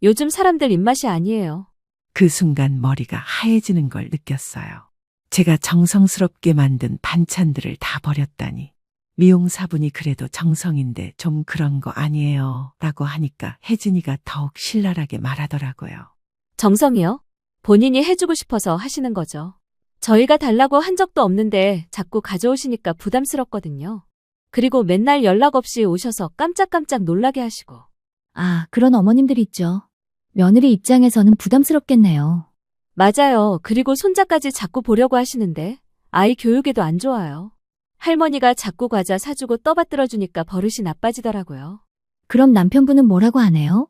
요즘 사람들 입맛이 아니에요. 그 순간 머리가 하얘지는 걸 느꼈어요. 제가 정성스럽게 만든 반찬들을 다 버렸다니. 미용사분이 그래도 정성인데 좀 그런 거 아니에요 라고 하니까 혜진이가 더욱 신랄하게 말하더라고요. 정성이요? 본인이 해주고 싶어서 하시는 거죠. 저희가 달라고 한 적도 없는데 자꾸 가져오시니까 부담스럽거든요. 그리고 맨날 연락 없이 오셔서 깜짝깜짝 놀라게 하시고. 아, 그런 어머님들이 있죠. 며느리 입장에서는 부담스럽겠네요. 맞아요. 그리고 손자까지 자꾸 보려고 하시는데 아이 교육에도 안 좋아요. 할머니가 자꾸 과자 사주고 떠받들어주니까 버릇이 나빠지더라고요. 그럼 남편분은 뭐라고 하네요?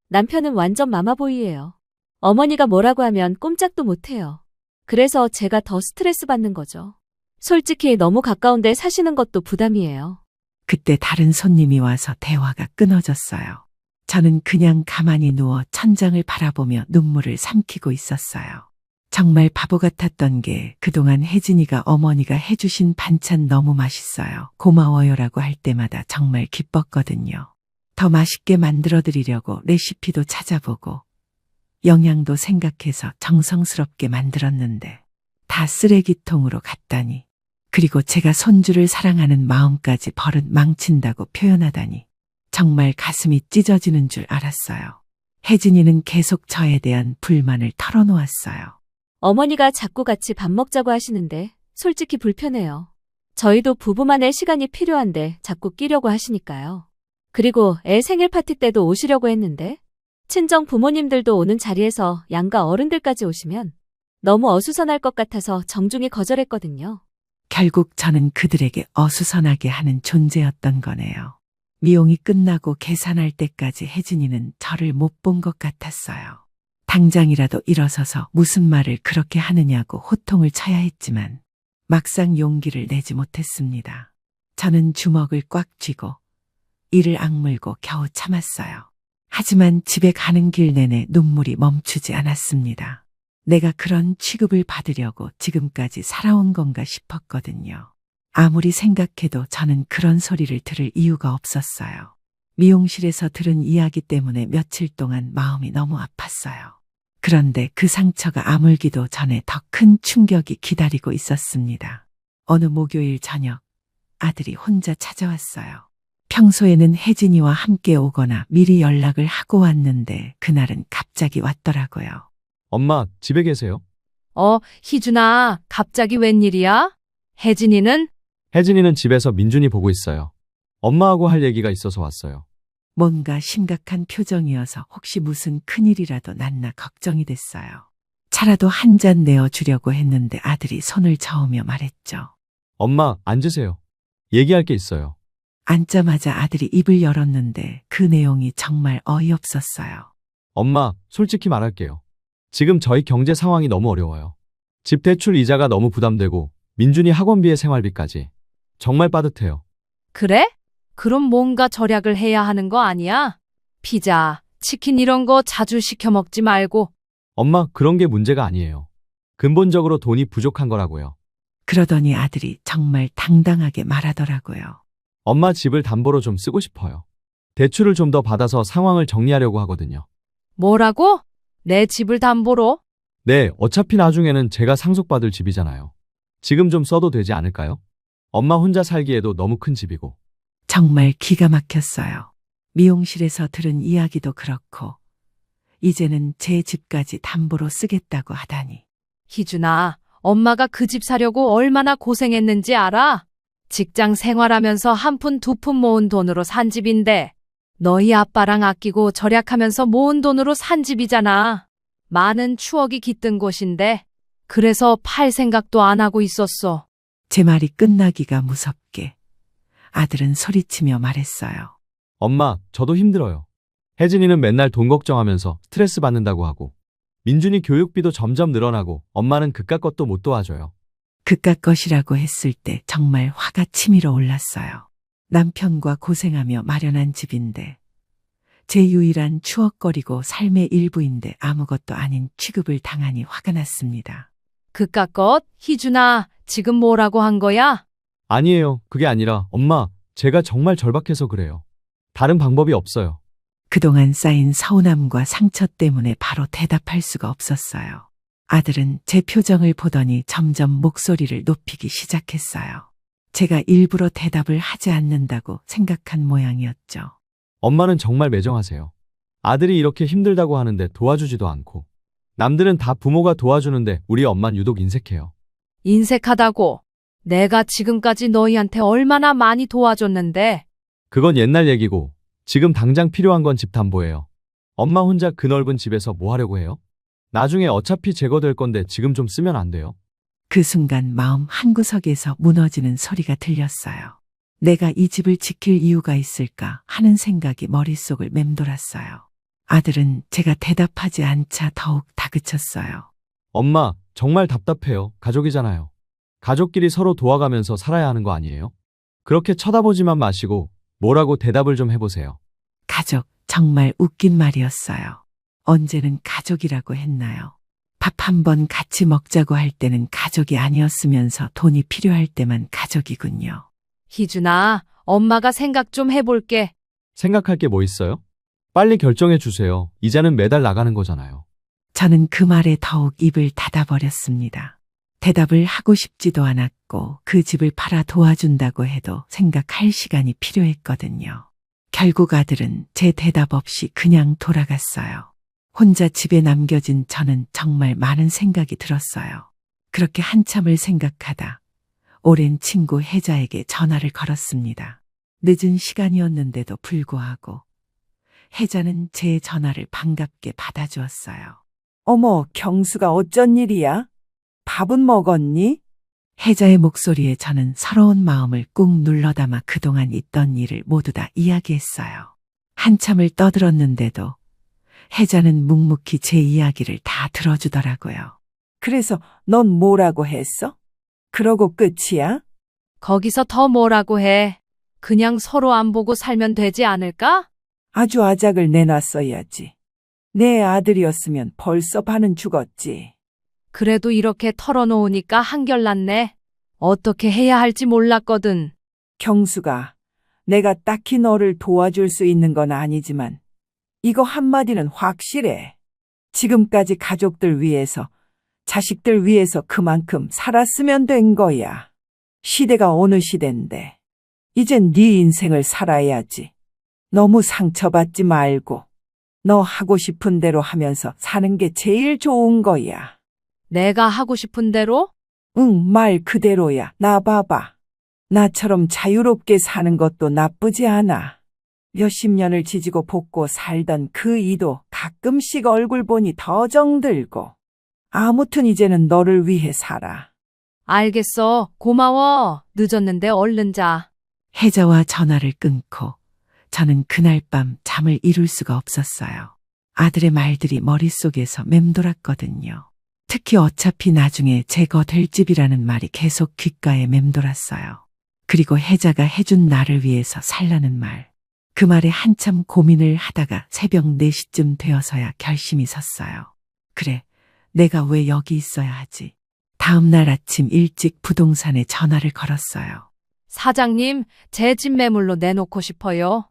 남편은 완전 마마보이예요. 어머니가 뭐라고 하면 꼼짝도 못해요. 그래서 제가 더 스트레스 받는 거죠. 솔직히 너무 가까운데 사시는 것도 부담이에요. 그때 다른 손님이 와서 대화가 끊어졌어요. 저는 그냥 가만히 누워 천장을 바라보며 눈물을 삼키고 있었어요. 정말 바보 같았던 게 그동안 혜진이가 어머니가 해주신 반찬 너무 맛있어요. 고마워요라고 할 때마다 정말 기뻤거든요. 더 맛있게 만들어 드리려고 레시피도 찾아보고 영양도 생각해서 정성스럽게 만들었는데 다 쓰레기통으로 갔다니. 그리고 제가 손주를 사랑하는 마음까지 버릇 망친다고 표현하다니. 정말 가슴이 찢어지는 줄 알았어요. 혜진이는 계속 저에 대한 불만을 털어놓았어요. 어머니가 자꾸 같이 밥 먹자고 하시는데 솔직히 불편해요. 저희도 부부만의 시간이 필요한데 자꾸 끼려고 하시니까요. 그리고 애 생일 파티 때도 오시려고 했는데 친정 부모님들도 오는 자리에서 양가 어른들까지 오시면 너무 어수선할 것 같아서 정중히 거절했거든요. 결국 저는 그들에게 어수선하게 하는 존재였던 거네요. 미용이 끝나고 계산할 때까지 혜진이는 저를 못 본 것 같았어요. 당장이라도 일어서서 무슨 말을 그렇게 하느냐고 호통을 쳐야 했지만 막상 용기를 내지 못했습니다. 저는 주먹을 꽉 쥐고 이를 악물고 겨우 참았어요. 하지만 집에 가는 길 내내 눈물이 멈추지 않았습니다. 내가 그런 취급을 받으려고 지금까지 살아온 건가 싶었거든요. 아무리 생각해도 저는 그런 소리를 들을 이유가 없었어요. 미용실에서 들은 이야기 때문에 며칠 동안 마음이 너무 아팠어요. 그런데 그 상처가 아물기도 전에 더 큰 충격이 기다리고 있었습니다. 어느 목요일 저녁 아들이 혼자 찾아왔어요. 평소에는 혜진이와 함께 오거나 미리 연락을 하고 왔는데 그날은 갑자기 왔더라고요. 엄마, 집에 계세요? 희준아, 갑자기 웬일이야? 혜진이는? 혜진이는 집에서 민준이 보고 있어요. 엄마하고 할 얘기가 있어서 왔어요. 뭔가 심각한 표정이어서 혹시 무슨 큰일이라도 났나 걱정이 됐어요. 차라도 한 잔 내어주려고 했는데 아들이 손을 저으며 말했죠. 엄마, 앉으세요. 얘기할 게 있어요. 앉자마자 아들이 입을 열었는데 그 내용이 정말 어이없었어요. 엄마, 솔직히 말할게요. 지금 저희 경제 상황이 너무 어려워요. 집 대출 이자가 너무 부담되고 민준이 학원비에 생활비까지. 정말 빠듯해요. 그래? 그럼 뭔가 절약을 해야 하는 거 아니야? 피자, 치킨 이런 거 자주 시켜 먹지 말고. 엄마, 그런 게 문제가 아니에요. 근본적으로 돈이 부족한 거라고요. 그러더니 아들이 정말 당당하게 말하더라고요. 엄마 집을 담보로 좀 쓰고 싶어요. 대출을 좀 더 받아서 상황을 정리하려고 하거든요. 뭐라고? 내 집을 담보로? 네, 어차피 나중에는 제가 상속받을 집이잖아요. 지금 좀 써도 되지 않을까요? 엄마 혼자 살기에도 너무 큰 집이고. 정말 기가 막혔어요. 미용실에서 들은 이야기도 그렇고 이제는 제 집까지 담보로 쓰겠다고 하다니. 희준아, 엄마가 그 집 사려고 얼마나 고생했는지 알아? 직장 생활하면서 한 푼 두 푼 모은 돈으로 산 집인데 너희 아빠랑 아끼고 절약하면서 모은 돈으로 산 집이잖아. 많은 추억이 깃든 곳인데 그래서 팔 생각도 안 하고 있었어. 제 말이 끝나기가 무섭게 아들은 소리치며 말했어요. 엄마, 저도 힘들어요. 혜진이는 맨날 돈 걱정하면서 스트레스 받는다고 하고 민준이 교육비도 점점 늘어나고 엄마는 그깟 것도 못 도와줘요. 그깟 것이라고 했을 때 정말 화가 치밀어 올랐어요. 남편과 고생하며 마련한 집인데 제 유일한 추억거리고 삶의 일부인데 아무것도 아닌 취급을 당하니 화가 났습니다. 그깟 것? 희준아, 지금 뭐라고 한 거야? 아니에요. 그게 아니라 엄마, 제가 정말 절박해서 그래요. 다른 방법이 없어요. 그동안 쌓인 서운함과 상처 때문에 바로 대답할 수가 없었어요. 아들은 제 표정을 보더니 점점 목소리를 높이기 시작했어요. 제가 일부러 대답을 하지 않는다고 생각한 모양이었죠. 엄마는 정말 매정하세요. 아들이 이렇게 힘들다고 하는데 도와주지도 않고. 남들은 다 부모가 도와주는데 우리 엄만 유독 인색해요. 인색하다고. 내가 지금까지 너희한테 얼마나 많이 도와줬는데. 그건 옛날 얘기고 지금 당장 필요한 건 집 담보예요. 엄마 혼자 그 넓은 집에서 뭐 하려고 해요? 나중에 어차피 제거될 건데 지금 좀 쓰면 안 돼요? 그 순간 마음 한구석에서 무너지는 소리가 들렸어요. 내가 이 집을 지킬 이유가 있을까 하는 생각이 머릿속을 맴돌았어요. 아들은 제가 대답하지 않자 더욱 다그쳤어요. 엄마, 정말 답답해요. 가족이잖아요. 가족끼리 서로 도와가면서 살아야 하는 거 아니에요? 그렇게 쳐다보지만 마시고 뭐라고 대답을 좀 해보세요. 가족, 정말 웃긴 말이었어요. 언제는 가족이라고 했나요? 밥 한 번 같이 먹자고 할 때는 가족이 아니었으면서 돈이 필요할 때만 가족이군요. 희준아, 엄마가 생각 좀 해볼게. 생각할 게 뭐 있어요? 빨리 결정해 주세요. 이자는 매달 나가는 거잖아요. 저는 그 말에 더욱 입을 닫아버렸습니다. 대답을 하고 싶지도 않았고 그 집을 팔아 도와준다고 해도 생각할 시간이 필요했거든요. 결국 아들은 제 대답 없이 그냥 돌아갔어요. 혼자 집에 남겨진 저는 정말 많은 생각이 들었어요. 그렇게 한참을 생각하다 오랜 친구 혜자에게 전화를 걸었습니다. 늦은 시간이었는데도 불구하고 혜자는 제 전화를 반갑게 받아주었어요. 어머, 경수가 어쩐 일이야? 밥은 먹었니? 혜자의 목소리에 저는 서러운 마음을 꾹 눌러담아 그동안 있던 일을 모두 다 이야기했어요. 한참을 떠들었는데도 혜자는 묵묵히 제 이야기를 다 들어주더라고요. 그래서 넌 뭐라고 했어? 그러고 끝이야? 거기서 더 뭐라고 해. 그냥 서로 안 보고 살면 되지 않을까? 아주 아작을 내놨어야지. 내 아들이었으면 벌써 반은 죽었지. 그래도 이렇게 털어놓으니까 한결났네. 어떻게 해야 할지 몰랐거든. 경수가, 내가 딱히 너를 도와줄 수 있는 건 아니지만 이거 한마디는 확실해. 지금까지 가족들 위해서, 자식들 위해서 그만큼 살았으면 된 거야. 시대가 어느 시대인데 이젠 네 인생을 살아야지. 너무 상처받지 말고 너 하고 싶은 대로 하면서 사는 게 제일 좋은 거야. 내가 하고 싶은 대로? 응, 말 그대로야. 나 봐봐. 나처럼 자유롭게 사는 것도 나쁘지 않아. 몇십 년을 지지고 볶고 살던 그 이도 가끔씩 얼굴 보니 더 정들고. 아무튼 이제는 너를 위해 살아. 알겠어. 고마워. 늦었는데 얼른 자. 혜자와 전화를 끊고 저는 그날 밤 잠을 이룰 수가 없었어요. 아들의 말들이 머릿속에서 맴돌았거든요. 특히 어차피 나중에 제거 될 집이라는 말이 계속 귓가에 맴돌았어요. 그리고 혜자가 해준 나를 위해서 살라는 말. 그 말에 한참 고민을 하다가 새벽 4시쯤 되어서야 결심이 섰어요. 그래, 내가 왜 여기 있어야 하지? 다음 날 아침 일찍 부동산에 전화를 걸었어요. 사장님, 제 집 매물로 내놓고 싶어요.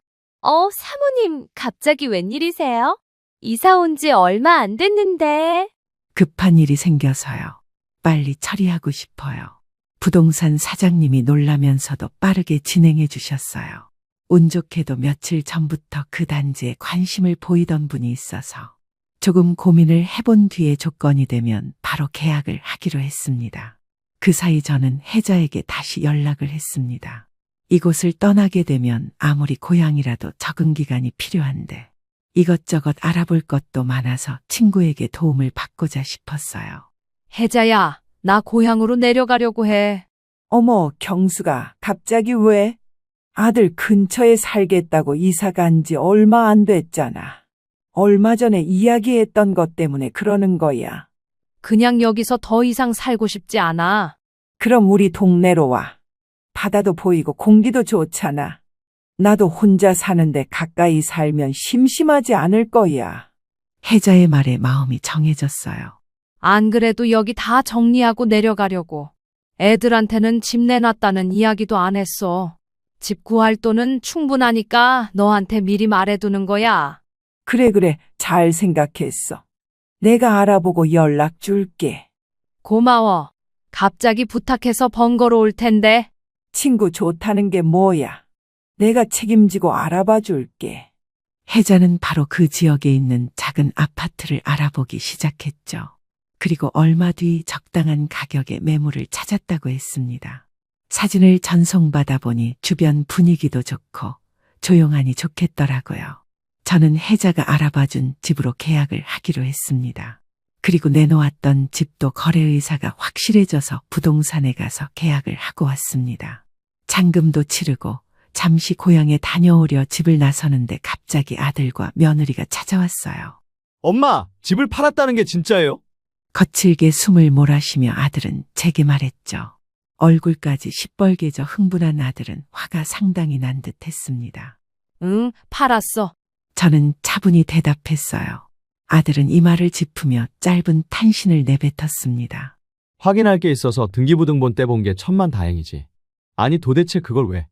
사모님, 갑자기 웬일이세요? 이사 온 지 얼마 안 됐는데. 급한 일이 생겨서요. 빨리 처리하고 싶어요. 부동산 사장님이 놀라면서도 빠르게 진행해 주셨어요. 운 좋게도 며칠 전부터 그 단지에 관심을 보이던 분이 있어서 조금 고민을 해본 뒤에 조건이 되면 바로 계약을 하기로 했습니다. 그 사이 저는 혜자에게 다시 연락을 했습니다. 이곳을 떠나게 되면 아무리 고향이라도 적응 기간이 필요한데 이것저것 알아볼 것도 많아서 친구에게 도움을 받고자 싶었어요. 혜자야, 나 고향으로 내려가려고 해. 어머, 경수가 갑자기 왜? 아들 근처에 살겠다고 이사 간 지 얼마 안 됐잖아. 얼마 전에 이야기했던 것 때문에 그러는 거야. 그냥 여기서 더 이상 살고 싶지 않아. 그럼 우리 동네로 와. 바다도 보이고 공기도 좋잖아. 나도 혼자 사는데 가까이 살면 심심하지 않을 거야. 혜자의 말에 마음이 정해졌어요. 안 그래도 여기 다 정리하고 내려가려고. 애들한테는 집 내놨다는 이야기도 안 했어. 집 구할 돈은 충분하니까 너한테 미리 말해두는 거야. 그래, 잘 생각했어. 내가 알아보고 연락 줄게. 고마워. 갑자기 부탁해서 번거로울 텐데. 친구 좋다는 게 뭐야? 내가 책임지고 알아봐 줄게. 혜자는 바로 그 지역에 있는 작은 아파트를 알아보기 시작했죠. 그리고 얼마 뒤 적당한 가격에 매물을 찾았다고 했습니다. 사진을 전송받아 보니 주변 분위기도 좋고 조용하니 좋겠더라고요. 저는 혜자가 알아봐준 집으로 계약을 하기로 했습니다. 그리고 내놓았던 집도 거래 의사가 확실해져서 부동산에 가서 계약을 하고 왔습니다. 잔금도 치르고 잠시 고향에 다녀오려 집을 나서는데 갑자기 아들과 며느리가 찾아왔어요. 엄마, 집을 팔았다는 게 진짜예요? 거칠게 숨을 몰아쉬며 아들은 제게 말했죠. 얼굴까지 시뻘개져 흥분한 아들은 화가 상당히 난 듯 했습니다. 응, 팔았어. 저는 차분히 대답했어요. 아들은 이 말을 짚으며 짧은 탄신을 내뱉었습니다. 확인할 게 있어서 등기부등본 떼본 게 천만다행이지. 아니 도대체 그걸 왜?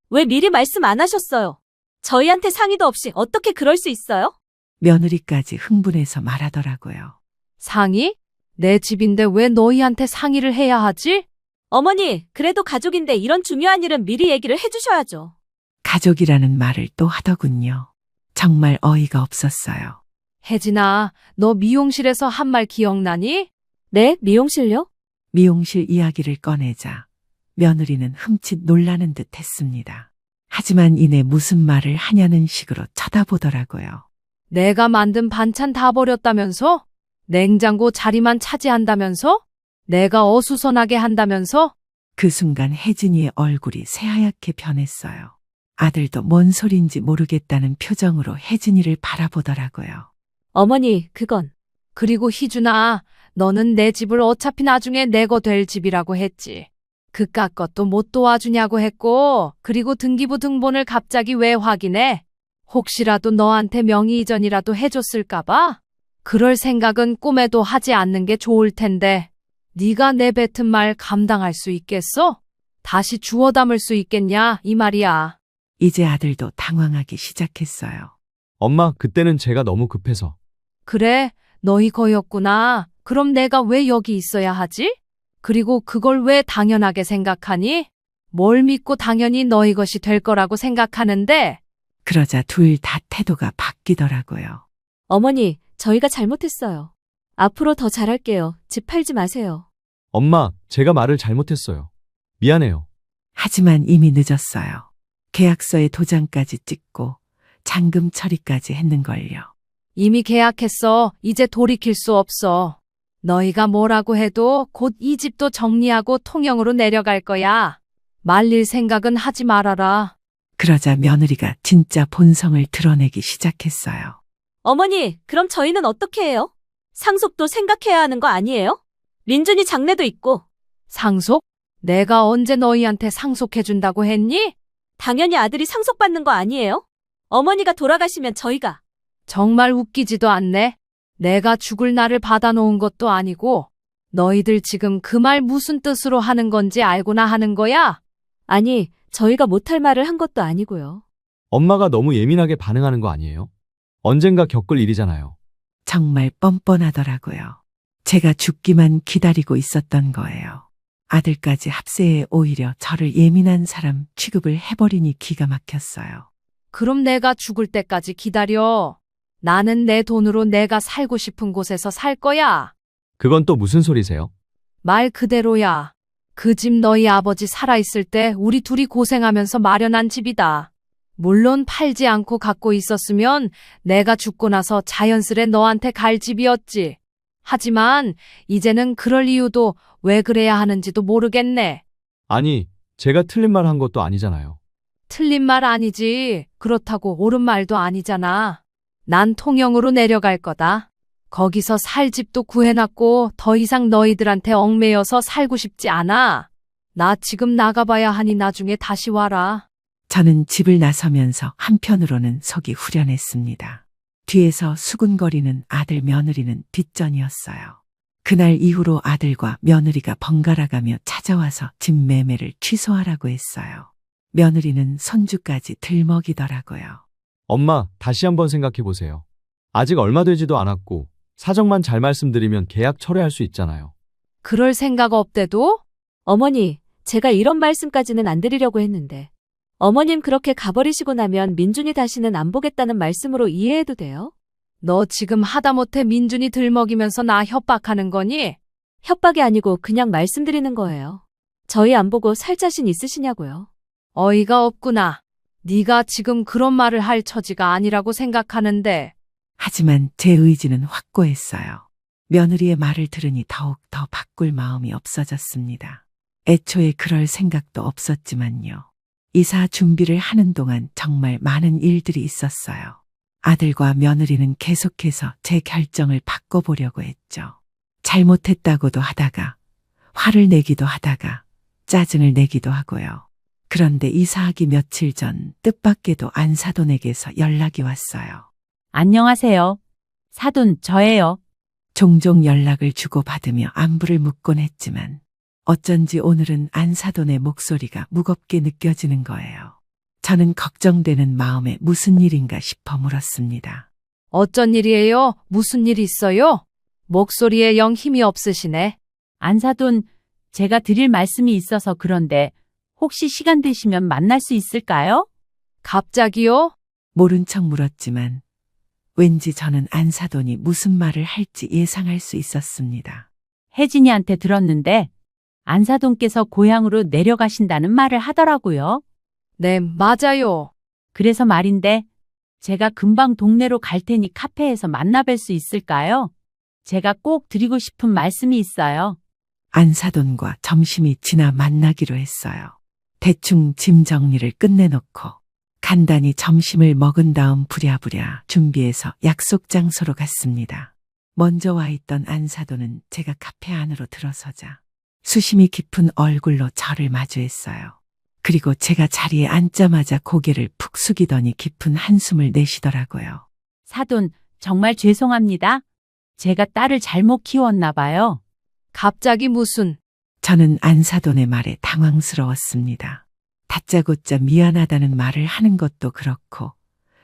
왜 미리 말씀 안 하셨어요? 저희한테 상의도 없이 어떻게 그럴 수 있어요? 며느리까지 흥분해서 말하더라고요. 상의? 내 집인데 왜 너희한테 상의를 해야 하지? 어머니, 그래도 가족인데 이런 중요한 일은 미리 얘기를 해주셔야죠. 가족이라는 말을 또 하더군요. 정말 어이가 없었어요. 혜진아, 너 미용실에서 한 말 기억나니? 네, 미용실요? 미용실 이야기를 꺼내자 며느리는 흠칫 놀라는 듯 했습니다. 하지만 이내 무슨 말을 하냐는 식으로 쳐다보더라고요. 내가 만든 반찬 다 버렸다면서? 냉장고 자리만 차지한다면서? 내가 어수선하게 한다면서? 그 순간 혜진이의 얼굴이 새하얗게 변했어요. 아들도 뭔 소린지 모르겠다는 표정으로 혜진이를 바라보더라고요. 어머니, 그건. 그리고 희준아, 너는 내 집을 어차피 나중에 내 거 될 집이라고 했지. 그깟 것도 못 도와주냐고 했고, 그리고 등기부 등본을 갑자기 왜 확인해? 혹시라도 너한테 명의 이전이라도 해줬을까봐? 그럴 생각은 꿈에도 하지 않는 게 좋을 텐데, 네가 내뱉은 말 감당할 수 있겠어? 다시 주워 담을 수 있겠냐, 이 말이야. 이제 아들도 당황하기 시작했어요. 엄마, 그때는 제가 너무 급해서. 그래, 너희 거였구나. 그럼 내가 왜 여기 있어야 하지? 그리고 그걸 왜 당연하게 생각하니? 뭘 믿고 당연히 너희 것이 될 거라고 생각하는데? 그러자 둘 다 태도가 바뀌더라고요. 어머니, 저희가 잘못했어요. 앞으로 더 잘할게요. 집 팔지 마세요. 엄마, 제가 말을 잘못했어요. 미안해요. 하지만 이미 늦었어요. 계약서에 도장까지 찍고 잔금 처리까지 했는걸요. 이미 계약했어. 이제 돌이킬 수 없어. 너희가 뭐라고 해도 곧 이 집도 정리하고 통영으로 내려갈 거야. 말릴 생각은 하지 말아라. 그러자 며느리가 진짜 본성을 드러내기 시작했어요. 어머니, 그럼 저희는 어떻게 해요? 상속도 생각해야 하는 거 아니에요? 민준이 장래도 있고. 상속? 내가 언제 너희한테 상속해준다고 했니? 당연히 아들이 상속받는 거 아니에요? 어머니가 돌아가시면 저희가. 정말 웃기지도 않네. 내가 죽을 날을 받아놓은 것도 아니고 너희들 지금 그 말 무슨 뜻으로 하는 건지 알고나 하는 거야? 아니, 저희가 못할 말을 한 것도 아니고요. 엄마가 너무 예민하게 반응하는 거 아니에요? 언젠가 겪을 일이잖아요. 정말 뻔뻔하더라고요. 제가 죽기만 기다리고 있었던 거예요. 아들까지 합세해 오히려 저를 예민한 사람 취급을 해버리니 기가 막혔어요. 그럼 내가 죽을 때까지 기다려. 나는 내 돈으로 내가 살고 싶은 곳에서 살 거야. 그건 또 무슨 소리세요? 말 그대로야. 그 집 너희 아버지 살아있을 때 우리 둘이 고생하면서 마련한 집이다. 물론 팔지 않고 갖고 있었으면 내가 죽고 나서 자연스레 너한테 갈 집이었지. 하지만 이제는 그럴 이유도 왜 그래야 하는지도 모르겠네. 아니, 제가 틀린 말 한 것도 아니잖아요. 틀린 말 아니지. 그렇다고 옳은 말도 아니잖아. 난 통영으로 내려갈 거다. 거기서 살 집도 구해놨고 더 이상 너희들한테 얽매여서 살고 싶지 않아. 나 지금 나가봐야 하니 나중에 다시 와라. 저는 집을 나서면서 한편으로는 속이 후련했습니다. 뒤에서 수군거리는 아들 며느리는 뒷전이었어요. 그날 이후로 아들과 며느리가 번갈아가며 찾아와서 집 매매를 취소하라고 했어요. 며느리는 손주까지 들먹이더라고요. 엄마, 다시 한번 생각해 보세요. 아직 얼마 되지도 않았고 사정만 잘 말씀드리면 계약 철회할 수 있잖아요. 그럴 생각 없대도? 어머니, 제가 이런 말씀까지는 안 드리려고 했는데. 어머님 그렇게 가버리시고 나면 민준이 다시는 안 보겠다는 말씀으로 이해해도 돼요? 너 지금 하다못해 민준이 들먹이면서 나 협박하는 거니? 협박이 아니고 그냥 말씀드리는 거예요. 저희 안 보고 살 자신 있으시냐고요. 어이가 없구나. 네가 지금 그런 말을 할 처지가 아니라고 생각하는데. 하지만 제 의지는 확고했어요. 며느리의 말을 들으니 더욱 더 바꿀 마음이 없어졌습니다. 애초에 그럴 생각도 없었지만요. 이사 준비를 하는 동안 정말 많은 일들이 있었어요. 아들과 며느리는 계속해서 제 결정을 바꿔보려고 했죠. 잘못했다고도 하다가, 화를 내기도 하다가, 짜증을 내기도 하고요. 그런데 이사하기 며칠 전 뜻밖에도 안사돈에게서 연락이 왔어요. 안녕하세요. 사돈, 저예요. 종종 연락을 주고받으며 안부를 묻곤 했지만 어쩐지 오늘은 안사돈의 목소리가 무겁게 느껴지는 거예요. 저는 걱정되는 마음에 무슨 일인가 싶어 물었습니다. 어쩐 일이에요? 무슨 일 있어요? 목소리에 영 힘이 없으시네. 안사돈, 제가 드릴 말씀이 있어서 그런데 혹시 시간 되시면 만날 수 있을까요? 갑자기요? 모른 척 물었지만 왠지 저는 안사돈이 무슨 말을 할지 예상할 수 있었습니다. 혜진이한테 들었는데 안사돈께서 고향으로 내려가신다는 말을 하더라고요. 네, 맞아요. 그래서 말인데 제가 금방 동네로 갈 테니 카페에서 만나뵐 수 있을까요? 제가 꼭 드리고 싶은 말씀이 있어요. 안사돈과 점심이 지나 만나기로 했어요. 대충 짐 정리를 끝내놓고 간단히 점심을 먹은 다음 부랴부랴 준비해서 약속 장소로 갔습니다. 먼저 와 있던 안사돈은 제가 카페 안으로 들어서자 수심이 깊은 얼굴로 저를 마주했어요. 그리고 제가 자리에 앉자마자 고개를 푹 숙이더니 깊은 한숨을 내쉬더라고요. 사돈, 정말 죄송합니다. 제가 딸을 잘못 키웠나 봐요. 갑자기 무슨 저는 안사돈의 말에 당황스러웠습니다. 다짜고짜 미안하다는 말을 하는 것도 그렇고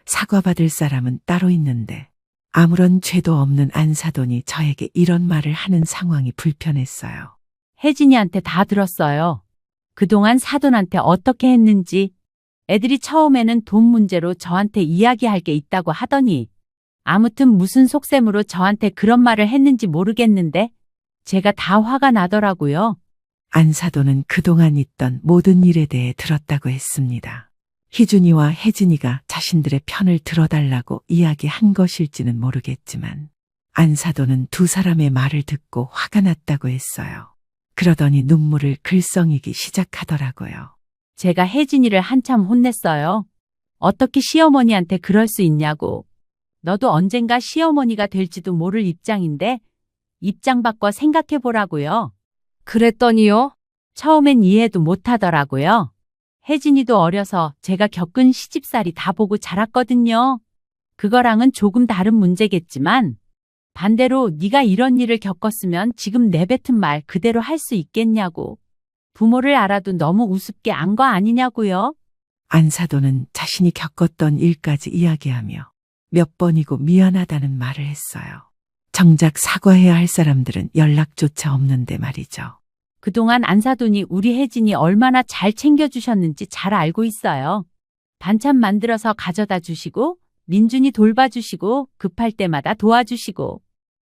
사과받을 사람은 따로 있는데 아무런 죄도 없는 안사돈이 저에게 이런 말을 하는 상황이 불편했어요. 혜진이한테 다 들었어요. 그동안 사돈한테 어떻게 했는지. 애들이 처음에는 돈 문제로 저한테 이야기할 게 있다고 하더니 아무튼 무슨 속셈으로 저한테 그런 말을 했는지 모르겠는데 제가 다 화가 나더라고요. 안사돈은 그동안 있던 모든 일에 대해 들었다고 했습니다. 희준이와 혜진이가 자신들의 편을 들어달라고 이야기한 것일지는 모르겠지만 안사돈은 두 사람의 말을 듣고 화가 났다고 했어요. 그러더니 눈물을 글썽이기 시작하더라고요. 제가 혜진이를 한참 혼냈어요. 어떻게 시어머니한테 그럴 수 있냐고. 너도 언젠가 시어머니가 될지도 모를 입장인데 입장 바꿔 생각해 보라고요. 그랬더니요? 처음엔 이해도 못 하더라고요. 혜진이도 어려서 제가 겪은 시집살이 다 보고 자랐거든요. 그거랑은 조금 다른 문제겠지만 반대로 네가 이런 일을 겪었으면 지금 내뱉은 말 그대로 할 수 있겠냐고. 부모를 알아도 너무 우습게 안 거 아니냐고요. 안사돈은 자신이 겪었던 일까지 이야기하며 몇 번이고 미안하다는 말을 했어요. 정작 사과해야 할 사람들은 연락조차 없는데 말이죠. 그동안 안사돈이 우리 혜진이 얼마나 잘 챙겨주셨는지 잘 알고 있어요. 반찬 만들어서 가져다 주시고 민준이 돌봐주시고 급할 때마다 도와주시고.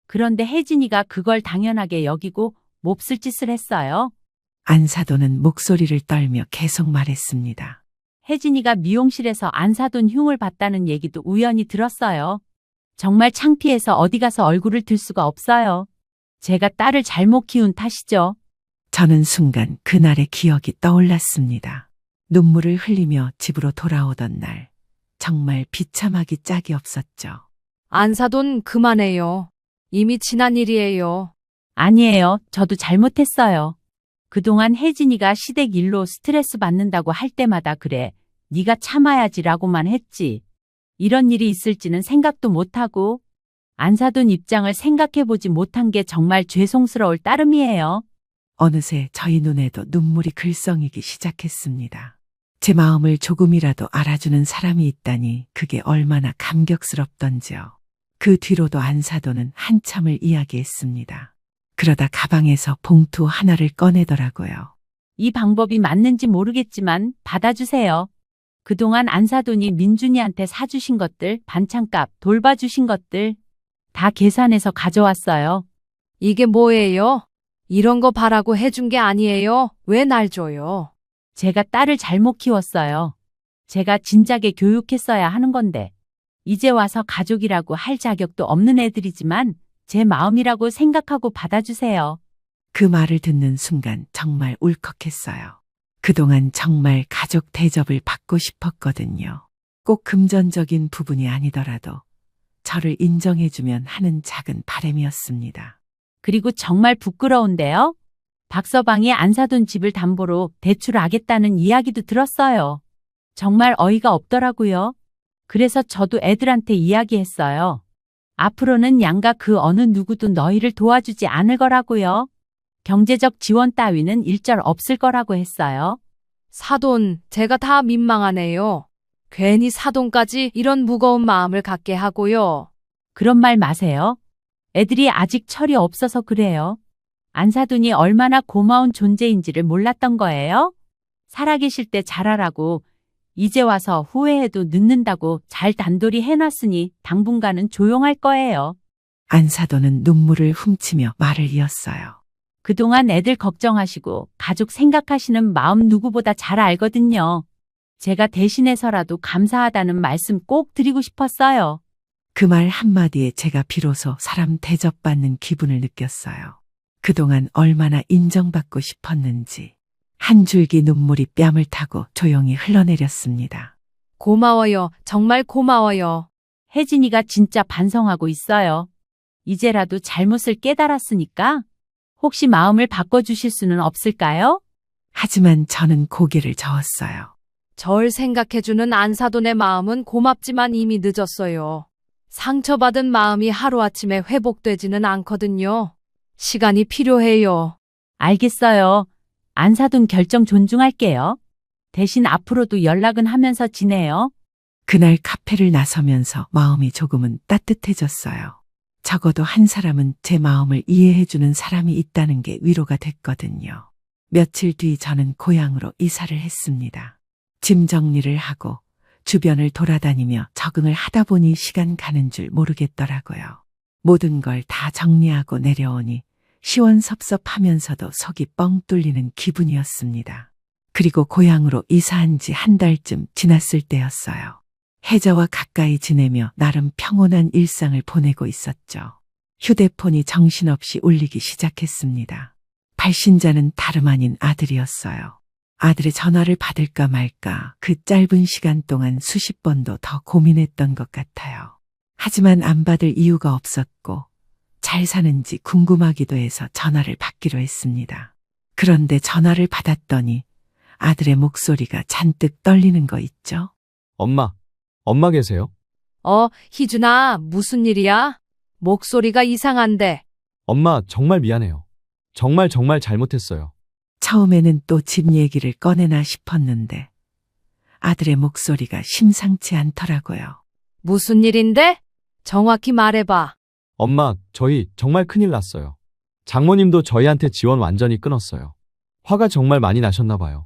그런데 혜진이가 그걸 당연하게 여기고 몹쓸 짓을 했어요. 안사돈은 목소리를 떨며 계속 말했습니다. 혜진이가 미용실에서 안사돈 흉을 봤다는 얘기도 우연히 들었어요. 정말 창피해서 어디 가서 얼굴을 들 수가 없어요. 제가 딸을 잘못 키운 탓이죠. 저는 순간 그날의 기억이 떠올랐습니다. 눈물을 흘리며 집으로 돌아오던 날, 정말 비참하기 짝이 없었죠. 안사돈 그만해요. 이미 지난 일이에요. 아니에요. 저도 잘못했어요. 그동안 혜진이가 시댁 일로 스트레스 받는다고 할 때마다 그래. 네가 참아야지라고만 했지. 이런 일이 있을지는 생각도 못하고 안사돈 입장을 생각해보지 못한 게 정말 죄송스러울 따름이에요. 어느새 저희 눈에도 눈물이 글썽이기 시작했습니다. 제 마음을 조금이라도 알아주는 사람이 있다니 그게 얼마나 감격스럽던지요. 그 뒤로도 안사돈은 한참을 이야기했습니다. 그러다 가방에서 봉투 하나를 꺼내더라고요. 이 방법이 맞는지 모르겠지만 받아주세요. 그동안 안사돈이 민준이한테 사주신 것들, 반찬값, 돌봐주신 것들 다 계산해서 가져왔어요. 이게 뭐예요? 이런 거 바라고 해준 게 아니에요. 왜 날 줘요? 제가 딸을 잘못 키웠어요. 제가 진작에 교육했어야 하는 건데 이제 와서 가족이라고 할 자격도 없는 애들이지만 제 마음이라고 생각하고 받아주세요. 그 말을 듣는 순간 정말 울컥했어요. 그동안 정말 가족 대접을 받고 싶었거든요. 꼭 금전적인 부분이 아니더라도 저를 인정해주면 하는 작은 바람이었습니다. 그리고 정말 부끄러운데요. 박서방이 안사돈 집을 담보로 대출하겠다는 이야기도 들었어요. 정말 어이가 없더라고요. 그래서 저도 애들한테 이야기했어요. 앞으로는 양가 그 어느 누구도 너희를 도와주지 않을 거라고요. 경제적 지원 따위는 일절 없을 거라고 했어요. 사돈, 제가 다 민망하네요. 괜히 사돈까지 이런 무거운 마음을 갖게 하고요. 그런 말 마세요. 애들이 아직 철이 없어서 그래요. 안사돈이 얼마나 고마운 존재인지를 몰랐던 거예요. 살아계실 때 잘하라고 이제 와서 후회해도 늦는다고 잘 단돌이 해놨으니 당분간은 조용할 거예요. 안사돈은 눈물을 훔치며 말을 이었어요. 그동안 애들 걱정하시고 가족 생각하시는 마음 누구보다 잘 알거든요. 제가 대신해서라도 감사하다는 말씀 꼭 드리고 싶었어요. 그 말 한마디에 제가 비로소 사람 대접받는 기분을 느꼈어요. 그동안 얼마나 인정받고 싶었는지 한 줄기 눈물이 뺨을 타고 조용히 흘러내렸습니다. 고마워요. 정말 고마워요. 혜진이가 진짜 반성하고 있어요. 이제라도 잘못을 깨달았으니까 혹시 마음을 바꿔주실 수는 없을까요? 하지만 저는 고개를 저었어요. 절 생각해주는 안사돈의 마음은 고맙지만 이미 늦었어요. 상처받은 마음이 하루아침에 회복되지는 않거든요. 시간이 필요해요. 알겠어요. 안사돈 결정 존중할게요. 대신 앞으로도 연락은 하면서 지내요. 그날 카페를 나서면서 마음이 조금은 따뜻해졌어요. 적어도 한 사람은 제 마음을 이해해주는 사람이 있다는 게 위로가 됐거든요. 며칠 뒤 저는 고향으로 이사를 했습니다. 짐 정리를 하고 주변을 돌아다니며 적응을 하다 보니 시간 가는 줄 모르겠더라고요. 모든 걸 다 정리하고 내려오니 시원섭섭하면서도 속이 뻥 뚫리는 기분이었습니다. 그리고 고향으로 이사한 지 한 달쯤 지났을 때였어요. 혜자와 가까이 지내며 나름 평온한 일상을 보내고 있었죠. 휴대폰이 정신없이 울리기 시작했습니다. 발신자는 다름 아닌 아들이었어요. 아들의 전화를 받을까 말까 그 짧은 시간 동안 수십 번도 더 고민했던 것 같아요. 하지만 안 받을 이유가 없었고 잘 사는지 궁금하기도 해서 전화를 받기로 했습니다. 그런데 전화를 받았더니 아들의 목소리가 잔뜩 떨리는 거 있죠? 엄마 계세요? 희준아, 무슨 일이야? 목소리가 이상한데. 엄마, 정말 미안해요. 정말 잘못했어요. 처음에는 또 집 얘기를 꺼내나 싶었는데 아들의 목소리가 심상치 않더라고요. 무슨 일인데? 정확히 말해봐. 엄마, 저희 정말 큰일 났어요. 장모님도 저희한테 지원 완전히 끊었어요. 화가 정말 많이 나셨나 봐요.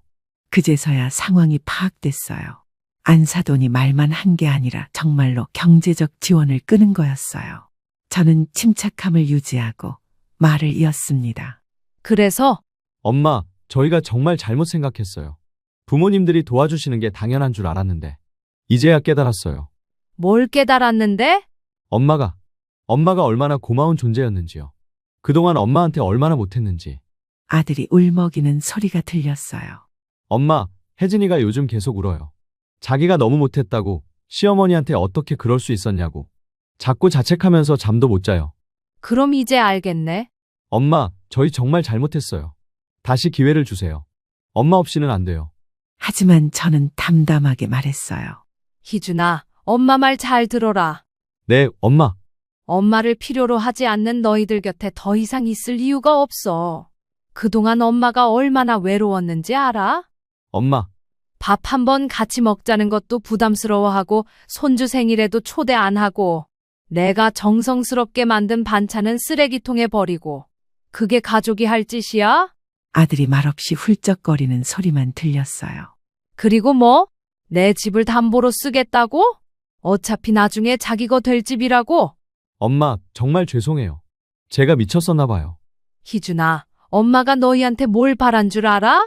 그제서야 상황이 파악됐어요. 안사돈이 말만 한 게 아니라 정말로 경제적 지원을 끊은 거였어요. 저는 침착함을 유지하고 말을 이었습니다. 그래서? 엄마, 저희가 정말 잘못 생각했어요. 부모님들이 도와주시는 게 당연한 줄 알았는데 이제야 깨달았어요. 뭘 깨달았는데? 엄마가 얼마나 고마운 존재였는지요. 그동안 엄마한테 얼마나 못했는지. 아들이 울먹이는 소리가 들렸어요. 엄마, 혜진이가 요즘 계속 울어요. 자기가 너무 못했다고, 시어머니한테 어떻게 그럴 수 있었냐고. 자꾸 자책하면서 잠도 못 자요. 그럼 이제 알겠네. 엄마, 저희 정말 잘못했어요. 다시 기회를 주세요. 엄마 없이는 안 돼요. 하지만 저는 담담하게 말했어요. 희준아, 엄마 말 잘 들어라. 네, 엄마. 엄마를 필요로 하지 않는 너희들 곁에 더 이상 있을 이유가 없어. 그동안 엄마가 얼마나 외로웠는지 알아? 엄마, 밥 한 번 같이 먹자는 것도 부담스러워하고 손주 생일에도 초대 안 하고 내가 정성스럽게 만든 반찬은 쓰레기통에 버리고 그게 가족이 할 짓이야? 아들이 말없이 훌쩍거리는 소리만 들렸어요. 그리고 뭐? 내 집을 담보로 쓰겠다고? 어차피 나중에 자기 거 될 집이라고? 엄마, 정말 죄송해요. 제가 미쳤었나 봐요. 희준아, 엄마가 너희한테 뭘 바란 줄 알아?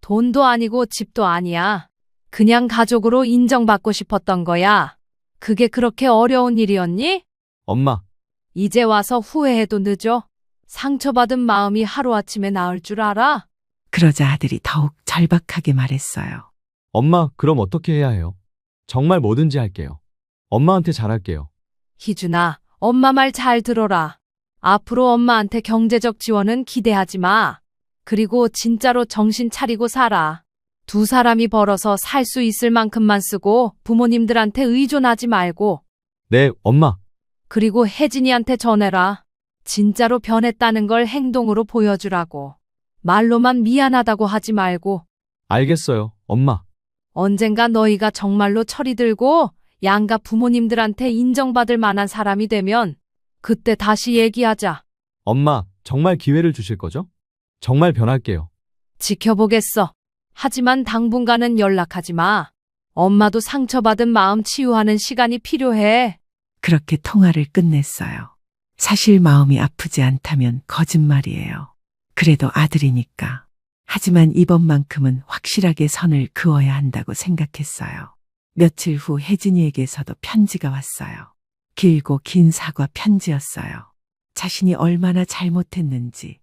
돈도 아니고 집도 아니야. 그냥 가족으로 인정받고 싶었던 거야. 그게 그렇게 어려운 일이었니? 엄마, 이제 와서 후회해도 늦어. 상처받은 마음이 하루아침에 나을 줄 알아? 그러자 아들이 더욱 절박하게 말했어요. 엄마, 그럼 어떻게 해야 해요? 정말 뭐든지 할게요. 엄마한테 잘할게요. 희준아, 엄마 말 잘 들어라. 앞으로 엄마한테 경제적 지원은 기대하지 마. 그리고 진짜로 정신 차리고 살아. 두 사람이 벌어서 살 수 있을 만큼만 쓰고 부모님들한테 의존하지 말고. 네, 엄마. 그리고 혜진이한테 전해라. 진짜로 변했다는 걸 행동으로 보여주라고. 말로만 미안하다고 하지 말고. 알겠어요, 엄마. 언젠가 너희가 정말로 철이 들고 양가 부모님들한테 인정받을 만한 사람이 되면 그때 다시 얘기하자. 엄마, 정말 기회를 주실 거죠? 정말 변할게요. 지켜보겠어. 하지만 당분간은 연락하지 마. 엄마도 상처받은 마음 치유하는 시간이 필요해. 그렇게 통화를 끝냈어요. 사실 마음이 아프지 않다면 거짓말이에요. 그래도 아들이니까. 하지만 이번만큼은 확실하게 선을 그어야 한다고 생각했어요. 며칠 후 혜진이에게서도 편지가 왔어요. 길고 긴 사과 편지였어요. 자신이 얼마나 잘못했는지,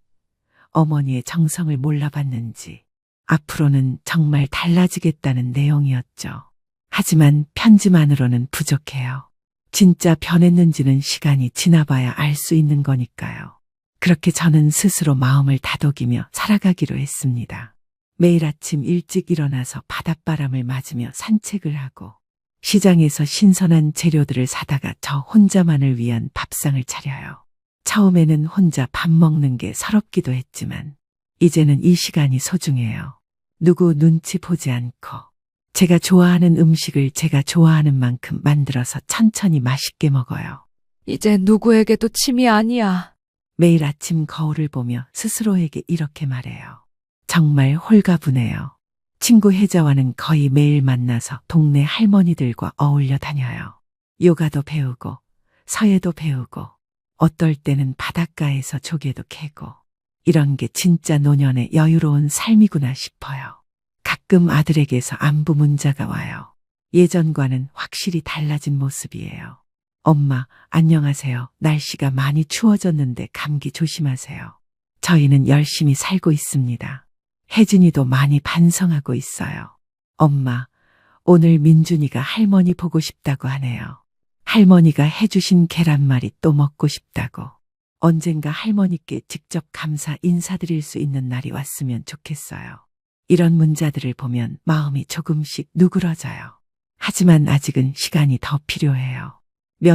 어머니의 정성을 몰라봤는지 앞으로는 정말 달라지겠다는 내용이었죠. 하지만 편지만으로는 부족해요. 진짜 변했는지는 시간이 지나봐야 알 수 있는 거니까요. 그렇게 저는 스스로 마음을 다독이며 살아가기로 했습니다. 매일 아침 일찍 일어나서 바닷바람을 맞으며 산책을 하고 시장에서 신선한 재료들을 사다가 저 혼자만을 위한 밥상을 차려요. 처음에는 혼자 밥 먹는 게 서럽기도 했지만 이제는 이 시간이 소중해요. 누구 눈치 보지 않고 제가 좋아하는 음식을 제가 좋아하는 만큼 만들어서 천천히 맛있게 먹어요. 이제 누구에게도 침이 아니야. 매일 아침 거울을 보며 스스로에게 이렇게 말해요. 정말 홀가분해요. 친구 혜자와는 거의 매일 만나서 동네 할머니들과 어울려 다녀요. 요가도 배우고 서예도 배우고 어떨 때는 바닷가에서 조개도 캐고 이런 게 진짜 노년의 여유로운 삶이구나 싶어요. 가끔 아들에게서 안부 문자가 와요. 예전과는 확실히 달라진 모습이에요. 엄마, 안녕하세요. 날씨가 많이 추워졌는데 감기 조심하세요. 저희는 열심히 살고 있습니다. 혜진이도 많이 반성하고 있어요. 엄마, 오늘 민준이가 할머니 보고 싶다고 하네요. 할머니가 해주신 계란말이 또 먹고 싶다고. 언젠가 할머니께 직접 감사 인사드릴 수 있는 날이 왔으면 좋겠어요. 이런 문자들을 보면 마음이 조금씩 누그러져요. 하지만 아직은 시간이 더 필요해요.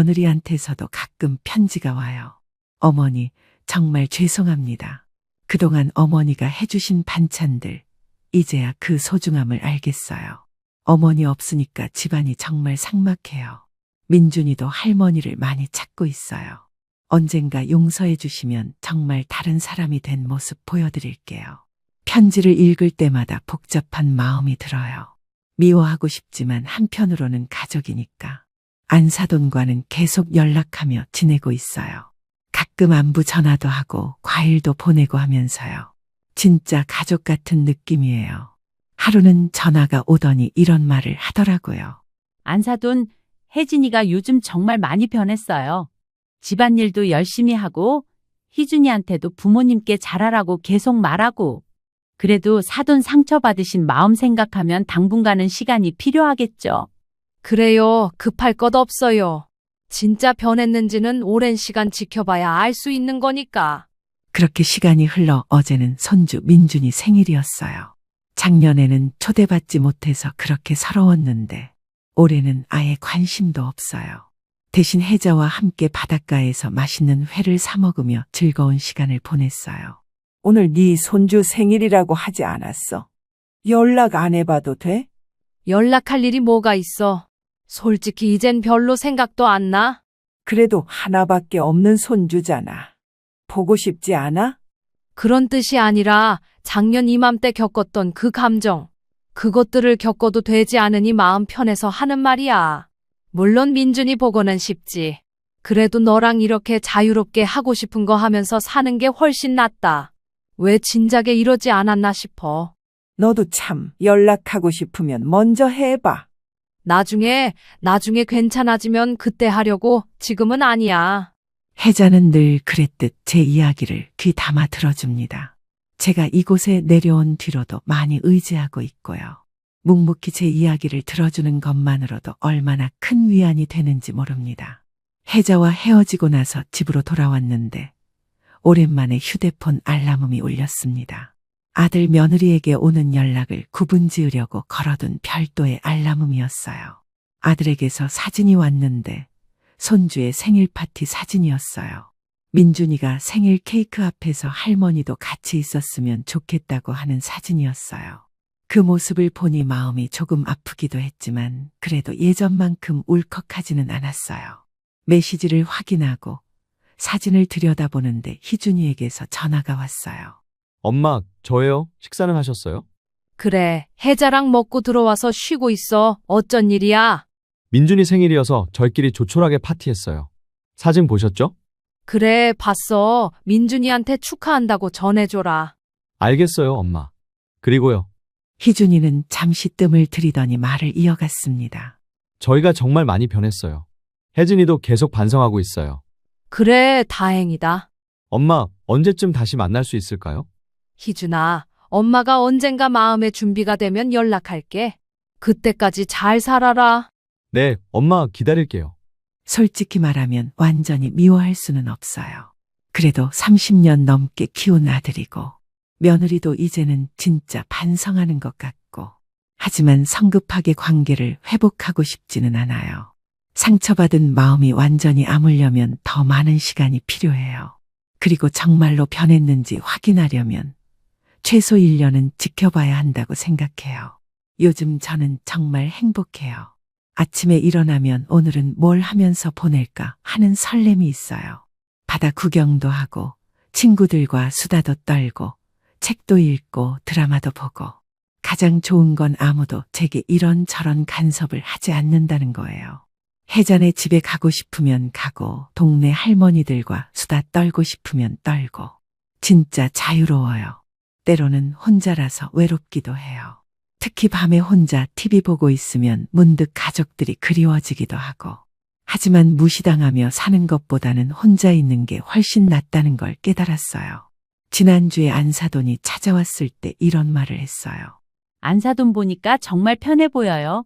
며느리한테서도 가끔 편지가 와요. 어머니, 정말 죄송합니다. 그동안 어머니가 해주신 반찬들, 이제야 그 소중함을 알겠어요. 어머니 없으니까 집안이 정말 삭막해요. 민준이도 할머니를 많이 찾고 있어요. 언젠가 용서해 주시면 정말 다른 사람이 된 모습 보여드릴게요. 편지를 읽을 때마다 복잡한 마음이 들어요. 미워하고 싶지만 한편으로는 가족이니까. 안사돈과는 계속 연락하며 지내고 있어요. 가끔 안부 전화도 하고 과일도 보내고 하면서요. 진짜 가족 같은 느낌이에요. 하루는 전화가 오더니 이런 말을 하더라고요. 안사돈, 혜진이가 요즘 정말 많이 변했어요. 집안일도 열심히 하고 희준이한테도 부모님께 잘하라고 계속 말하고 그래도 사돈 상처받으신 마음 생각하면 당분간은 시간이 필요하겠죠. 그래요. 급할 것 없어요. 진짜 변했는지는 오랜 시간 지켜봐야 알 수 있는 거니까. 그렇게 시간이 흘러 어제는 손주 민준이 생일이었어요. 작년에는 초대받지 못해서 그렇게 서러웠는데 올해는 아예 관심도 없어요. 대신 혜자와 함께 바닷가에서 맛있는 회를 사 먹으며 즐거운 시간을 보냈어요. 오늘 네 손주 생일이라고 하지 않았어? 연락 안 해봐도 돼? 연락할 일이 뭐가 있어. 솔직히 이젠 별로 생각도 안 나. 그래도 하나밖에 없는 손주잖아. 보고 싶지 않아? 그런 뜻이 아니라 작년 이맘때 겪었던 그 감정. 그것들을 겪어도 되지 않으니 마음 편해서 하는 말이야. 물론 민준이 보고는 싶지. 그래도 너랑 이렇게 자유롭게 하고 싶은 거 하면서 사는 게 훨씬 낫다. 왜 진작에 이러지 않았나 싶어. 너도 참 연락하고 싶으면 먼저 해봐. 나중에 괜찮아지면 그때 하려고. 지금은 아니야. 혜자는 늘 그랬듯 제 이야기를 귀 담아 들어줍니다. 제가 이곳에 내려온 뒤로도 많이 의지하고 있고요. 묵묵히 제 이야기를 들어주는 것만으로도 얼마나 큰 위안이 되는지 모릅니다. 혜자와 헤어지고 나서 집으로 돌아왔는데 오랜만에 휴대폰 알람음이 울렸습니다. 아들 며느리에게 오는 연락을 구분지으려고 걸어둔 별도의 알람음이었어요. 아들에게서 사진이 왔는데 손주의 생일 파티 사진이었어요. 민준이가 생일 케이크 앞에서 할머니도 같이 있었으면 좋겠다고 하는 사진이었어요. 그 모습을 보니 마음이 조금 아프기도 했지만 그래도 예전만큼 울컥하지는 않았어요. 메시지를 확인하고 사진을 들여다보는데 희준이에게서 전화가 왔어요. 엄마, 저예요. 식사는 하셨어요? 그래, 혜자랑 먹고 들어와서 쉬고 있어. 어쩐 일이야? 민준이 생일이어서 저희끼리 조촐하게 파티했어요. 사진 보셨죠? 그래, 봤어. 민준이한테 축하한다고 전해줘라. 알겠어요, 엄마. 그리고요. 희준이는 잠시 뜸을 들이더니 말을 이어갔습니다. 저희가 정말 많이 변했어요. 혜진이도 계속 반성하고 있어요. 그래, 다행이다. 엄마, 언제쯤 다시 만날 수 있을까요? 희준아, 엄마가 언젠가 마음의 준비가 되면 연락할게. 그때까지 잘 살아라. 네, 엄마 기다릴게요. 솔직히 말하면 완전히 미워할 수는 없어요. 그래도 30년 넘게 키운 아들이고 며느리도 이제는 진짜 반성하는 것 같고 하지만 성급하게 관계를 회복하고 싶지는 않아요. 상처받은 마음이 완전히 아물려면 더 많은 시간이 필요해요. 그리고 정말로 변했는지 확인하려면 최소 1년은 지켜봐야 한다고 생각해요. 요즘 저는 정말 행복해요. 아침에 일어나면 오늘은 뭘 하면서 보낼까 하는 설렘이 있어요. 바다 구경도 하고 친구들과 수다도 떨고 책도 읽고 드라마도 보고 가장 좋은 건 아무도 제게 이런저런 간섭을 하지 않는다는 거예요. 해전에 집에 가고 싶으면 가고 동네 할머니들과 수다 떨고 싶으면 떨고 진짜 자유로워요. 때로는 혼자라서 외롭기도 해요. 특히 밤에 혼자 TV 보고 있으면 문득 가족들이 그리워지기도 하고 하지만 무시당하며 사는 것보다는 혼자 있는 게 훨씬 낫다는 걸 깨달았어요. 지난주에 안사돈이 찾아왔을 때 이런 말을 했어요. 안사돈 보니까 정말 편해 보여요.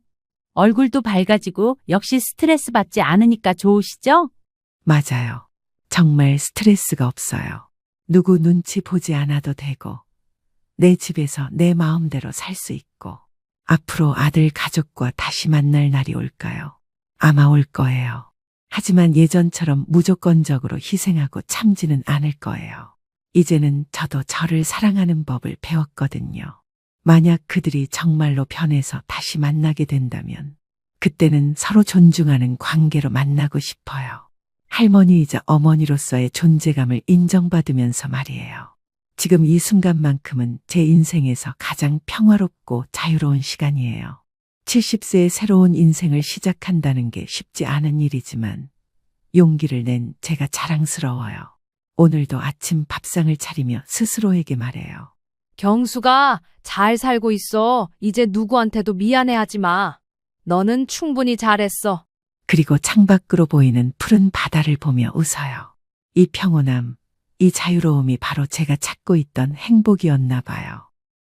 얼굴도 밝아지고 역시 스트레스 받지 않으니까 좋으시죠? 맞아요. 정말 스트레스가 없어요. 누구 눈치 보지 않아도 되고 내 집에서 내 마음대로 살 수 있고 앞으로 아들 가족과 다시 만날 날이 올까요? 아마 올 거예요. 하지만 예전처럼 무조건적으로 희생하고 참지는 않을 거예요. 이제는 저도 저를 사랑하는 법을 배웠거든요. 만약 그들이 정말로 변해서 다시 만나게 된다면 그때는 서로 존중하는 관계로 만나고 싶어요. 할머니이자 어머니로서의 존재감을 인정받으면서 말이에요. 지금 이 순간만큼은 제 인생에서 가장 평화롭고 자유로운 시간이에요. 70세의 새로운 인생을 시작한다는 게 쉽지 않은 일이지만 용기를 낸 제가 자랑스러워요. 오늘도 아침 밥상을 차리며 스스로에게 말해요. 경수가 잘 살고 있어. 이제 누구한테도 미안해하지 마. 너는 충분히 잘했어. 그리고 창밖으로 보이는 푸른 바다를 보며 웃어요. 이 평온함, 이 자유로움이 바로 제가 찾고 있던 행복이었나 봐요.